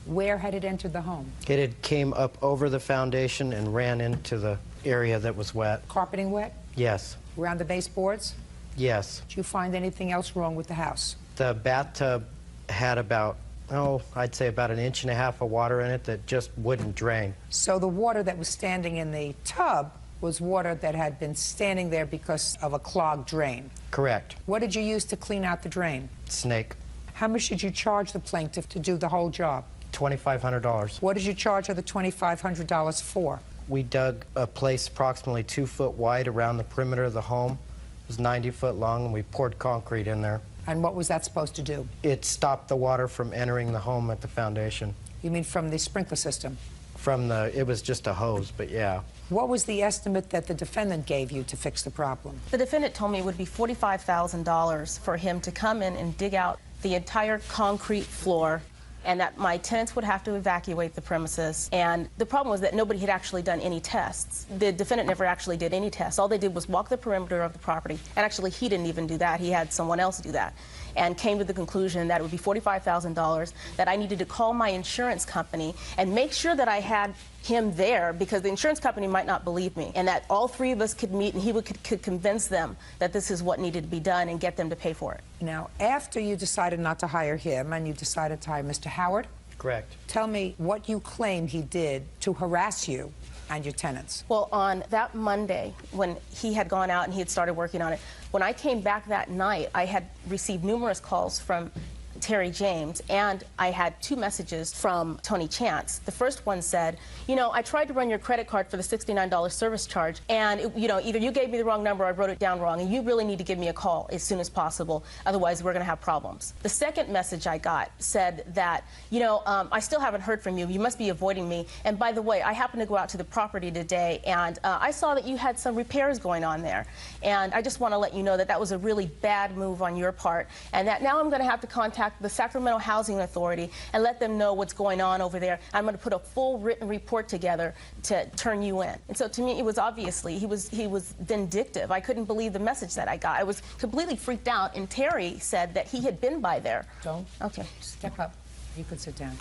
Where had it entered the home? It had came up over the foundation and ran into the area that was wet. Carpeting wet? Yes. Around the baseboards? Yes. Did you find anything else wrong with the house? The bathtub had about, I'd say about 1.5 inches of water in it that just wouldn't drain. So the water that was standing in the tub was water that had been standing there because of a clogged drain? Correct. What did you use to clean out the drain? Snake. How much did you charge the plaintiff to do the whole job? $2,500. What did you charge her the $2,500 for? We dug a place approximately 2 foot wide around the perimeter of the home. It was 90 foot long, and we poured concrete in there. And what was that supposed to do? It stopped the water from entering the home at the foundation. You mean from the sprinkler system? It was just a hose, but yeah. What was the estimate that the defendant gave you to fix the problem? The defendant told me it would be $45,000 for him to come in and dig out the entire concrete floor, and that my tenants would have to evacuate the premises. And the problem was that nobody had actually done any tests. The defendant never actually did any tests. All they did was walk the perimeter of the property, and actually he didn't even do that. He had someone else do that, and came to the conclusion that it would be $45,000, that I needed to call my insurance company and make sure that I had him there, because the insurance company might not believe me, and that all three of us could meet and he could convince them that this is what needed to be done and get them to pay for it. Now, after you decided not to hire him and you decided to hire Mr. Howard? Correct. Tell me what you claim he did to harass you and your tenants. Well, on that Monday, when he had gone out and he had started working on it, when I came back that night, I had received numerous calls from Terry James, and I had 2 messages from Tony Chance. The first one said, I tried to run your credit card for the $69 service charge, and either you gave me the wrong number or I wrote it down wrong, and you really need to give me a call as soon as possible, otherwise we're going to have problems. The second message I got said that, I still haven't heard from you. You must be avoiding me. And by the way, I happened to go out to the property today, and I saw that you had some repairs going on there. And I just want to let you know that that was a really bad move on your part, and that now I'm going to have to contact the Sacramento Housing Authority and let them know what's going on over there. I'm going to put a full written report together to turn you in. And so to me, it was obviously, he was vindictive. I couldn't believe the message that I got. I was completely freaked out, and Terry said that he had been by there. Don't. Okay. Step up. You could sit down.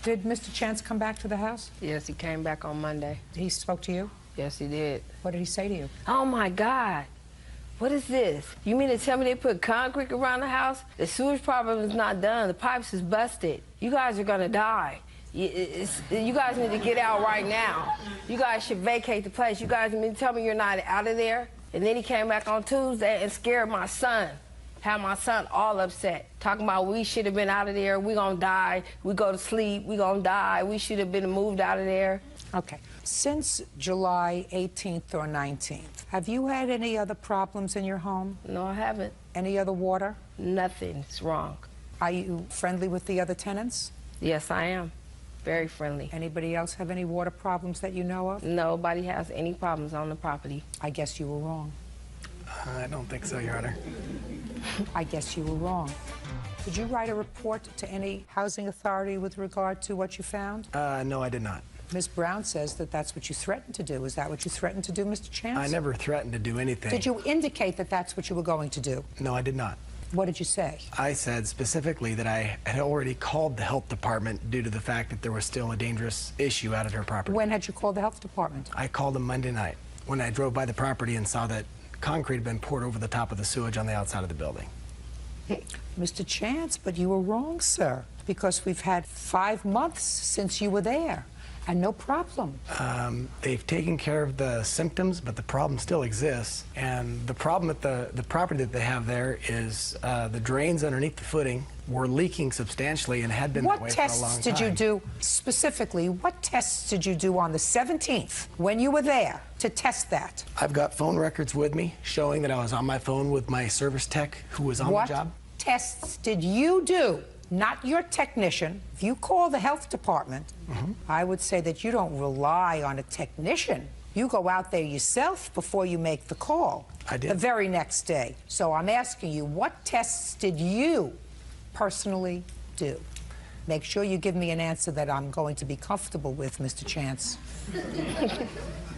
Did Mr. Chance come back to the house? Yes, he came back on Monday. He spoke to you? Yes, he did. What did he say to you? Oh my God. What is this? You mean to tell me they put concrete around the house? The sewage problem is not done. The pipes is busted. You guys are gonna die. You guys need to get out right now. You guys should vacate the place. You guys mean to tell me you're not out of there? And then he came back on Tuesday and scared my son. Had my son all upset, talking about we should have been out of there, we gonna die, we go to sleep, we gonna die, we should have been moved out of there. Okay. Since July 18th or 19th, have you had any other problems in your home? No, I haven't. Any other water? Nothing's wrong. Are you friendly with the other tenants? Yes, I am. Very friendly. Anybody else have any water problems that you know of? Nobody has any problems on the property. I guess you were wrong. I don't think so, Your Honor. I guess you were wrong. Did you write a report to any housing authority with regard to what you found? No, I did not. Ms. Brown says that that's what you threatened to do. Is that what you threatened to do, Mr. Chance? I never threatened to do anything. Did you indicate that that's what you were going to do? No, I did not. What did you say? I said specifically that I had already called the health department due to the fact that there was still a dangerous issue out at her property. When had you called the health department? I called them Monday night when I drove by the property and saw that concrete had been poured over the top of the sewage on the outside of the building. Mr. Chance, but you were wrong, sir, because we've had 5 months since you were there, and no problem. They've taken care of the symptoms, but the problem still exists. And the problem with the property that they have there is the drains underneath the footing were leaking substantially and had been that way for a long time. What tests did you do, specifically, what tests did you do on the 17th when you were there to test that? I've got phone records with me showing that I was on my phone with my service tech who was on the job. What tests did you do? Not your technician. If you call the health department, I would say that you don't rely on a technician. You go out there yourself before you make the call. I did. The very next day. So I'm asking you, what tests did you personally do? Make sure you give me an answer that I'm going to be comfortable with, Mr. Chance.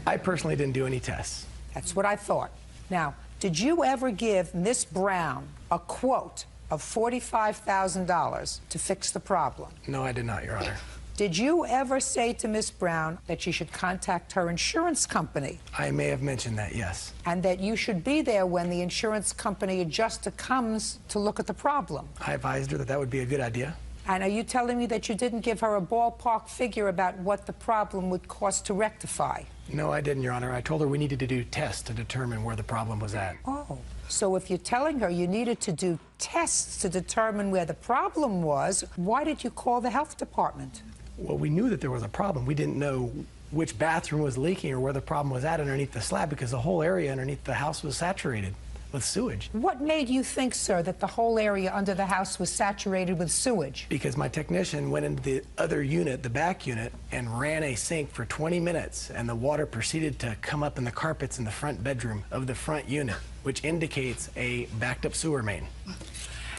I personally didn't do any tests. That's what I thought. Now, did you ever give Miss Brown a quote of $45,000 to fix the problem? No, I did not, Your Honor. Did you ever say to Miss Brown that she should contact her insurance company? I may have mentioned that, yes. And that you should be there when the insurance company adjuster comes to look at the problem? I advised her that that would be a good idea. And are you telling me that you didn't give her a ballpark figure about what the problem would cost to rectify? No, I didn't, Your Honor. I told her we needed to do tests to determine where the problem was at. Oh, so if you're telling her you needed to do tests to determine where the problem was, why did you call the health department? Well, we knew that there was a problem. We didn't know which bathroom was leaking or where the problem was at underneath the slab because the whole area underneath the house was saturated with sewage. What made you think, sir, that the whole area under the house was saturated with sewage? Because my technician went into the other unit, the back unit, and ran a sink for 20 minutes, and the water proceeded to come up in the carpets in the front bedroom of the front unit, which indicates a backed up sewer main.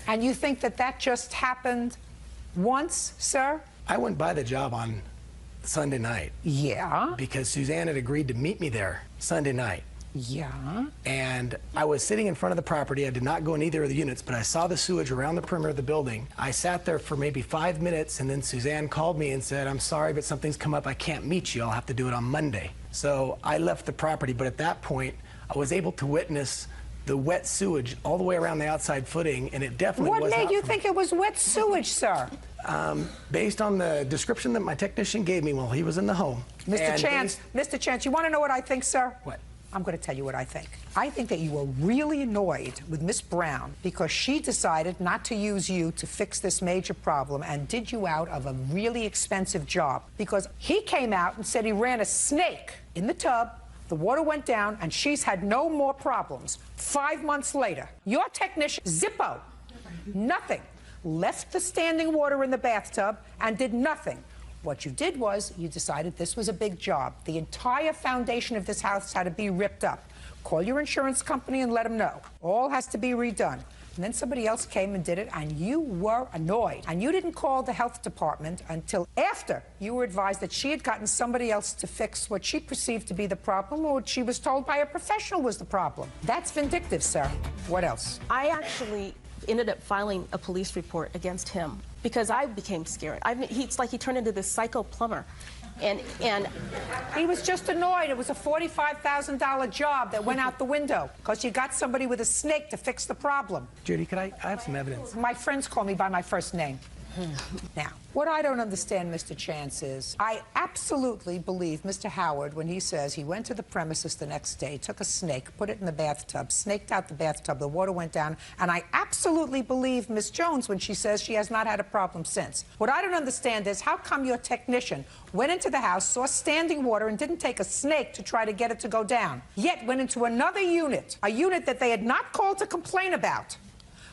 And you think that that just happened once, sir? I went by the job on Sunday night. Yeah? Because Suzanne had agreed to meet me there Sunday night. Yeah? And I was sitting in front of the property. I did not go in either of the units, but I saw the sewage around the perimeter of the building. I sat there for maybe 5 minutes, and then Suzanne called me and said, "I'm sorry, but something's come up. I can't meet you. I'll have to do it on Monday." So I left the property, but at that point, I was able to witness the wet sewage all the way around the outside footing, and it definitely was What made not you from- think it was wet sewage, sir? Based on the description that my technician gave me while he was in the home. Mr. Chance, you want to know what I think, sir? What? I'm going to tell you what I think. I think that you were really annoyed with Miss Brown because she decided not to use you to fix this major problem and did you out of a really expensive job because he came out and said he ran a snake in the tub, the water went down, and she's had no more problems. 5 months later, your technician, Zippo, nothing, left the standing water in the bathtub and did nothing. What you did was you decided this was a big job. The entire foundation of this house had to be ripped up. Call your insurance company and let them know. All has to be redone. And then somebody else came and did it, and you were annoyed. And you didn't call the health department until after you were advised that she had gotten somebody else to fix what she perceived to be the problem or what she was told by a professional was the problem. That's vindictive, sir. What else? I actually ended up filing a police report against him because I became scared. It's like he turned into this psycho plumber. And he was just annoyed. It was a $45,000 job that went out the window because you got somebody with a snake to fix the problem. Judy, could I have some evidence? My friends call me by my first name. Now, what I don't understand, Mr. Chance, is I absolutely believe Mr. Howard when he says he went to the premises the next day, took a snake, put it in the bathtub, snaked out the bathtub, the water went down, and I absolutely believe Miss Jones when she says she has not had a problem since. What I don't understand is how come your technician went into the house, saw standing water, and didn't take a snake to try to get it to go down, yet went into another unit, a unit that they had not called to complain about,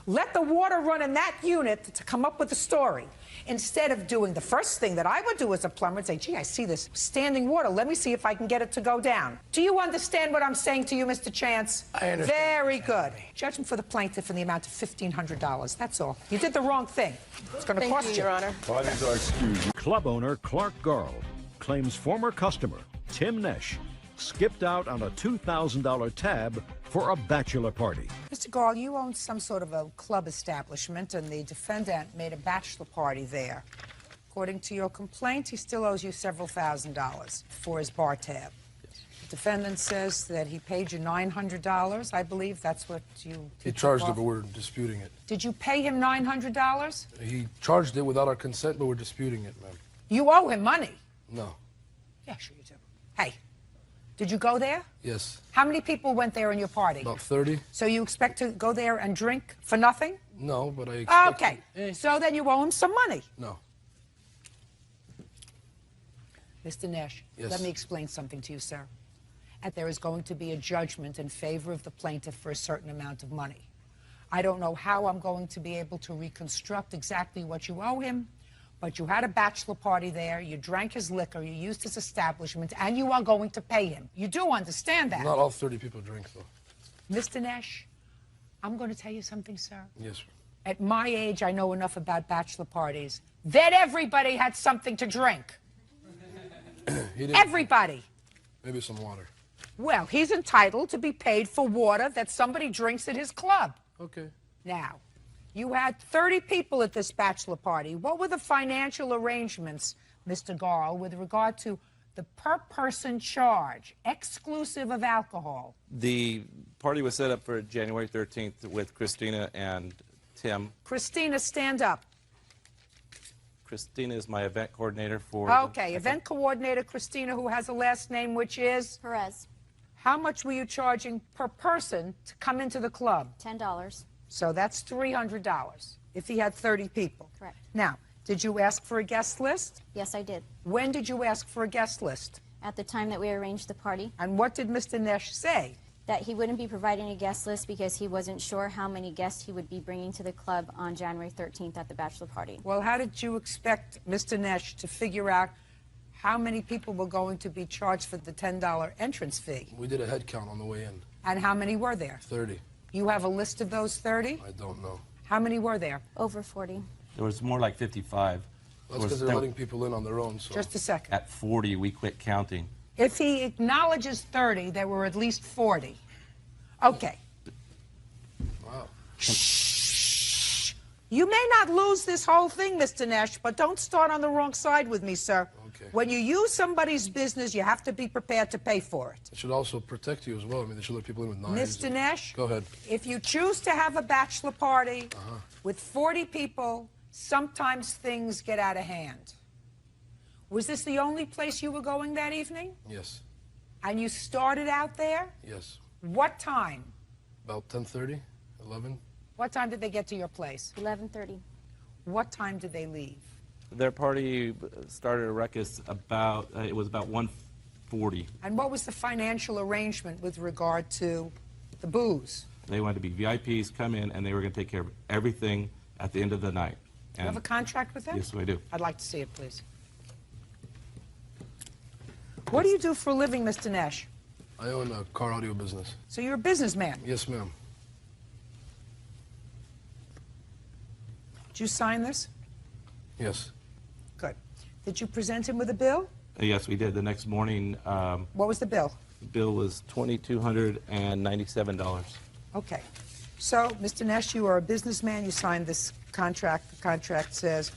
let the water run in that unit to come up with the story, instead of doing the first thing that I would do as a plumber and say, gee, I see this standing water. Let me see if I can get it to go down. Do you understand what I'm saying to you, Mr. Chance? I understand. Very good. Judgment for the plaintiff in the amount of $1,500. That's all. You did the wrong thing. It's going to cost you. Your Honor. Parties are excused. Club owner Clark Garl claims former customer Tim Nesh skipped out on a $2,000 tab for a bachelor party. Mr. Garl, you own some sort of a club establishment, and the defendant made a bachelor party there. According to your complaint, he still owes you several $1,000s for his bar tab. Yes. The defendant says that he paid you $900. I believe that's what you... He charged it, but we're disputing it. Did you pay him $900? He charged it without our consent, but we're disputing it, ma'am. You owe him money. No. Yeah, sure you do. Hey, did you go there? Yes. How many people went there in your party? About 30. So you expect to go there and drink for nothing? No, but I expect... Okay, so then you owe him some money. No. Mr. Nash, yes. Let me explain something to you, sir. And there is going to be a judgment in favor of the plaintiff for a certain amount of money. I don't know how I'm going to be able to reconstruct exactly what you owe him, but you had a bachelor party there, you drank his liquor, you used his establishment, and you are going to pay him. You do understand that? Not all 30 people drink, though. Mr. Nash, I'm going to tell you something, sir. Yes, sir. At my age, I know enough about bachelor parties that everybody had something to drink. Everybody. Maybe some water. Well, he's entitled to be paid for water that somebody drinks at his club. Okay. Now, you had 30 people at this bachelor party. What were the financial arrangements, Mr. Garl, with regard to the per-person charge, exclusive of alcohol? The party was set up for January 13th with Christina and Tim. Christina, stand up. Christina is my event coordinator for... Okay, event coordinator Christina, who has a last name which is? Perez. How much were you charging per person to come into the club? $10. So that's $300 if he had 30 people. Correct. Now, did you ask for a guest list? Yes, I did. When did you ask for a guest list? At the time that we arranged the party. And what did Mr. Nesh say? That he wouldn't be providing a guest list because he wasn't sure how many guests he would be bringing to the club on January 13th at the bachelor party. Well, how did you expect Mr. Nesh to figure out how many people were going to be charged for the $10 entrance fee? We did a head count on the way in. And how many were there? 30. You have a list of those 30? I don't know. How many were there? Over 40. There was more like 55. That's because they're letting people in on their own. So. Just a second. At 40, we quit counting. If he acknowledges 30, there were at least 40. Okay. Wow. Shh. You may not lose this whole thing, Mr. Nash, but don't start on the wrong side with me, sir. Okay. When you use somebody's business, you have to be prepared to pay for it. It should also protect you as well. I mean, they should let people in with knives. Mr. Nash? Go ahead. If you choose to have a bachelor party with 40 people, sometimes things get out of hand. Was this the only place you were going that evening? Yes. And you started out there? Yes. What time? About 10:30, 11. What time did they get to your place? 11:30. What time did they leave? Their party started a ruckus about, it was about 1:40. And what was the financial arrangement with regard to the booze? They wanted to be VIPs, come in, and they were going to take care of everything at the end of the night. Do you have a contract with them? Yes, I do. I'd like to see it, please. What do you do for a living, Mr. Nash? I own a car audio business. So you're a businessman? Yes, ma'am. Did you sign this? Yes. Good. Did you present him with a bill? Yes, we did. The next morning, what was the bill? the bill was $2,297. Okay. So, Mr. Nash, you are a businessman. You signed this contract. The contract says,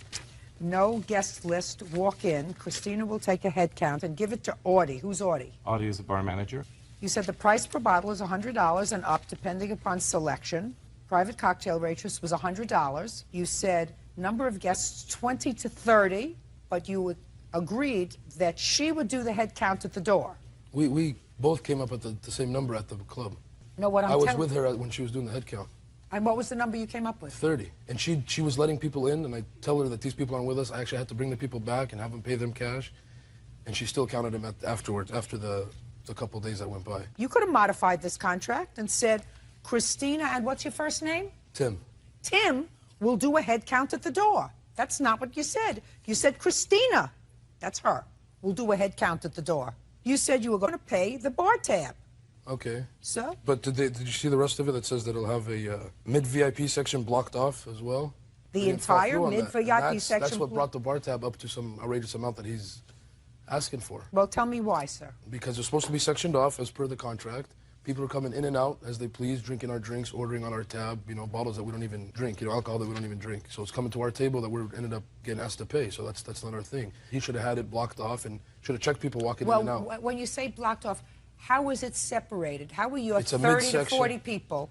no guest list, walk in. Christina will take a head count and give it to Audie. Who's Audie? Audie is the bar manager. You said the price per bottle is $100 and up, depending upon selection. Private cocktail waitress was $100. You said number of guests 20 to 30, but you agreed that she would do the head count at the door. We both came up at the same number at the club. No, what I'm I was telling- with her when she was doing the head count. And what was the number you came up with? 30. And she was letting people in, and I tell her that these people aren't with us. I actually had to bring the people back and have them pay them cash. And she still counted them afterwards, after the couple days that went by. You could have modified this contract and said, Christina, and what's your first name? Tim. Tim will do a head count at the door. That's not what you said. You said Christina, that's her, will do a head count at the door. You said you were going to pay the bar tab. Okay. So? But did you see the rest of it that says that it'll have a mid-VIP section blocked off as well? The We didn't follow entire through on that. mid-VIP And that's, section That's what brought the bar tab up to some outrageous amount that he's asking for. Well, tell me why, sir. Because it's supposed to be sectioned off as per the contract. People are coming in and out as they please, drinking our drinks, ordering on our tab, bottles that we don't even drink, alcohol that we don't even drink. So it's coming to our table that we're ended up getting asked to pay. So that's not our thing. He should have had it blocked off and should have checked people walking in and out. Well, when you say blocked off, how is it separated? How are your It's a 30 to midsection. 40 people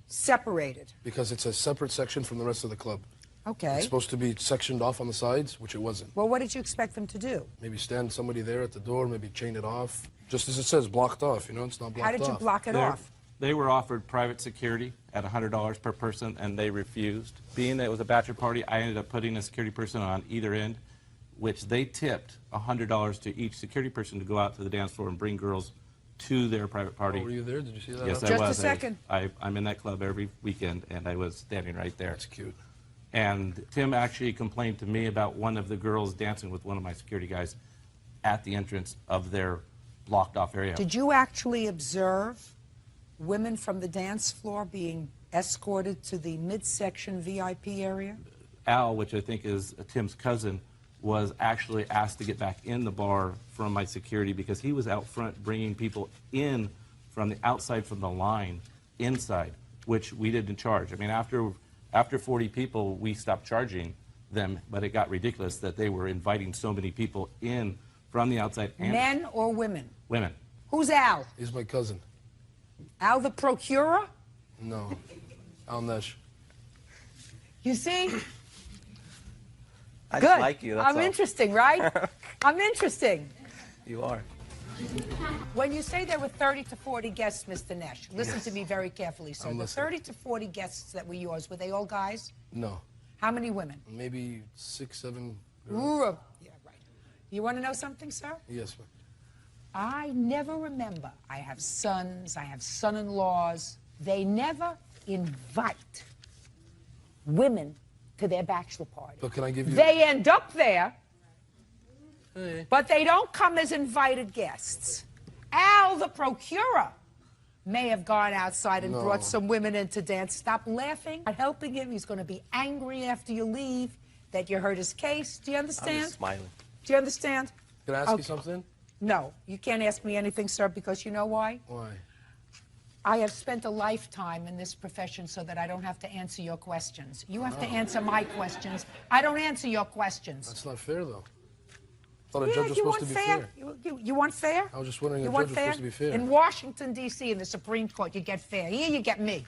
separated? Because it's a separate section from the rest of the club. Okay. It's supposed to be sectioned off on the sides, which it wasn't. Well, what did you expect them to do? Maybe stand somebody there at the door, maybe chain it off. Just as it says, blocked off, it's not blocked off. How did you block it off? They were offered private security at $100 per person, and they refused. Being that it was a bachelor party, I ended up putting a security person on either end, which they tipped $100 to each security person to go out to the dance floor and bring girls to their private party. Oh, were you there? Did you see that? Yes, I Just was. a second. I'm in that club every weekend, and I was standing right there. That's cute. And Tim actually complained to me about one of the girls dancing with one of my security guys at the entrance of their blocked off area. Did you actually observe women from the dance floor being escorted to the midsection VIP area? Al, which I think is Tim's cousin, was actually asked to get back in the bar from my security because he was out front bringing people in from the outside, from the line, inside, which we didn't charge. I mean, after 40 people, we stopped charging them, but it got ridiculous that they were inviting so many people in from the outside. And Men or women? women. Who's Al? He's my cousin. Al the procurer? No. Al Nesh. You see? I Good. just like you, that's I'm all. interesting, right? I'm interesting. You are. When you say there were 30 to 40 guests, Mr. Nash, listen Yes. to me very carefully, sir. I'm The listening. 30 to 40 guests that were yours, were they all guys? No. How many women? Maybe 6, 7 girls. Ooh, yeah, right. You want to know something, sir? Yes, ma'am. I never remember. I have sons, I have son-in-laws. They never invite women to their bachelor party. But can I give you... They end up there, Hey. but they don't come as invited guests. Al, the procurer, may have gone outside and No. brought some women in to dance. Stop laughing. Not helping him. He's going to be angry after you leave that you hurt his case. Do you I'm understand? just smiling. Do you understand? Can I ask you Okay. something? No, you can't ask me anything, sir, because you know why? Why? I have spent a lifetime in this profession so that I don't have to answer your questions. You have to answer my questions. I don't answer your questions. That's not fair, though. I thought a Yeah, judge was you supposed want to be fair? fair. You want fair? I was just wondering You if a want judge was fair? supposed to be fair. In Washington, D.C., in the Supreme Court, you get fair. Here, you get me.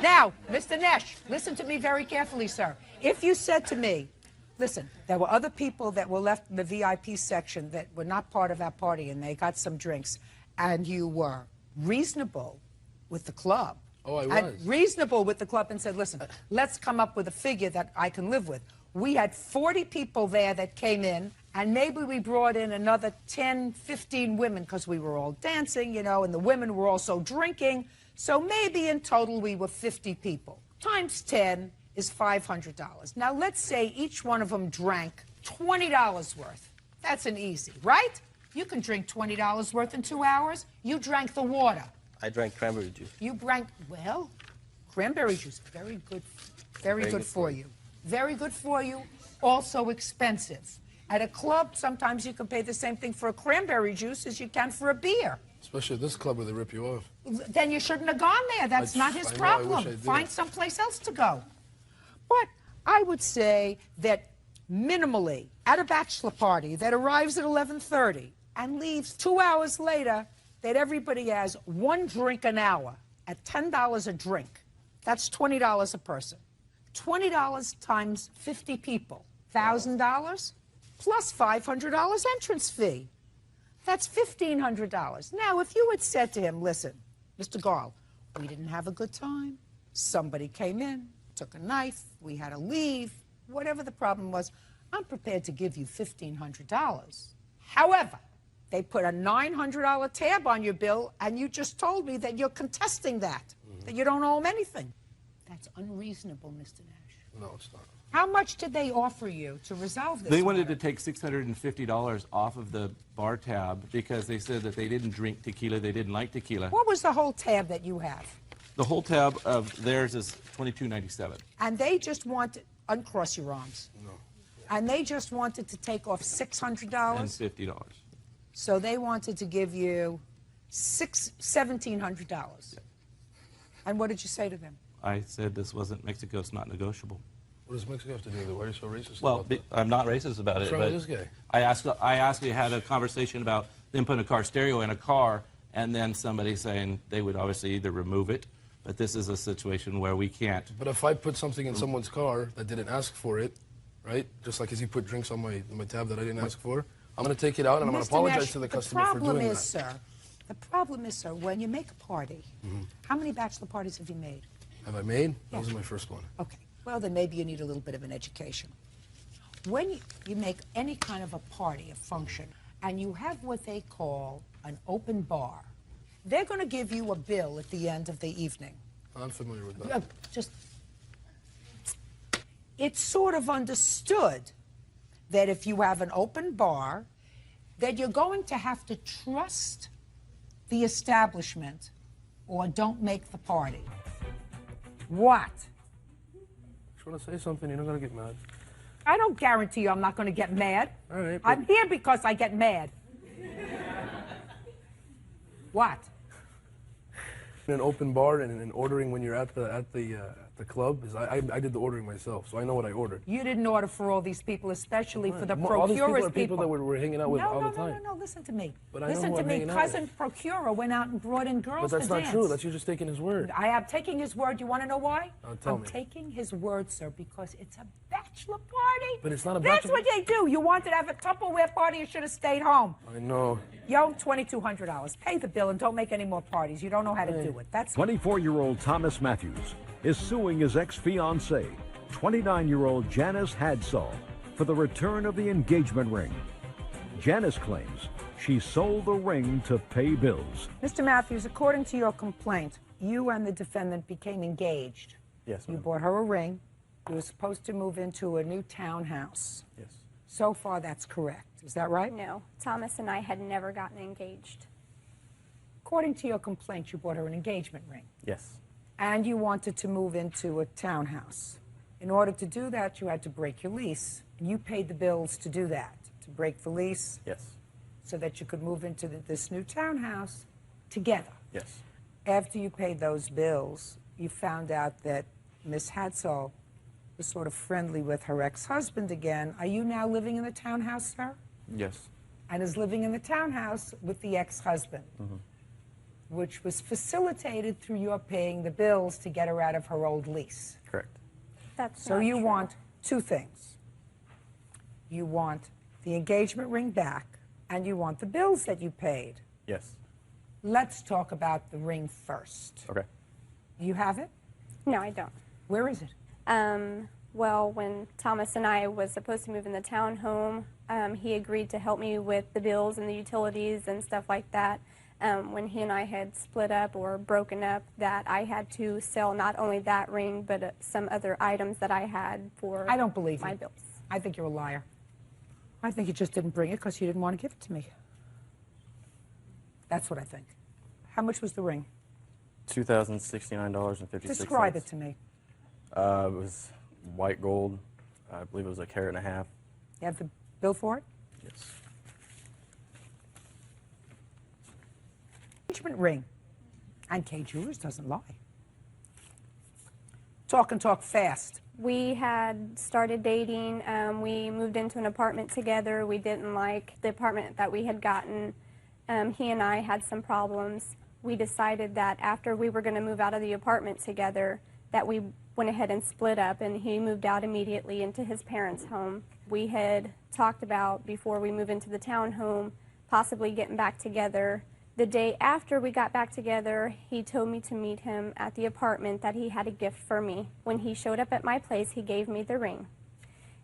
Now, Mr. Nash, listen to me very carefully, sir. If you said to me, listen, there were other people that were left in the VIP section that were not part of our party, and they got some drinks, and you were reasonable with the club. Oh, I And was. reasonable with the club and said, listen, let's come up with a figure that I can live with. We had 40 people there that came in, and maybe we brought in another 10, 15 women because we were all dancing, you know, and the women were also drinking. So maybe in total we were 50 people. Times 10 is $500. Now let's say each one of them drank $20 worth. That's an easy, right? You can drink $20 worth in 2 hours. You drank the water. I drank cranberry juice. You drank, well, cranberry juice, very good for you. Very good for you. Also expensive. At a club, sometimes you can pay the same thing for a cranberry juice as you can for a beer. Especially at this club where they rip you off. Then you shouldn't have gone there. That's not his I wish problem. I did. Find someplace else to go. But I would say that minimally, at a bachelor party that arrives at 11:30 and leaves 2 hours later, that everybody has one drink an hour at $10 a drink. That's $20 a person. $20 times 50 people, $1,000 plus $500 entrance fee. That's $1,500. Now, if you had said to him, listen, Mr. Garl, we didn't have a good time. Somebody came in, took a knife, we had to leave, whatever the problem was, I'm prepared to give you $1,500. However, they put a $900 tab on your bill, and you just told me that you're contesting that, that you don't owe them anything. That's unreasonable, Mr. Nash. No, it's not. How much did they offer you to resolve this? They wanted to take $650 off of the bar tab because they said that they didn't drink tequila, they didn't like tequila. What was the whole tab that you have? The whole tab of theirs is $22.97. And they just wanted, uncross your arms. No. And they just wanted to take off $600? And $50. So they wanted to give you $1,700. Yeah. And what did you say to them? I said this wasn't Mexico, it's not negotiable. What does Mexico have to do with it? Why are you so racist Well, about that? I'm not racist about What's it, wrong but with this guy? I actually had a conversation about them putting a car stereo in a car and then somebody saying they would obviously either remove it, but this is a situation where we can't. But if I put something in someone's car that didn't ask for it, right? Just like as he put drinks on my tab that I didn't ask for, I'm going to take it out and I'm going to apologize to the customer for doing that. The problem is, sir, when you make a party, how many bachelor parties have you made? Have I made? Yeah. That was my first one. Okay. Well, then maybe you need a little bit of an education. When you make any kind of a party, a function, and you have what they call an open bar, they're going to give you a bill at the end of the evening. I'm familiar with that. It's sort of understood that if you have an open bar, that you're going to have to trust the establishment or don't make the party. What? Just want to say something, you're not going to get mad. I don't guarantee you I'm not going to get mad. All right. I'm here because I get mad. What? In an open bar and ordering when you're at the club, is I did the ordering myself, so I know what I ordered. You didn't order for all these people, especially for the All these people procurers are people that we're hanging out with all the time. No, listen to me. But I know Listen who to I'm me. hanging out Cousin procurer went out and brought in girls But that's to not dance. true. That's you just taking his word. I am taking his word. You want to know why? Tell I'm me. taking his word, sir, because it's a bachelor party. But it's not a That's bachelor. what they do. You wanted to have a Tupperware party, you should have stayed home. I know. You owe $2,200. Pay the bill and don't make any more parties. You don't know how to do it. That's 24-year-old Thomas Matthews is suing his ex-fiancée, 29-year-old Janice Hadsall, for the return of the engagement ring. Janice claims she sold the ring to pay bills. Mr. Matthews, according to your complaint, you and the defendant became engaged. Yes, You ma'am. bought her a ring. You were supposed to move into a new townhouse. Yes. So far, that's correct. Is that right? No, Thomas and I had never gotten engaged. According to your complaint, you bought her an engagement ring. Yes. And you wanted to move into a townhouse. In order to do that, you had to break your lease. You paid the bills to do that, to break the lease. Yes. So that you could move into this new townhouse together. Yes. After you paid those bills, you found out that Miss Hadsall was sort of friendly with her ex-husband again. Are you now living in the townhouse, sir? Yes. And is living in the townhouse with the ex-husband, which was facilitated through your paying the bills to get her out of her old lease. Correct. That's So not you true. want two things. You want the engagement ring back, and you want the bills that you paid. Yes. Let's talk about the ring first. Okay. You have it? No, I don't. Where is it? Well, when Thomas and I was supposed to move in the townhome, he agreed to help me with the bills and the utilities and stuff like that. When he and I had split up or broken up, that I had to sell not only that ring, but some other items that I had for I don't believe my you. bills. I think you're a liar. I think you just didn't bring it because you didn't want to give it to me. That's what I think. How much was the ring? $2,069.56. Describe it to me. It was white gold. I believe it was 1.5 carats. You have the Bill for it? Yes. Engagement ring. And Kay Jewelers doesn't lie. Talk and talk fast. We had started dating. We moved into an apartment together. We didn't like the apartment that we had gotten. He and I had some problems. We decided that after we were going to move out of the apartment together, that we went ahead and split up, and he moved out immediately into his parents' home. We had talked about, before we moved into the townhome, possibly getting back together. The day after we got back together, he told me to meet him at the apartment, that he had a gift for me. When he showed up at my place, he gave me the ring.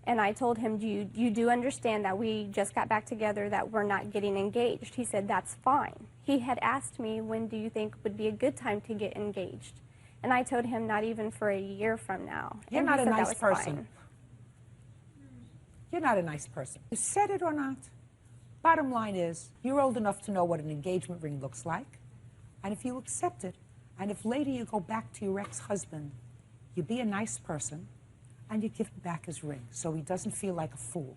And I told him, you do understand that we just got back together, that we're not getting engaged? He said, that's fine. He had asked me, when do you think would be a good time to get engaged? And I told him, not even for a year from now. You're And not he a said that nice was person. fine. You're not a nice person. You said it or not. Bottom line is, you're old enough to know what an engagement ring looks like. And if you accept it, and if later you go back to your ex-husband, you be a nice person, and you give him back his ring so he doesn't feel like a fool.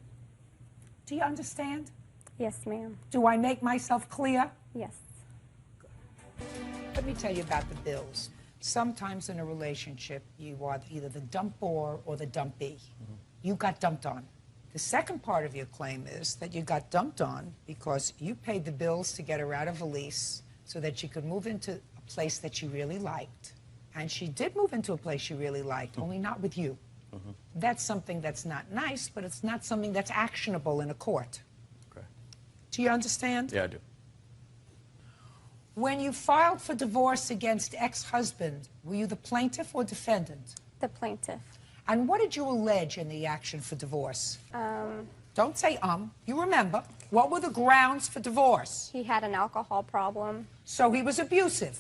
Do you understand? Yes, ma'am. Do I make myself clear? Yes. Let me tell you about the bills. Sometimes in a relationship, you are either the dumper or the dumpee. You got dumped on. The second part of your claim is that you got dumped on because you paid the bills to get her out of a lease so that she could move into a place that she really liked. And she did move into a place she really liked, only not with you. That's something that's not nice, but it's not something that's actionable in a court. Okay. Do you understand? Yeah, I do. When you filed for divorce against ex-husband, were you the plaintiff or defendant? The plaintiff. And what did you allege in the action for divorce? Don't say You remember. What were the grounds for divorce? He had an alcohol problem. So he was abusive?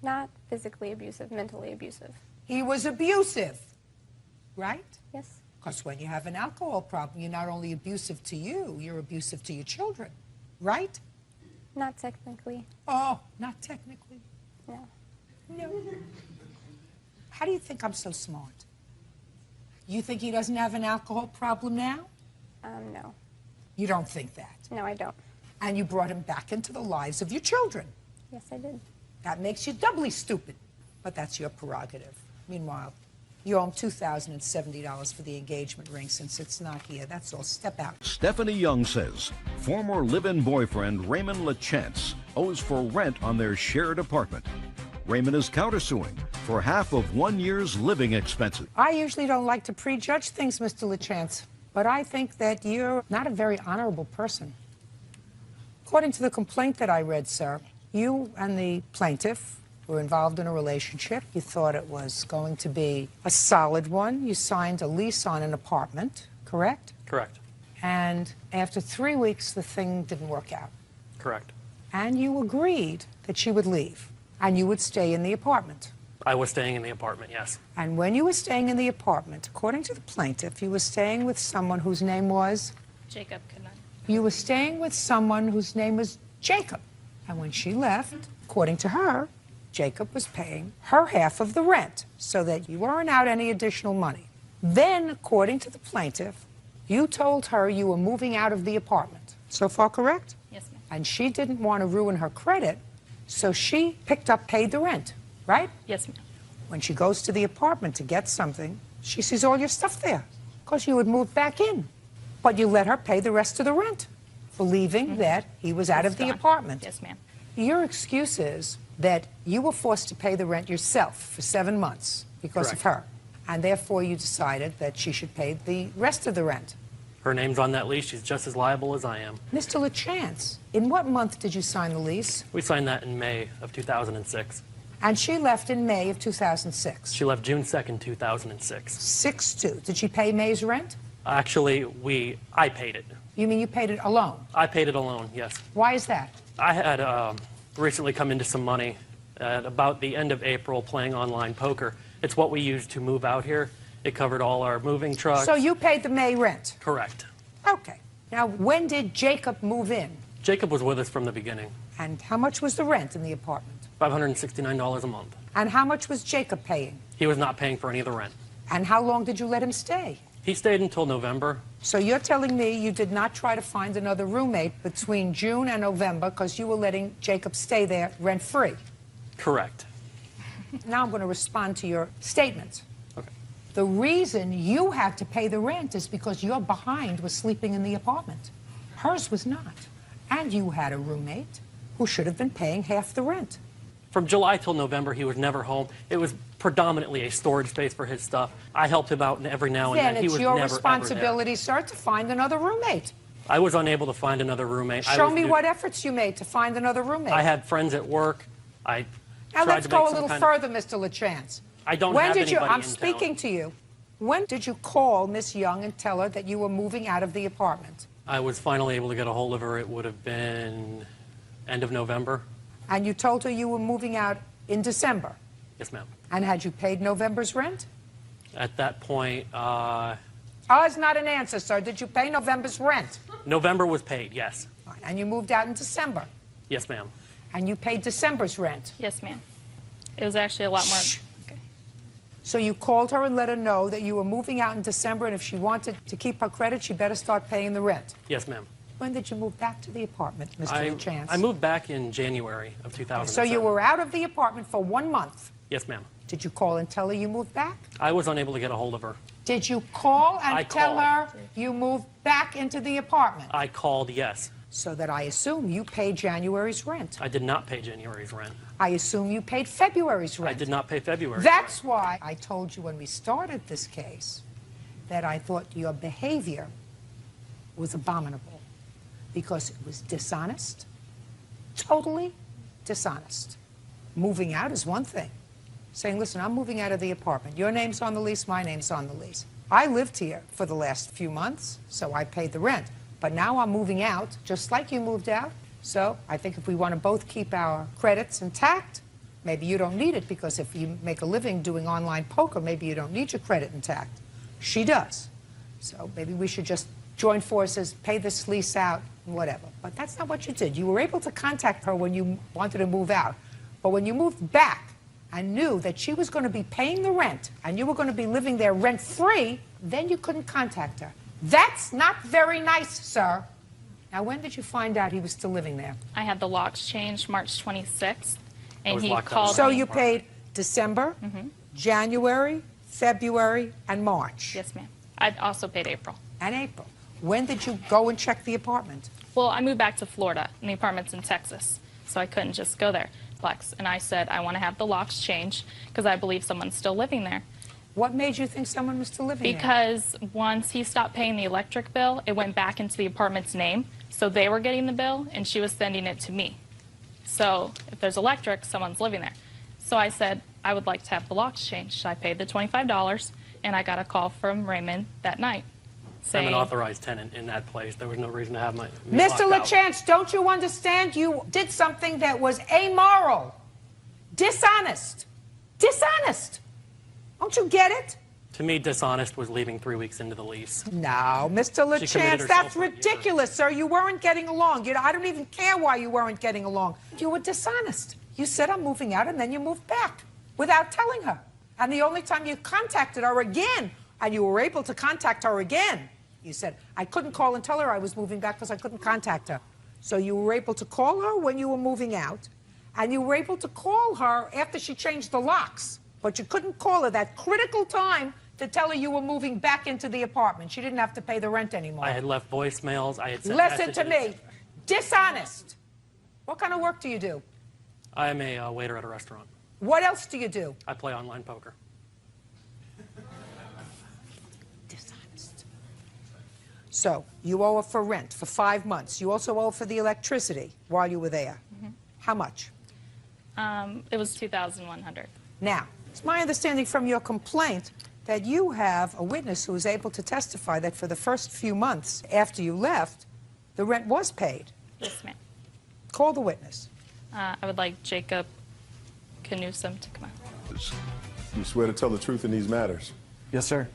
Not physically abusive, mentally abusive. He was abusive, right? Yes. Because when you have an alcohol problem, you're not only abusive to you, you're abusive to your children, right? Not technically. Oh, not technically. No. No. How do you think I'm so smart? You think he doesn't have an alcohol problem now? No. You don't think that? No, I don't. And you brought him back into the lives of your children. Yes, I did. That makes you doubly stupid. But that's your prerogative. Meanwhile, you owe him $2,070 for the engagement ring since it's not here. That's all. Step out. Stephanie Young says former live-in boyfriend Raymond LaChance owes for rent on their shared apartment. Raymond is countersuing for half of 1 year's living expenses. I usually don't like to prejudge things, Mr. LaChance, but I think that you're not a very honorable person. According to the complaint that I read, sir, you and the plaintiff were involved in a relationship. You thought it was going to be a solid one. You signed a lease on an apartment, correct? Correct. And after 3 weeks, the thing didn't work out. Correct. And you agreed that she would leave, and you would stay in the apartment. I was staying in the apartment, yes. And when you were staying in the apartment, according to the plaintiff, you were staying with someone whose name was? Jacob Cannon. You were staying with someone whose name was Jacob. And when she left, according to her, Jacob was paying her half of the rent so that you weren't out any additional money. Then, according to the plaintiff, you told her you were moving out of the apartment. So far correct? Yes, ma'am. And she didn't want to ruin her credit, so she paid the rent, right? Yes, ma'am. When she goes to the apartment to get something, she sees all your stuff there because you had moved back in. But you let her pay the rest of the rent, believing that he was out of the apartment. Yes, ma'am. Your excuse is that you were forced to pay the rent yourself for 7 months because of her, and therefore you decided that she should pay the rest of the rent. Her name's on that lease. She's just as liable as I am. Mr. LaChance, in what month did you sign the lease? We signed that in May of 2006. And she left in May of 2006. She left June 2nd, 2006. 6/2. Did she pay May's rent? Actually, I paid it. You mean you paid it alone? I paid it alone, yes. Why is that? I had recently come into some money at about the end of April playing online poker. It's what we used to move out here. It covered all our moving trucks. So you paid the May rent? Correct. Okay. Now, when did Jacob move in? Jacob was with us from the beginning. And how much was the rent in the apartment? $569 a month. And how much was Jacob paying? He was not paying for any of the rent. And how long did you let him stay? He stayed until November. So you're telling me you did not try to find another roommate between June and November because you were letting Jacob stay there rent-free? Correct. Now I'm going to respond to your statement. Okay. The reason you had to pay the rent is because your behind was sleeping in the apartment. Hers was not. And you had a roommate who should have been paying half the rent. From July till November, he was never home. It was predominantly a storage space for his stuff. I helped him out every now and then. He was Then it's your never, responsibility, sir, to find another roommate. I was unable to find another roommate. Show me what efforts you made to find another roommate. I had friends at work. Now tried let's to go make a little some further, Mr. LaChance. I don't when have did you? anybody I'm in speaking to you. When did you call Miss Young and tell her that you were moving out of the apartment? I was finally able to get a hold of her. It would have been end of November. And you told her you were moving out in December? Yes, ma'am. And had you paid November's rent? At that point, It's not an answer, sir. Did you pay November's rent? November was paid, yes. And you moved out in December? Yes, ma'am. And you paid December's rent? Yes, ma'am. It was actually a lot more. Okay. So you called her and let her know that you were moving out in December, and if she wanted to keep her credit, she better start paying the rent. Yes, ma'am. When did you move back to the apartment, Mr. LaChance? I moved back in January of 2007. So you were out of the apartment for 1 month. Yes, ma'am. Did you call and tell her you moved back? I was unable to get a hold of her. Did you call and I tell called. her you moved back into the apartment? I called, yes. So that I assume you paid January's rent. I did not pay January's rent. I assume you paid February's rent. I did not pay February's That's why I told you when we started this case that I thought your behavior was abominable because it was dishonest, totally dishonest. Moving out is one thing. Saying, listen, I'm moving out of the apartment. Your name's on the lease, my name's on the lease. I lived here for the last few months, so I paid the rent. But now I'm moving out, just like you moved out. So I think if we want to both keep our credits intact, maybe you don't need it because if you make a living doing online poker, maybe you don't need your credit intact. She does. So maybe we should just join forces, pay this lease out, whatever. But that's not what you did. You were able to contact her when you wanted to move out. But when you moved back and knew that she was going to be paying the rent and you were going to be living there rent-free, then you couldn't contact her. That's not very nice, sir. Now, when did you find out he was still living there? I had the locks changed March 26th, and he called So me. you paid December, January, February, and March? Yes, ma'am. I also paid April. And April. When did you go and check the apartment? Well, I moved back to Florida, and the apartment's in Texas, so I couldn't just go there. And I said, I want to have the locks changed because I believe someone's still living there. What made you think someone was still living there? Because once he stopped paying the electric bill, it went back into the apartment's name. So they were getting the bill, and she was sending it to me. So if there's electric, someone's living there. So I said, I would like to have the locks changed. I paid the $25, and I got a call from Raymond that night saying... I'm an authorized tenant in that place. There was no reason to have me Mr. locked out. LaChance, don't you understand? You did something that was amoral, dishonest, dishonest. Don't you get it? To me, dishonest was leaving 3 weeks into the lease. No, Mr. She committed LaChance, herself that's for a year. ridiculous, sir. You weren't getting along. I don't even care why you weren't getting along. You were dishonest. You said, I'm moving out, and then you moved back without telling her. And the only time you contacted her again, and you were able to contact her again, you said, I couldn't call and tell her I was moving back because I couldn't contact her. So you were able to call her when you were moving out, and you were able to call her after she changed the locks. But you couldn't call her that critical time to tell her you were moving back into the apartment. She didn't have to pay the rent anymore. I had left voicemails. I had sent Listen to messages. me. Dishonest. What kind of work do you do? I am a waiter at a restaurant. What else do you do? I play online poker. Dishonest. So you owe her for rent for 5 months. You also owe for the electricity while you were there. How much? It was $2,100. Now, it's my understanding from your complaint that you have a witness who is able to testify that for the first few months after you left, the rent was paid. Yes, ma'am. Call the witness. I would like Jacob Knudsen to come out. You swear to tell the truth in these matters? Yes, sir.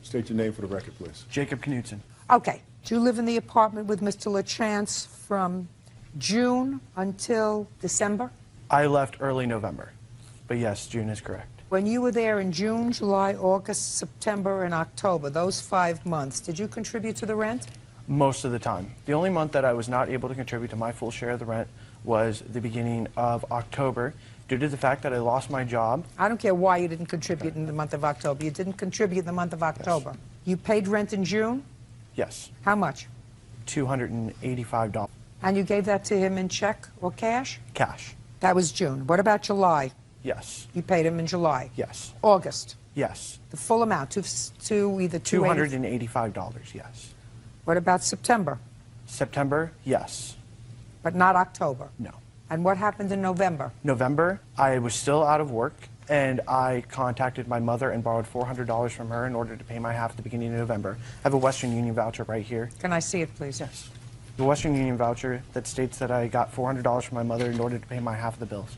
State your name for the record, please. Jacob Knudsen. Okay. Do you live in the apartment with Mr. LaChance from June until December? I left early November, but yes, June is correct. When you were there in June, July, August, September, and October, those 5 months, did you contribute to the rent? Most of the time. The only month that I was not able to contribute to my full share of the rent was the beginning of October, due to the fact that I lost my job. I don't care why you didn't contribute in the month of October. You didn't contribute in the month of October. Yes. You paid rent in June? Yes. How much? $285. And you gave that to him in check or cash? Cash. That was June. What about July? Yes. You paid him in July? Yes. August? Yes. The full amount, to either $285, yes. What about September? September, yes. But not October? No. And what happened in November? November, I was still out of work, and I contacted my mother and borrowed $400 from her in order to pay my half at the beginning of November. I have a Western Union voucher right here. Can I see it, please? Yes. The Western Union voucher that states that I got $400 from my mother in order to pay my half of the bills.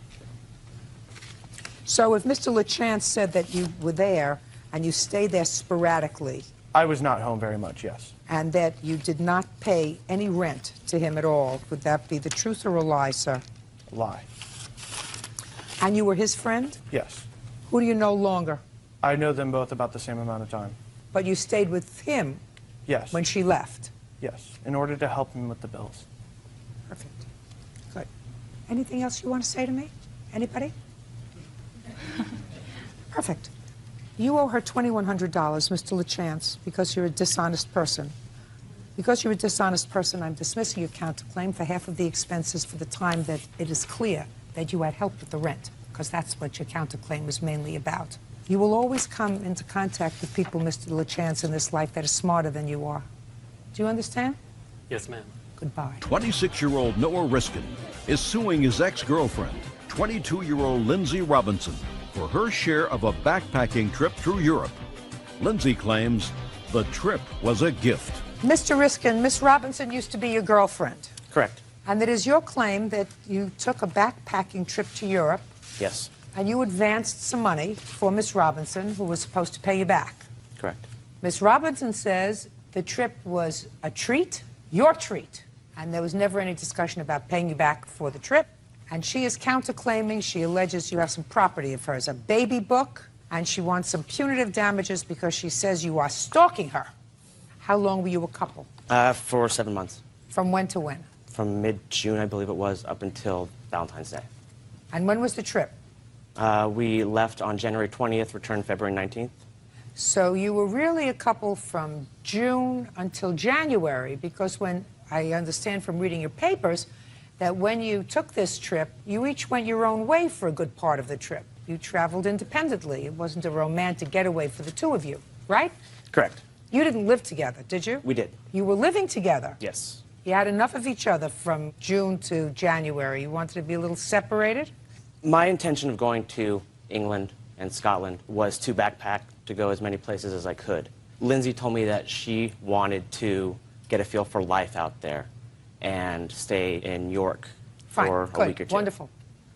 So if Mr. LaChance said that you were there and you stayed there sporadically, I was not home very much, yes. And that you did not pay any rent to him at all, would that be the truth or a lie, sir? A lie. And you were his friend? Yes. Who do you know longer? I know them both about the same amount of time. But you stayed with him? Yes. When she left? Yes, in order to help him with the bills. Perfect. Good. Anything else you want to say to me? Anybody? Perfect. You owe her $2,100, Mr. LaChance, because you're a dishonest person. Because you're a dishonest person, I'm dismissing your counterclaim for half of the expenses for the time that it is clear that you had help with the rent, because that's what your counterclaim was mainly about. You will always come into contact with people, Mr. LaChance, in this life that are smarter than you are. Do you understand? Yes, ma'am. Goodbye. 26-year-old Noah Riskin is suing his ex-girlfriend, 22-year-old Lindsay Robinson, for her share of a backpacking trip through Europe. Lindsay claims the trip was a gift. Mr. Riskin, Miss Robinson used to be your girlfriend. Correct. And it is your claim that you took a backpacking trip to Europe. Yes. And you advanced some money for Miss Robinson, who was supposed to pay you back. Correct. Miss Robinson says the trip was a treat, your treat, and there was never any discussion about paying you back for the trip. And she is counterclaiming, she alleges you have some property of hers, a baby book, and she wants some punitive damages because she says you are stalking her. How long were you a couple? For 7 months. From when to when? From mid-June, I believe it was, up until Valentine's Day. And when was the trip? We left on January 20th, returned February 19th. So you were really a couple from June until January, because when I understand from reading your papers that when you took this trip, you each went your own way for a good part of the trip. You traveled independently. It wasn't a romantic getaway for the two of you, right? Correct. You didn't live together, did you? We did. You were living together. Yes. You had enough of each other from June to January. You wanted to be a little separated? My intention of going to England and Scotland was to backpack, to go as many places as I could. Lindsay told me that she wanted to get a feel for life out there and stay in York for a week or two. Wonderful.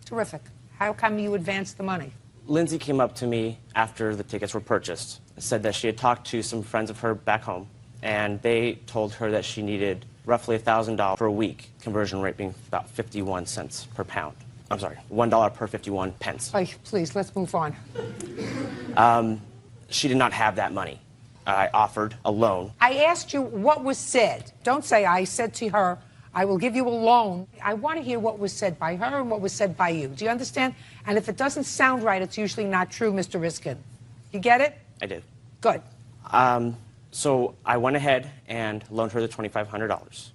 Terrific. How come you advanced the money? Lindsay came up to me after the tickets were purchased and said that she had talked to some friends of her back home, and they told her that she needed roughly $1,000 per week, conversion rate being about 51 cents per pound. I'm sorry, $1 per 51 pence. Oh, please, let's move on. She did not have that money. I offered a loan. I asked you what was said. Don't say I said to her, I will give you a loan. I want to hear what was said by her and what was said by you. Do you understand? And if it doesn't sound right, it's usually not true, Mr. Riskin. You get it? I did. Good. So I went ahead and loaned her the $2,500.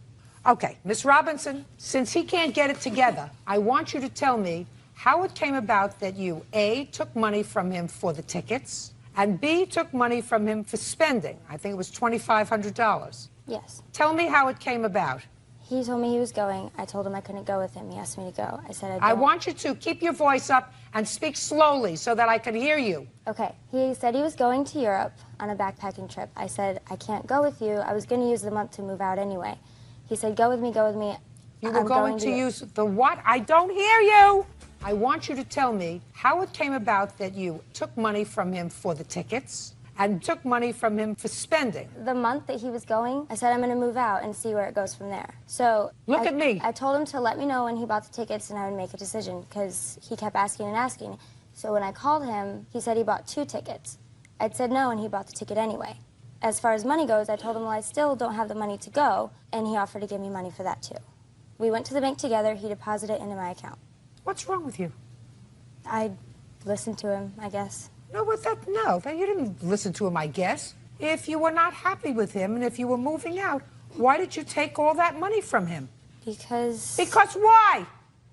Okay, Miss Robinson, since he can't get it together, I want you to tell me how it came about that you, A, took money from him for the tickets, and B, took money from him for spending. I think it was $2,500. Yes. Tell me how it came about. He told me he was going. I told him I couldn't go with him. He asked me to go. I said I want you to keep your voice up and speak slowly so that I can hear you. Okay. He said he was going to Europe on a backpacking trip. I said, I can't go with you. I was going to use the month to move out anyway. He said, go with me, go with me. You were going to use the what? I don't hear you. I want you to tell me how it came about that you took money from him for the tickets and took money from him for spending. The month that he was going, I said I'm going to move out and see where it goes from there. So look at me. I told him to let me know when he bought the tickets and I would make a decision because he kept asking and asking. So when I called him, he said he bought 2 tickets. I'd said no, and he bought the ticket anyway. As far as money goes, I told him, well, I still don't have the money to go, and he offered to give me money for that, too. We went to the bank together. He deposited it into my account. What's wrong with you? I listened to him, I guess. No, you didn't listen to him, I guess. If you were not happy with him and if you were moving out, why did you take all that money from him? Because... Because why?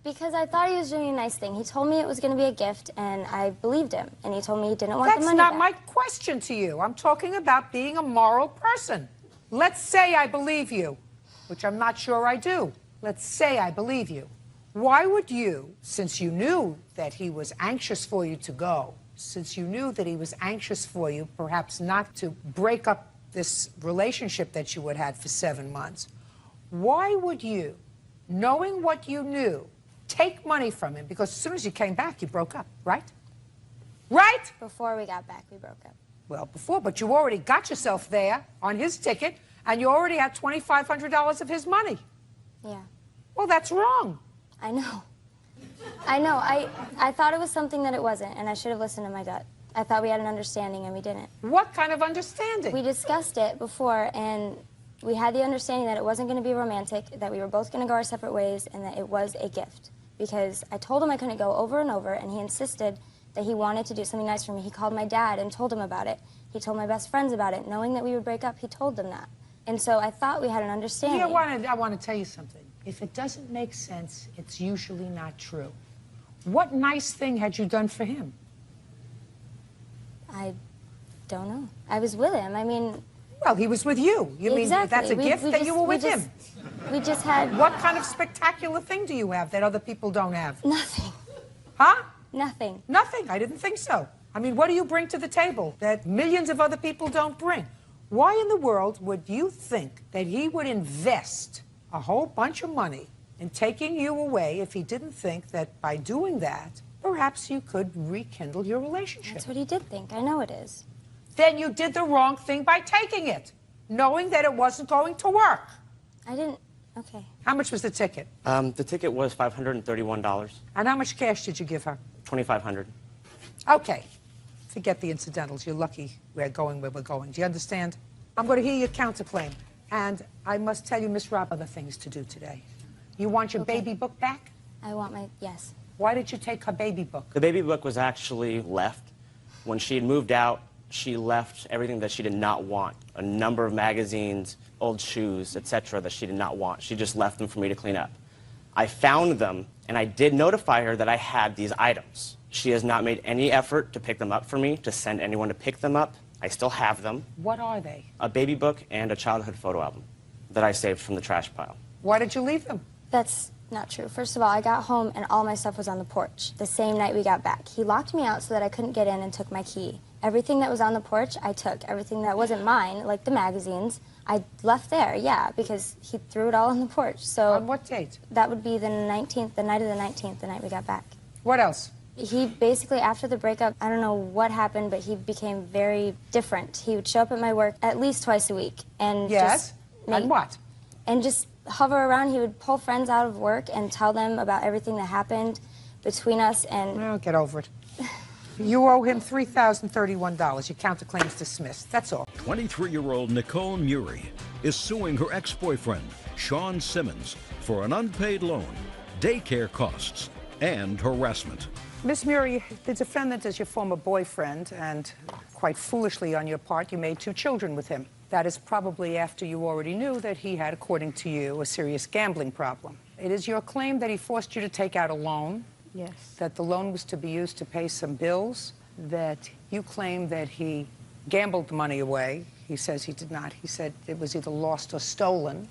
Because I thought he was doing a nice thing. He told me it was going to be a gift, and I believed him. And he told me he didn't want the money back. That's not my question to you. I'm talking about being a moral person. Let's say I believe you, which I'm not sure I do. Let's say I believe you. Why would you, since you knew that he was anxious for you to go, since you knew that he was anxious for you, perhaps not to break up this relationship that you had had for 7 months, why would you, knowing what you knew, take money from him? Because as soon as you came back, you broke up, right? Right? Before we got back, we broke up. Well, before, but you already got yourself there on his ticket, and you already had $2,500 of his money. Yeah. Well, that's wrong. I know. I know. I thought it was something that it wasn't, and I should have listened to my gut. I thought we had an understanding, and we didn't. What kind of understanding? We discussed it before, and we had the understanding that it wasn't going to be romantic, that we were both going to go our separate ways, and that it was a gift. Because I told him I couldn't go over and over, and he insisted that he wanted to do something nice for me. He called my dad and told him about it. He told my best friends about it. Knowing that we would break up, he told them that. And so I thought we had an understanding. Yeah, I want to tell you something. If it doesn't make sense, it's usually not true. What nice thing had you done for him? I don't know. I was with him. I mean... Well, he was with you. You exactly. mean that's a gift that you were with him? We just had... What kind of spectacular thing do you have that other people don't have? Nothing. Huh? Nothing. Nothing. I didn't think so. I mean, what do you bring to the table that millions of other people don't bring? Why in the world would you think that he would invest a whole bunch of money in taking you away if he didn't think that by doing that, perhaps you could rekindle your relationship? That's what he did think. I know it is. Then you did the wrong thing by taking it, knowing that it wasn't going to work. I didn't... Okay. How much was the ticket? The ticket was $531. And how much cash did you give her? $2,500. Okay. Forget the incidentals. You're lucky we're going where we're going. Do you understand? I'm going to hear your counterclaim. And I must tell you, Miss Robb, other things to do today. You want your baby book back? I want my... Yes. Why did you take her baby book? The baby book was actually left. When she had moved out, she left everything that she did not want. A number of magazines, old shoes, etc. that she did not want. She just left them for me to clean up. I found them, and I did notify her that I had these items. She has not made any effort to pick them up for me, to send anyone to pick them up. I still have them. What are they? A baby book and a childhood photo album that I saved from the trash pile. Why did you leave them? That's not true. First of all, I got home and all my stuff was on the porch the same night we got back. He locked me out so that I couldn't get in and took my key. Everything that was on the porch, I took. Everything that wasn't mine, like the magazines, I left there, yeah, because he threw it all on the porch. So on what date? That would be the 19th, the night of the 19th, the night we got back. What else? He basically, after the breakup, I don't know what happened, but he became very different. He would show up at my work at least twice a week. And yes? And what? And just hover around. He would pull friends out of work and tell them about everything that happened between us and... No, get over it. You owe him $3,031. Your counterclaim's dismissed. That's all. 23-year-old Nicole Murray is suing her ex-boyfriend, Sean Simmons, for an unpaid loan, daycare costs, and harassment. Miss Murray, the defendant is your former boyfriend, and quite foolishly on your part, you made 2 children with him. That is probably after you already knew that he had, according to you, a serious gambling problem. It is your claim that he forced you to take out a loan. Yes. That the loan was to be used to pay some bills, that you claim that he gambled the money away. He says he did not. He said it was either lost or stolen.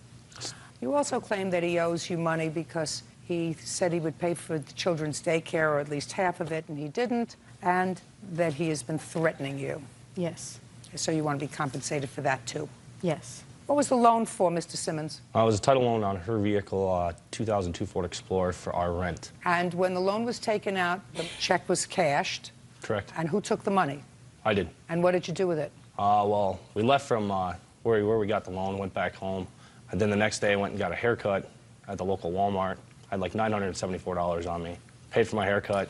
You also claim that he owes you money because he said he would pay for the children's daycare, or at least half of it, and he didn't, and that he has been threatening you. Yes. So you want to be compensated for that, too? Yes. What was the loan for, Mr. Simmons? It was a title loan on her vehicle, 2002 Ford Explorer, for our rent. And when the loan was taken out, the check was cashed. Correct. And who took the money? I did. And what did you do with it? Well, we left from where we got the loan, went back home, and then the next day I went and got a haircut at the local Walmart. I had like $974 on me. Paid for my haircut,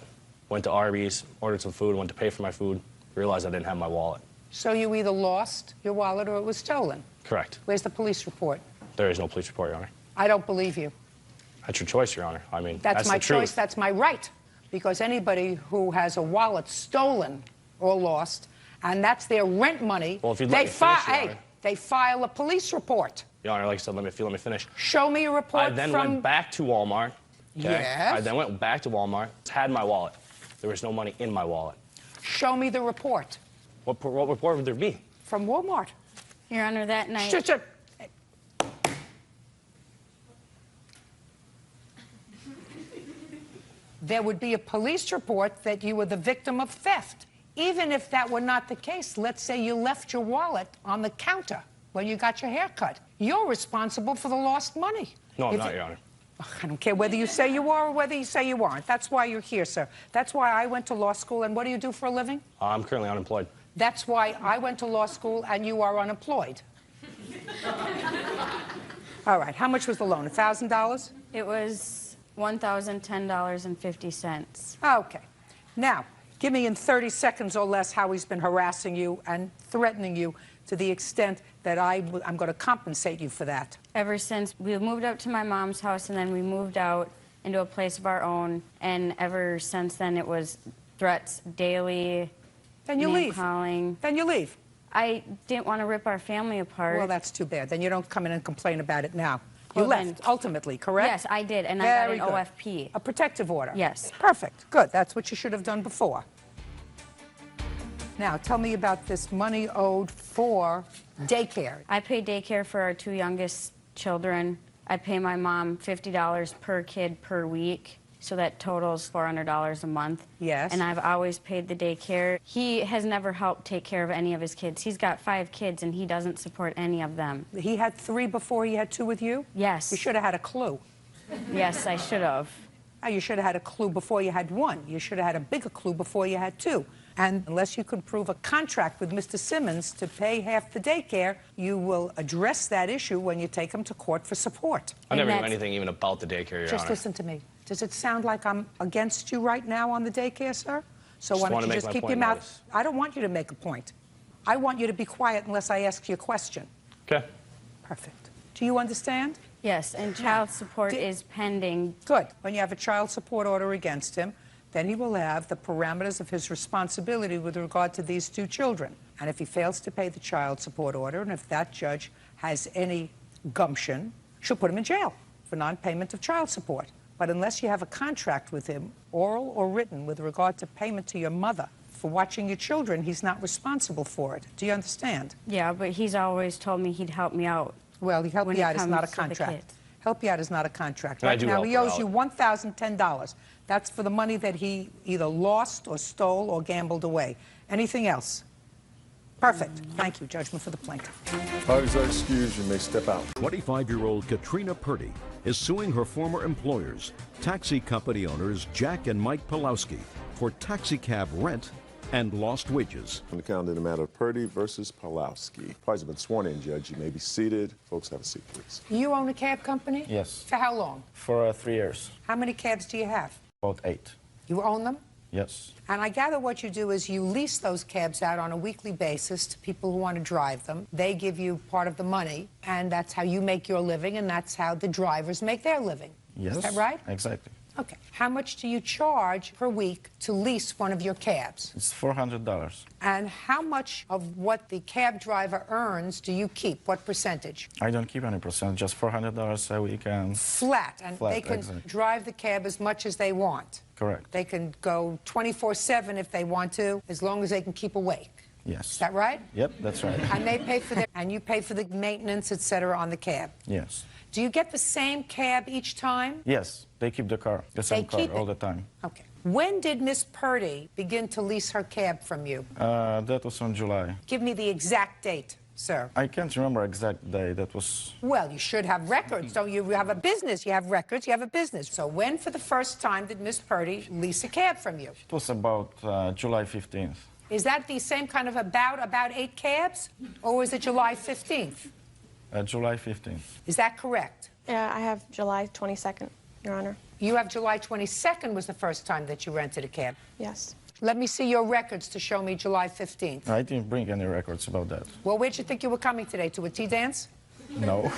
went to Arby's, ordered some food, went to pay for my food, realized I didn't have my wallet. So you either lost your wallet or it was stolen. Correct. Where's the police report? There is no police report, Your Honor. I don't believe you. That's your choice, Your Honor. I mean, That's my the truth. choice. That's my right. Because anybody who has a wallet stolen or lost, and that's their rent money, Well, if you'd let me finish, Your Honor. they file a police report. Your Honor, like I said, let me finish. Show me a report I then went back to Walmart. Okay? Yes. I then went back to Walmart, had my wallet. There was no money in my wallet. Show me the report. What report would there be? From Walmart. Your Honor, that night... Shut. There would be a police report that you were the victim of theft. Even if that were not the case, let's say you left your wallet on the counter when you got your hair cut. You're responsible for the lost money. No, I'm not, Your Honor. I don't care whether you say you are or whether you say you aren't. That's why you're here, sir. That's why I went to law school. And what do you do for a living? I'm currently unemployed. That's why I went to law school and you are unemployed. All right. How much was the loan? $1,000? It was $1,010.50. Okay. Now, give me in 30 seconds or less how he's been harassing you and threatening you to the extent that I'm going to compensate you for that. Ever since we moved up to my mom's house, and then we moved out into a place of our own, and ever since then it was threats daily. Then you leave. Calling. Then you leave. I didn't want to rip our family apart. Well, that's too bad. Then you don't come in and complain about it now. You Well, left, ultimately, correct? Yes, I did, and Very I got good. an OFP. A protective order? Yes. Perfect. Good. That's what you should have done before. Now, tell me about this money owed for daycare. I pay daycare for our two youngest children. I pay my mom $50 per kid per week, so that totals $400 a month. Yes. And I've always paid the daycare. He has never helped take care of any of his kids. He's got 5 kids, and he doesn't support any of them. He had 3 before he had 2 with you? Yes. You should have had a clue. Yes, I should have. You should have had a clue before you had 1. You should have had a bigger clue before you had 2. And unless you could prove a contract with Mr. Simmons to pay half the daycare, you will address that issue when you take him to court for support. I never knew anything even about the daycare, Your Just Honor. listen to me. Does it sound like I'm against you right now on the daycare, sir? So why don't you just keep your mouth... I don't want you to make a point. I want you to be quiet unless I ask you a question. Okay. Perfect. Do you understand? Yes, and child support is pending. Good. When you have a child support order against him, then he will have the parameters of his responsibility with regard to these 2 children. And if he fails to pay the child support order, and if that judge has any gumption, she'll put him in jail for non-payment of child support. But unless you have a contract with him, oral or written, with regard to payment to your mother for watching your children, he's not responsible for it. Do you understand? Yeah, but he's always told me he'd help me out. Well, help when you it out is not a comes to the contract. kids. Help you out is not a contract. And I Right do now, help he her owes out. you $1,010. That's for the money that he either lost or stole or gambled away. Anything else? Perfect. Thank you. Judgment for the plaintiff. Parties are excused. You may step out. 25-year-old Katrina Purdy is suing her former employers, taxi company owners Jack and Mike Pulowski, for taxi cab rent and lost wages. On the count in the matter of Purdy versus Pulowski. Parties have been sworn in, Judge. You may be seated. Folks, have a seat, please. You own a cab company? Yes. For how long? For 3 years. How many cabs do you have? About 8. You own them? Yes. And I gather what you do is you lease those cabs out on a weekly basis to people who want to drive them. They give you part of the money, and that's how you make your living, and that's how the drivers make their living. Yes. Is that right? Exactly. Okay. How much do you charge per week to lease one of your cabs? It's $400. And how much of what the cab driver earns do you keep? What percentage? I don't keep any percent, just $400 a week and... Flat. And Flat, they can exactly. drive the cab as much as they want. Correct. They can go 24/7 if they want to, as long as they can keep awake. Yes. Is that right? Yep, that's right. And they pay for and you pay for the maintenance, etc., on the cab. Yes. Do you get the same cab each time? Yes, they keep the car, the same car keep all it? the time. Okay. When did Miss Purdy begin to lease her cab from you? That was in July. Give me the exact date, sir. I can't remember exact day. That was... Well, you should have records. Don't you? You have a business. You have records. You have a business. So when, for the first time, did Miss Purdy lease a cab from you? It was about July 15th. Is that the same kind of about 8 cabs? Or was it July 15th? July 15th. Is that correct? Yeah, I have July 22nd, Your Honor. You have July 22nd was the first time that you rented a cab. Yes. Let me see your records to show me July 15th. I didn't bring any records about that. Well, where'd you think you were coming today? To a tea dance? No.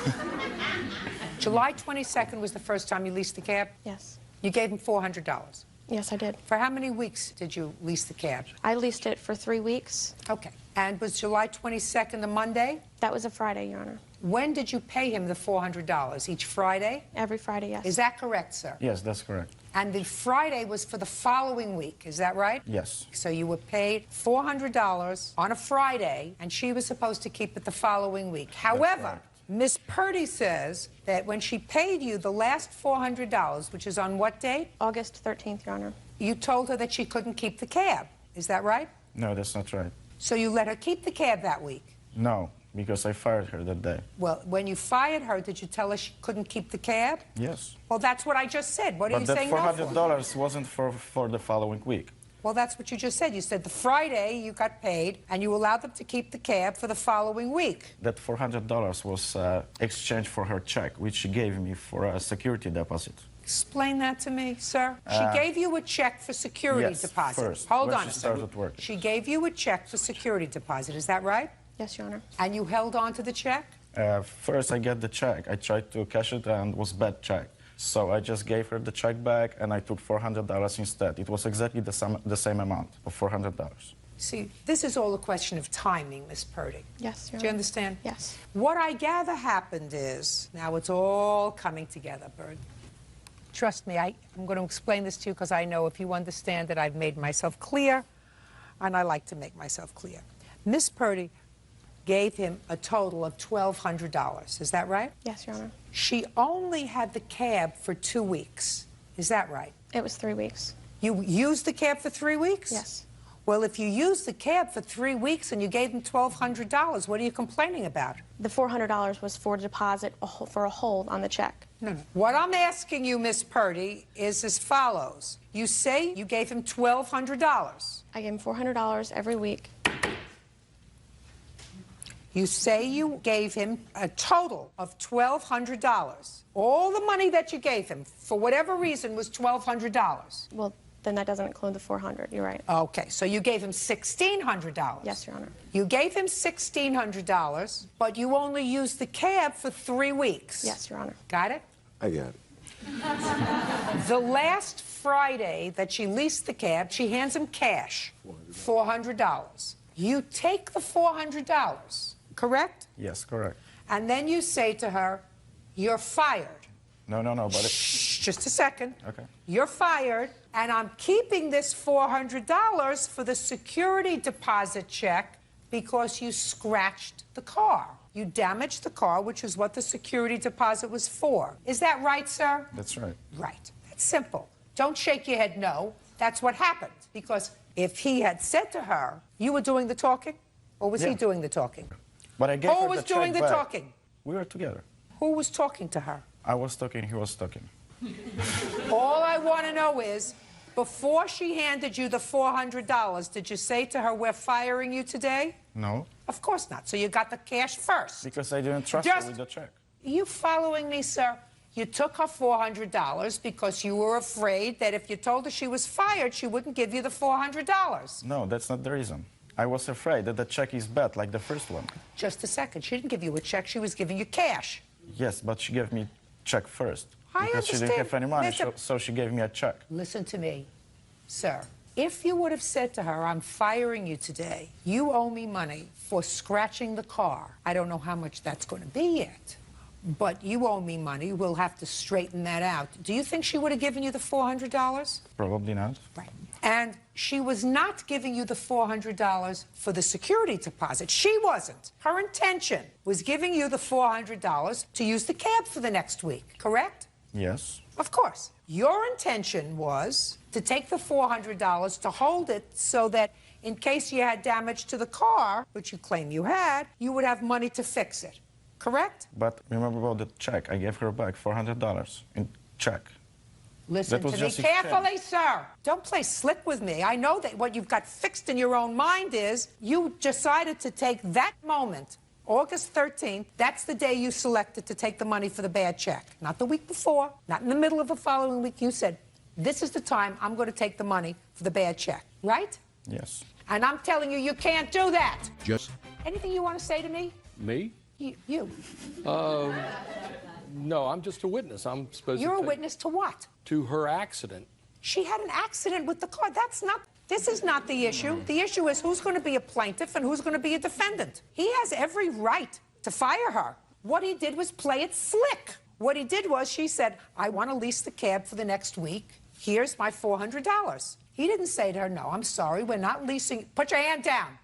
July 22nd was the first time you leased the cab? Yes. You gave him $400? Yes, I did. For how many weeks did you lease the cab? I leased it for 3 weeks. Okay. And was July 22nd a Monday? That was a Friday, Your Honor. When did you pay him the $400? Each Friday? Every Friday, yes. Is that correct, sir? Yes, that's correct. And the Friday was for the following week, is that right? Yes. So you were paid $400 on a Friday, and she was supposed to keep it the following week. However, Miss Purdy says that when she paid you the last $400, which is on what date? August 13th, Your Honor. You told her that she couldn't keep the cab. Is that right? No, that's not right. So you let her keep the cab that week? No, because I fired her that day. Well, when you fired her, did you tell her she couldn't keep the cab? Yes. Well, that's what I just said. What are you But saying that no for? $400 wasn't for the following week. Well, that's what you just said. You said the Friday you got paid, and you allowed them to keep the cab for the following week. That $400 was exchanged for her check, which she gave me for a security deposit. Explain that to me, sir. She gave you a check for security yes, deposit. first, Hold when on she a second. started working. She gave you a check for security deposit. Is that right? Yes, Your Honor. And you held on to the check? First, I get the check. I tried to cash it and it was bad check. So I just gave her the check back and I took $400 instead. It was exactly the same amount of $400. See, this is all a question of timing, Miss Purdy. Yes, Your Honor. Do you understand? Yes. What I gather happened is, now it's all coming together, Bird. Trust me, I'm going to explain this to you because I know if you understand that I've made myself clear, and I like to make myself clear. Miss Purdy gave him a total of $1,200. Is that right? Yes, Your Honor. She only had the cab for 2 weeks. Is that right? It was 3 weeks. You used the cab for 3 weeks? Yes. Well, if you used the cab for 3 weeks and you gave him $1,200, what are you complaining about? The $400 was for deposit for a hold on the check. No. What I'm asking you, Miss Purdy, is as follows. You say you gave him $1,200. I gave him $400 every week. You say you gave him a total of $1,200. All the money that you gave him, for whatever reason, was $1,200. Well, then that doesn't include the $400. You're right. Okay, so you gave him $1,600. Yes, Your Honor. You gave him $1,600, but you only used the cab for 3 weeks. Yes, Your Honor. Got it? I got it. The last Friday that she leased the cab, she hands him cash, $400. You take the $400, correct? Yes, correct. And then you say to her, you're fired. No, but Shh, just a second. Okay. You're fired, and I'm keeping this $400 for the security deposit check because you scratched the car. You damaged the car, which is what the security deposit was for. Is that right, sir? That's right. Right. That's simple. Don't shake your head no. That's what happened. Because if he had said to her, you were doing the talking, or was he doing the talking? But I gave Who her was the check doing the back. talking? We were together. Who was talking to her? I was talking, he was talking. All I want to know is, before she handed you the $400, did you say to her, we're firing you today? No, Of course not. So you got the cash first. because I didn't trust her with the check. You following me, sir? You took her $400 because you were afraid that if you told her she was fired, she wouldn't give you the $400. No, that's not the reason. I was afraid that the check is bad, like the first one. Just a second. She didn't give you a check. She was giving you cash. Yes, but she gave me check first. I Because she didn't understand. have any money, Mr. so she gave me a check. Listen to me, sir. If you would have said to her, I'm firing you today, you owe me money for scratching the car. I don't know how much that's going to be yet, but you owe me money. We'll have to straighten that out. Do you think she would have given you the $400? Probably not. Right. And she was not giving you the $400 for the security deposit. She wasn't. Her intention was giving you the $400 to use the cab for the next week, correct? Yes. Of course. Your intention was to take the $400 to hold it so that in case you had damage to the car, which you claim you had, you would have money to fix it. Correct? But remember about the check. I gave her back $400 in check. Listen That was to me just carefully, sir. Don't play slick with me. I know that what you've got fixed in your own mind is you decided to take that moment August 13th, that's the day you selected to take the money for the bad check. Not the week before, not in the middle of the following week. You said, this is the time I'm going to take the money for the bad check, right? Yes. And I'm telling you, you can't do that. Just Anything you want to say to me? Me? You. No, I'm just a witness. I'm supposed You're to a witness to what? to her accident. She had an accident with the car. This is not the issue. The issue is who's going to be a plaintiff and who's going to be a defendant. He has every right to fire her. What he did was play it slick. What he did was she said, I want to lease the cab for the next week. Here's my $400. He didn't say to her, no, I'm sorry, we're not leasing. Put your hand down.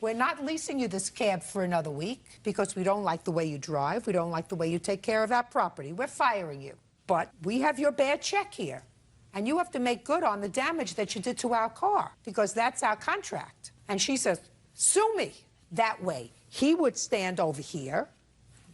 We're not leasing you this cab for another week because we don't like the way you drive. We don't like the way you take care of our property. We're firing you. But we have your bad check here. And you have to make good on the damage that you did to our car because that's our contract. And she says, sue me. That way, he would stand over here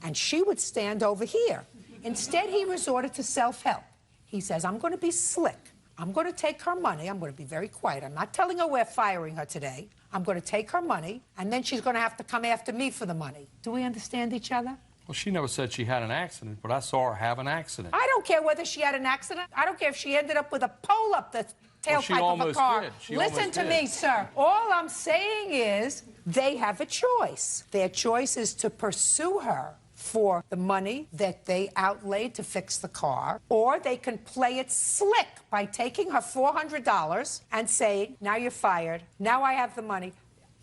and she would stand over here. Instead, he resorted to self-help. He says, I'm going to be slick. I'm going to take her money. I'm going to be very quiet. I'm not telling her we're firing her today. I'm going to take her money, and then she's going to have to come after me for the money. Do we understand each other? Well, she never said she had an accident, but I saw her have an accident. I don't care whether she had an accident. I don't care if she ended up with a pole up the tailpipe of a car. Listen to me, sir. All I'm saying is they have a choice. Their choice is to pursue her for the money that they outlaid to fix the car, or they can play it slick by taking her $400 and saying, now you're fired, now I have the money.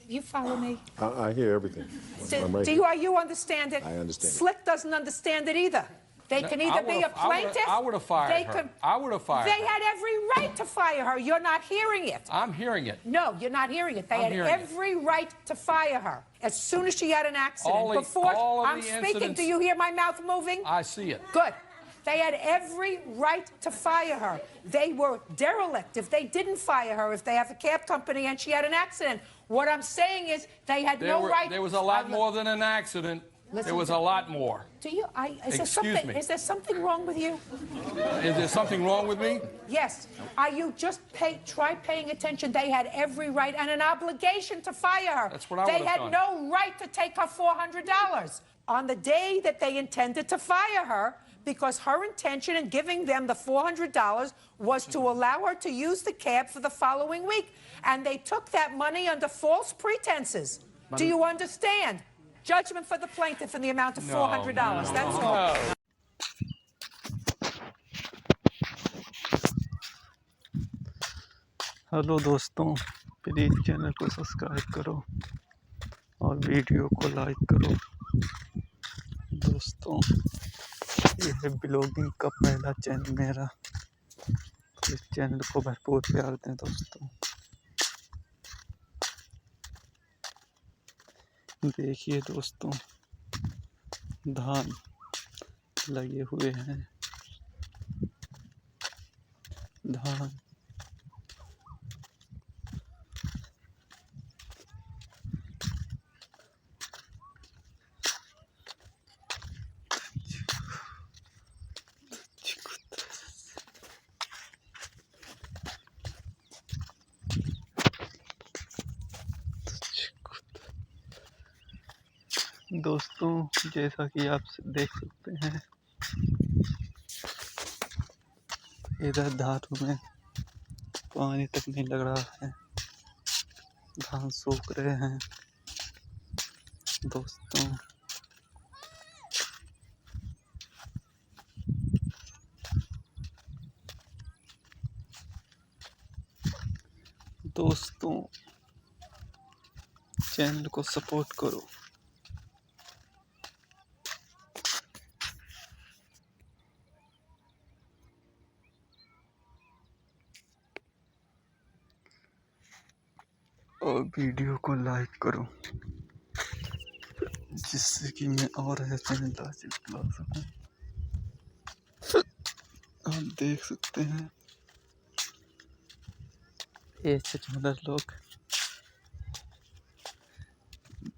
You follow me? I hear everything. You understand it? I understand. Slick doesn't understand it either. They can either be a plaintiff. I would have fired her. I would have fired her. They had every right to fire her. You're not hearing it. I'm hearing it. No, you're not hearing it. They had every right to fire her as soon as she had an accident. Before I'm speaking, do you hear my mouth moving? I see it. Good. They had every right to fire her. They were derelict if they didn't fire her, if they have a cab company and she had an accident. What I'm saying is they had no right. There was a lot more than an accident. There was a lot more. Is there something wrong with you? Is there something wrong with me? Yes. Try paying attention. They had every right and an obligation to fire her. That's what I would have done. They had no right to take her $400. On the day that they intended to fire her, because her intention in giving them the $400 was to allow her to use the cab for the following week. And they took that money under false pretenses. Do you understand? Judgment for the plaintiff in the amount of $400. That's all. Hello दोस्तों, please channel को subscribe करो और video को like करो। दोस्तों, ये है blogging का पहला चैनल मेरा, तो इस चैनल को भरपूर प्यार दें दोस्तों। देखिए दोस्तों, धान लगे हुए हैं, धान दोस्तों, जैसा कि आप देख सकते हैं, इधर धारों में पानी तक नहीं लग रहा है, धान सूख रहे हैं दोस्तों। दोस्तों, चैनल को सपोर्ट करो। और वीडियो को लाइक करो, जिससे कि मैं और ऐसे अंदाजे ला सकूं। आप देख सकते हैं ये 6 लोग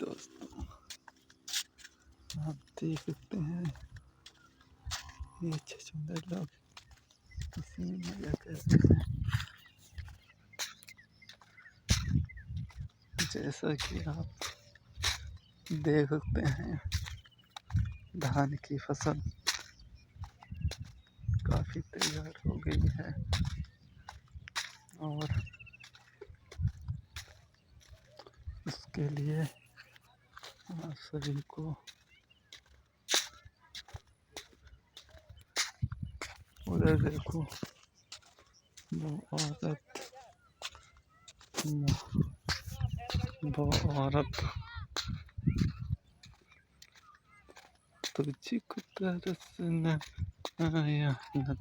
दोस्तों, आप देख सकते हैं ये 6 लोग किसी में मजा कर रहे हैं। जैसा कि आप देख सकते हैं धान की फसल काफी तैयार हो गई है और इसके लिए आप सभी को उधर देखो वो औरत तुझी को तरस न आया न